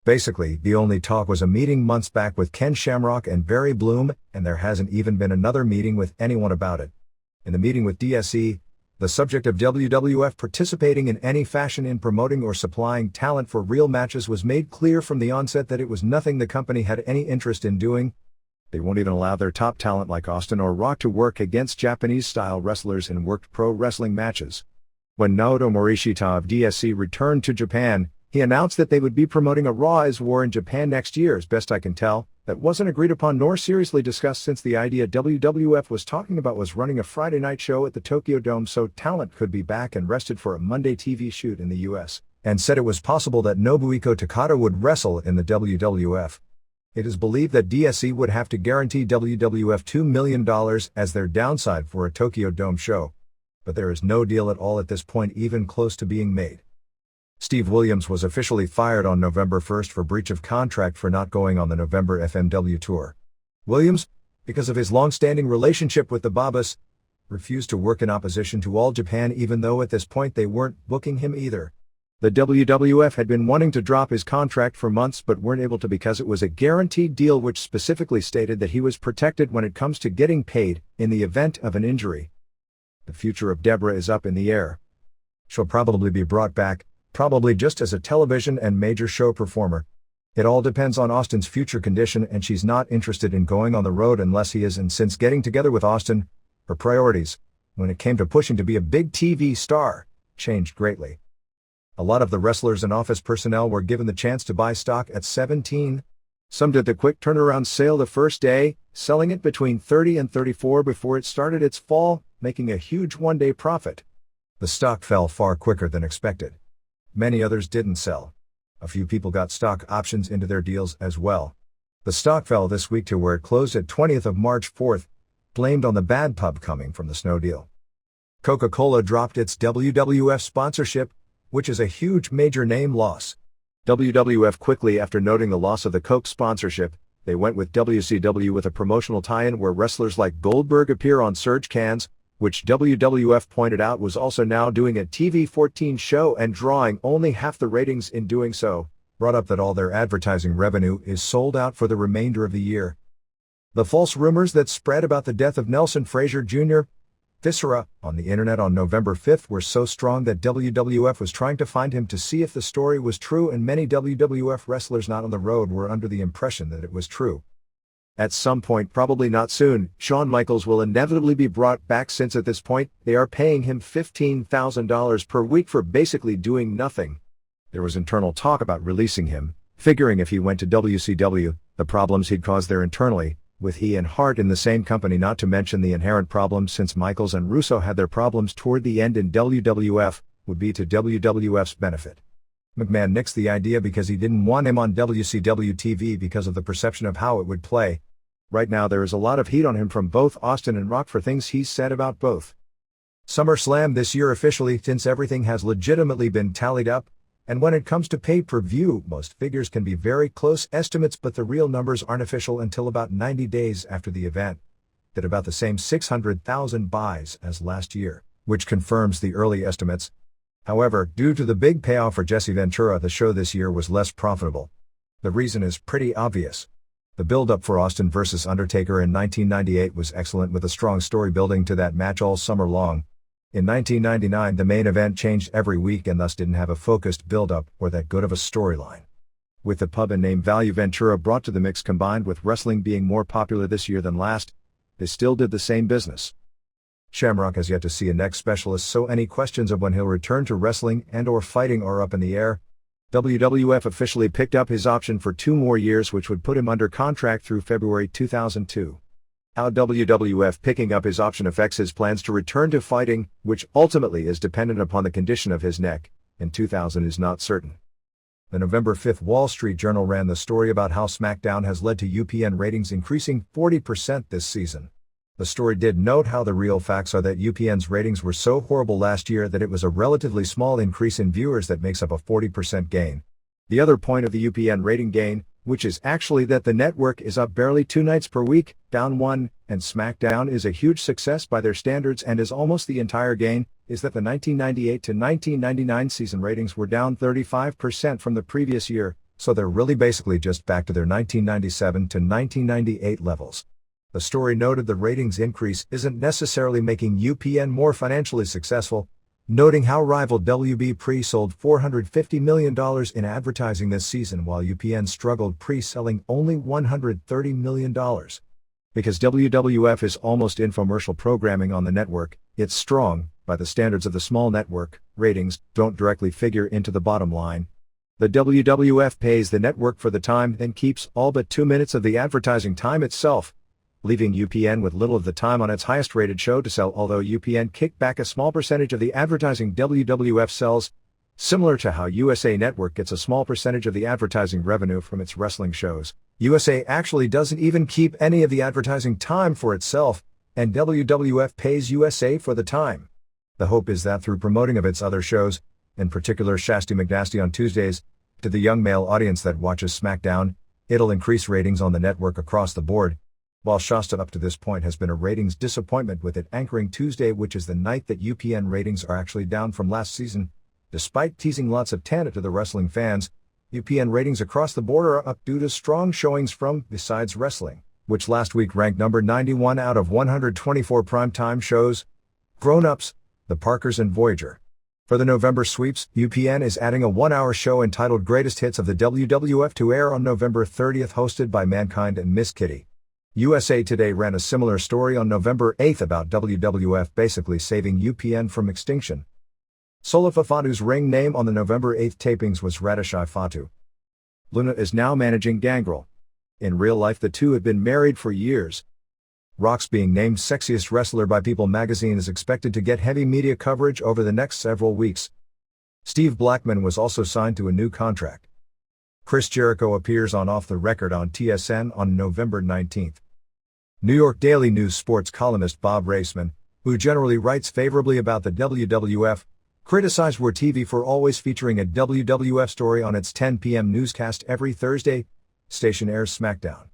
Basically, the only talk was a meeting months back with Ken Shamrock and Barry Bloom, and there hasn't even been another meeting with anyone about it. In the meeting with DSE, the subject of WWF participating in any fashion in promoting or supplying talent for real matches was made clear from the onset that it was nothing the company had any interest in doing. They won't even allow their top talent like Austin or Rock to work against Japanese-style wrestlers in worked pro wrestling matches. When Naoto Morishita of DSE returned to Japan, he announced that they would be promoting a Raw is War in Japan next year. As best I can tell, that wasn't agreed upon nor seriously discussed, since the idea WWF was talking about was running a Friday night show at the Tokyo Dome so talent could be back and rested for a Monday TV shoot in the US, and said it was possible that Nobuhiko Takada would wrestle in the WWF. It is believed that DSE would have to guarantee WWF $2 million as their downside for a Tokyo Dome show, but there is no deal at all at this point even close to being made. Steve Williams was officially fired on November 1st for breach of contract for not going on the November FMW tour. Williams, because of his long-standing relationship with the Babas, refused to work in opposition to All Japan, even though at this point they weren't booking him either. The WWF had been wanting to drop his contract for months but weren't able to because it was a guaranteed deal which specifically stated that he was protected when it comes to getting paid in the event of an injury. The future of Deborah is up in the air. She'll probably be brought back, probably just as a television and major show performer. It all depends on Austin's future condition, and she's not interested in going on the road unless he is, and since getting together with Austin, her priorities, when it came to pushing to be a big TV star, changed greatly. A lot of the wrestlers and office personnel were given the chance to buy stock at 17. Some did the quick turnaround sale the first day, selling it between 30 and 34 before it started its fall, making a huge one-day profit. The stock fell far quicker than expected. Many others didn't sell. A few people got stock options into their deals as well. The stock fell this week to where it closed at 20th of March 4th, blamed on the bad pub coming from the snow deal. Coca-Cola dropped its WWF sponsorship, which is a huge major name loss. WWF quickly after noting the loss of the Coke sponsorship, they went with WCW with a promotional tie-in where wrestlers like Goldberg appear on Surge cans, which WWF pointed out was also now doing a TV-14 show and drawing only half the ratings in doing so, brought up that all their advertising revenue is sold out for the remainder of the year. The false rumors that spread about the death of Nelson Frazier Jr., Viscera, on the internet on November 5th were so strong that WWF was trying to find him to see if the story was true, and many WWF wrestlers not on the road were under the impression that it was true. At some point, probably not soon, Shawn Michaels will inevitably be brought back, since at this point, they are paying him $15,000 per week for basically doing nothing. There was internal talk about releasing him, figuring if he went to WCW, the problems he'd cause there internally, with he and Hart in the same company, not to mention the inherent problems since Michaels and Russo had their problems toward the end in WWF, would be to WWF's benefit. McMahon nixed the idea because he didn't want him on WCW TV because of the perception of how it would play. Right now there is a lot of heat on him from both Austin and Rock for things he's said about both. SummerSlam this year officially, since everything has legitimately been tallied up, and when it comes to pay-per-view, most figures can be very close estimates, but the real numbers aren't official until about 90 days after the event. Did about the same 600,000 buys as last year, which confirms the early estimates. However, due to the big payoff for Jesse Ventura, the show this year was less profitable. The reason is pretty obvious. The build-up for Austin vs. Undertaker in 1998 was excellent, with a strong story building to that match all summer long. In 1999, the main event changed every week and thus didn't have a focused build-up or that good of a storyline. With the pub and name value Ventura brought to the mix, combined with wrestling being more popular this year than last, they still did the same business. Shamrock has yet to see a neck specialist, so any questions of when he'll return to wrestling and/or fighting are up in the air. WWF officially picked up his option for 2 more years, which would put him under contract through February 2002. How WWF picking up his option affects his plans to return to fighting, which ultimately is dependent upon the condition of his neck, in 2000 is not certain. The November 5th Wall Street Journal ran the story about how SmackDown has led to UPN ratings increasing 40% this season. The story did note how the real facts are that UPN's ratings were so horrible last year that it was a relatively small increase in viewers that makes up a 40% gain. The other point of the UPN rating gain, which is actually that the network is up barely 2 nights per week, down 1, and SmackDown is a huge success by their standards and is almost the entire gain, is that the 1998 to 1999 season ratings were down 35% from the previous year, so they're really basically just back to their 1997 to 1998 levels. The story noted the ratings increase isn't necessarily making UPN more financially successful, noting how rival WB pre-sold $450 million in advertising this season while UPN struggled pre-selling only $130 million. Because WWF is almost infomercial programming on the network, it's strong, by the standards of the small network, ratings don't directly figure into the bottom line. The WWF pays the network for the time and keeps all but 2 minutes of the advertising time itself, leaving UPN with little of the time on its highest rated show to sell, although UPN kicked back a small percentage of the advertising WWF sells, similar to how USA Network gets a small percentage of the advertising revenue from its wrestling shows. USA actually doesn't even keep any of the advertising time for itself, and WWF pays USA for the time. The hope is that through promoting of its other shows, in particular Shasty McNasty on Tuesdays, to the young male audience that watches SmackDown, it'll increase ratings on the network across the board. While Shasta up to this point has been a ratings disappointment with it anchoring Tuesday, which is the night that UPN ratings are actually down from last season. Despite teasing lots of Tana to the wrestling fans, UPN ratings across the board are up due to strong showings from Besides Wrestling, which last week ranked number 91 out of 124 primetime shows. Grown-ups, The Parkers and Voyager. For the November sweeps, UPN is adding a 1-hour show entitled Greatest Hits of the WWF to air on November 30th, hosted by Mankind and Miss Kitty. USA Today ran a similar story on November 8th about WWF basically saving UPN from extinction. Solifa Fatu's ring name on the November 8th tapings was Radishai Fatu. Luna is now managing Gangrel. In real life the two had been married for years. Rock's being named Sexiest Wrestler by People magazine is expected to get heavy media coverage over the next several weeks. Steve Blackman was also signed to a new contract. Chris Jericho appears on Off the Record on TSN on November 19th. New York Daily News sports columnist Bob Raceman, who generally writes favorably about the WWF, criticized WAR TV for always featuring a WWF story on its 10 p.m. newscast every Thursday. Station airs SmackDown.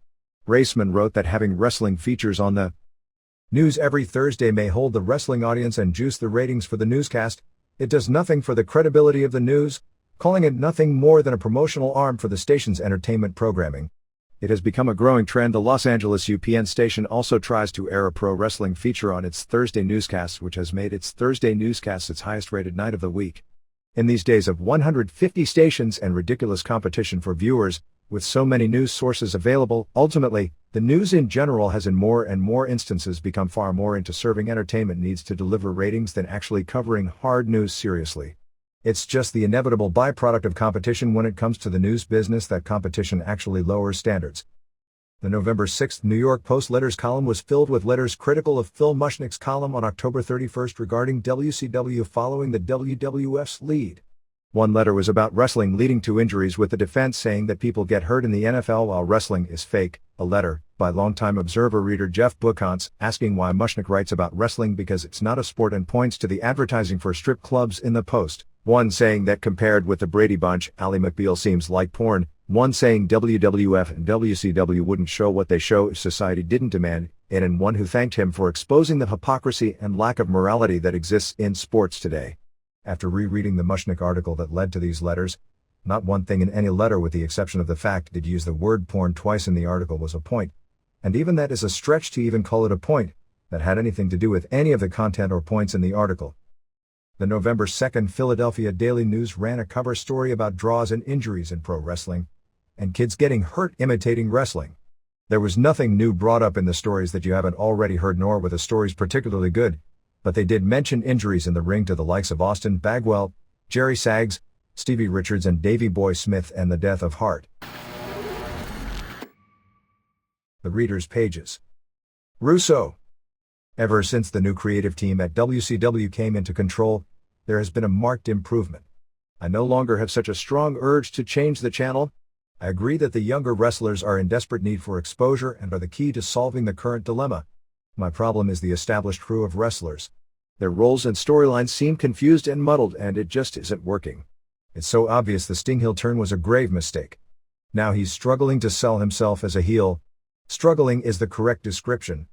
Raceman wrote that having wrestling features on the news every Thursday may hold the wrestling audience and juice the ratings for the newscast. It does nothing for the credibility of the news, calling it nothing more than a promotional arm for the station's entertainment programming. It has become a growing trend. The Los Angeles UPN station also tries to air a pro wrestling feature on its Thursday newscast, which has made its Thursday newscast its highest rated night of the week. In these days of 150 stations and ridiculous competition for viewers, with so many news sources available, ultimately, the news in general has in more and more instances become far more into serving entertainment needs to deliver ratings than actually covering hard news seriously. It's just the inevitable byproduct of competition when it comes to the news business that competition actually lowers standards. The November 6th New York Post letters column was filled with letters critical of Phil Mushnick's column on October 31st regarding WCW following the WWF's lead. One letter was about wrestling leading to injuries, with the defense saying that people get hurt in the NFL while wrestling is fake. A letter, by longtime Observer reader Jeff Bookantz, asking why Mushnick writes about wrestling because it's not a sport and points to the advertising for strip clubs in the Post. One saying that compared with the Brady Bunch, Ally McBeal seems like porn. One saying WWF and WCW wouldn't show what they show if society didn't demand it, and one who thanked him for exposing the hypocrisy and lack of morality that exists in sports today. After rereading the Mushnick article that led to these letters, not one thing in any letter with the exception of the fact it used the word porn twice in the article was a point, and even that is a stretch to even call it a point, that had anything to do with any of the content or points in the article. The November 2nd Philadelphia Daily News ran a cover story about draws and injuries in pro wrestling, and kids getting hurt imitating wrestling. There was nothing new brought up in the stories that you haven't already heard, nor were the stories particularly good, but they did mention injuries in the ring to the likes of Austin Bagwell, Jerry Saggs, Stevie Richards and Davey Boy Smith, and the death of Hart. The readers' pages. Russo. Ever since the new creative team at WCW came into control, there has been a marked improvement. I no longer have such a strong urge to change the channel. I agree that the younger wrestlers are in desperate need for exposure and are the key to solving the current dilemma. My problem is the established crew of wrestlers. Their roles and storylines seem confused and muddled, and it just isn't working. It's so obvious the Sting heel turn was a grave mistake. Now he's struggling to sell himself as a heel. Struggling is the correct description.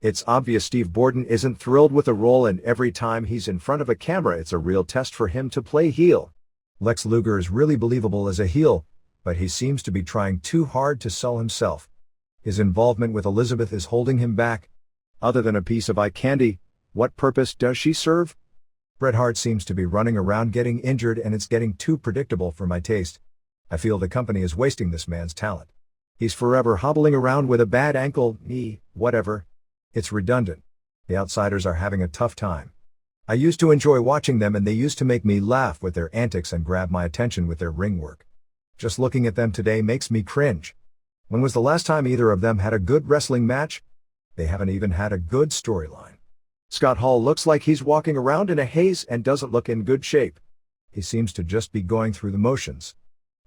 It's obvious Steve Borden isn't thrilled with the role, and every time he's in front of a camera it's a real test for him to play heel. Lex Luger is really believable as a heel, but he seems to be trying too hard to sell himself. His involvement with Elizabeth is holding him back. Other than a piece of eye candy, what purpose does she serve? Bret Hart seems to be running around getting injured, and it's getting too predictable for my taste. I feel the company is wasting this man's talent. He's forever hobbling around with a bad ankle, knee, whatever. It's redundant. The outsiders are having a tough time. I used to enjoy watching them, and they used to make me laugh with their antics and grab my attention with their ring work. Just looking at them today makes me cringe. When was the last time either of them had a good wrestling match? They haven't even had a good storyline. Scott Hall looks like he's walking around in a haze and doesn't look in good shape. He seems to just be going through the motions.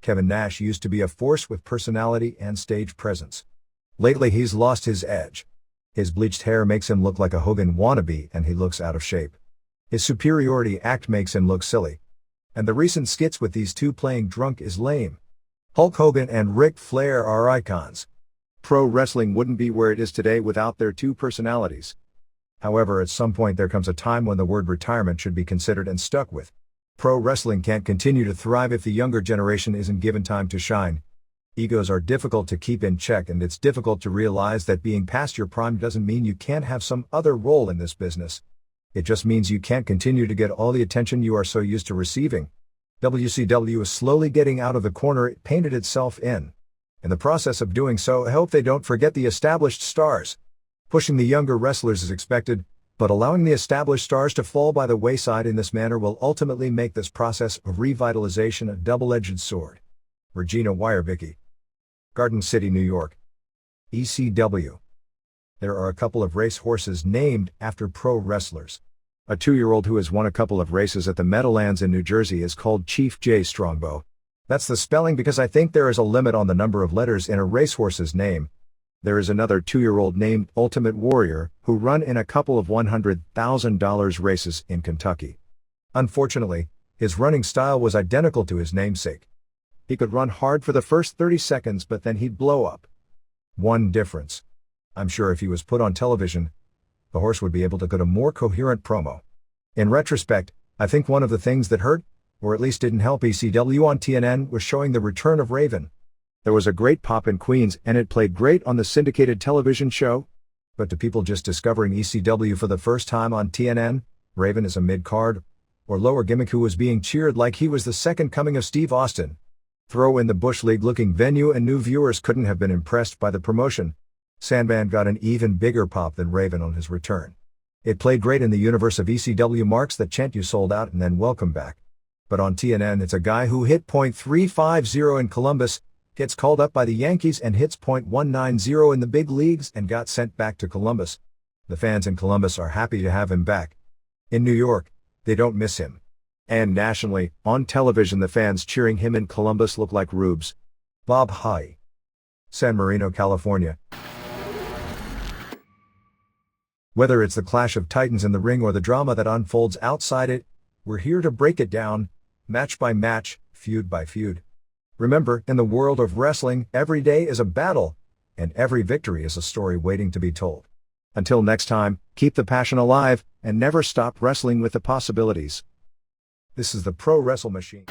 Kevin Nash used to be a force with personality and stage presence. Lately he's lost his edge. His bleached hair makes him look like a Hogan wannabe, and he looks out of shape. His superiority act makes him look silly. And the recent skits with these two playing drunk is lame. Hulk Hogan and Ric Flair are icons. Pro wrestling wouldn't be where it is today without their two personalities. However, at some point there comes a time when the word retirement should be considered and stuck with. Pro wrestling can't continue to thrive if the younger generation isn't given time to shine. Egos are difficult to keep in check, and it's difficult to realize that being past your prime doesn't mean you can't have some other role in this business. It just means you can't continue to get all the attention you are so used to receiving. WCW is slowly getting out of the corner it painted itself in. In the process of doing so, I hope they don't forget the established stars. Pushing the younger wrestlers is expected, but allowing the established stars to fall by the wayside in this manner will ultimately make this process of revitalization a double-edged sword. Regina Weyerbicky. Garden City, New York. ECW. There are a couple of race horses named after pro wrestlers. A 2-year-old who has won a couple of races at the Meadowlands in New Jersey is called Chief J. Strongbow. That's the spelling because I think there is a limit on the number of letters in a racehorse's name. There is another 2-year-old named Ultimate Warrior, who run in a couple of $100,000 races in Kentucky. Unfortunately, his running style was identical to his namesake. He could run hard for the first 30 seconds, but then he'd blow up. One difference. I'm sure if he was put on television, the horse would be able to cut a more coherent promo. In retrospect, I think one of the things that hurt, or at least didn't help ECW on TNN, was showing the return of Raven. There was a great pop in Queens, and it played great on the syndicated television show. But to people just discovering ECW for the first time on TNN, Raven is a mid-card or lower gimmick who was being cheered like he was the second coming of Steve Austin. Throw in the Bush League-looking venue and new viewers couldn't have been impressed by the promotion. Sandman got an even bigger pop than Raven on his return. It played great in the universe of ECW marks that chant you sold out and then welcome back. But on TNN it's a guy who hit .350 in Columbus, gets called up by the Yankees and hits .190 in the big leagues and got sent back to Columbus. The fans in Columbus are happy to have him back. In New York, they don't miss him. And nationally, on television the fans cheering him in Columbus look like rubes. Bob High. San Marino, California. Whether it's the clash of titans in the ring or the drama that unfolds outside it, we're here to break it down, match by match, feud by feud. Remember, in the world of wrestling, every day is a battle, and every victory is a story waiting to be told. Until next time, keep the passion alive, and never stop wrestling with the possibilities. This is the Pro Wrestle Machine.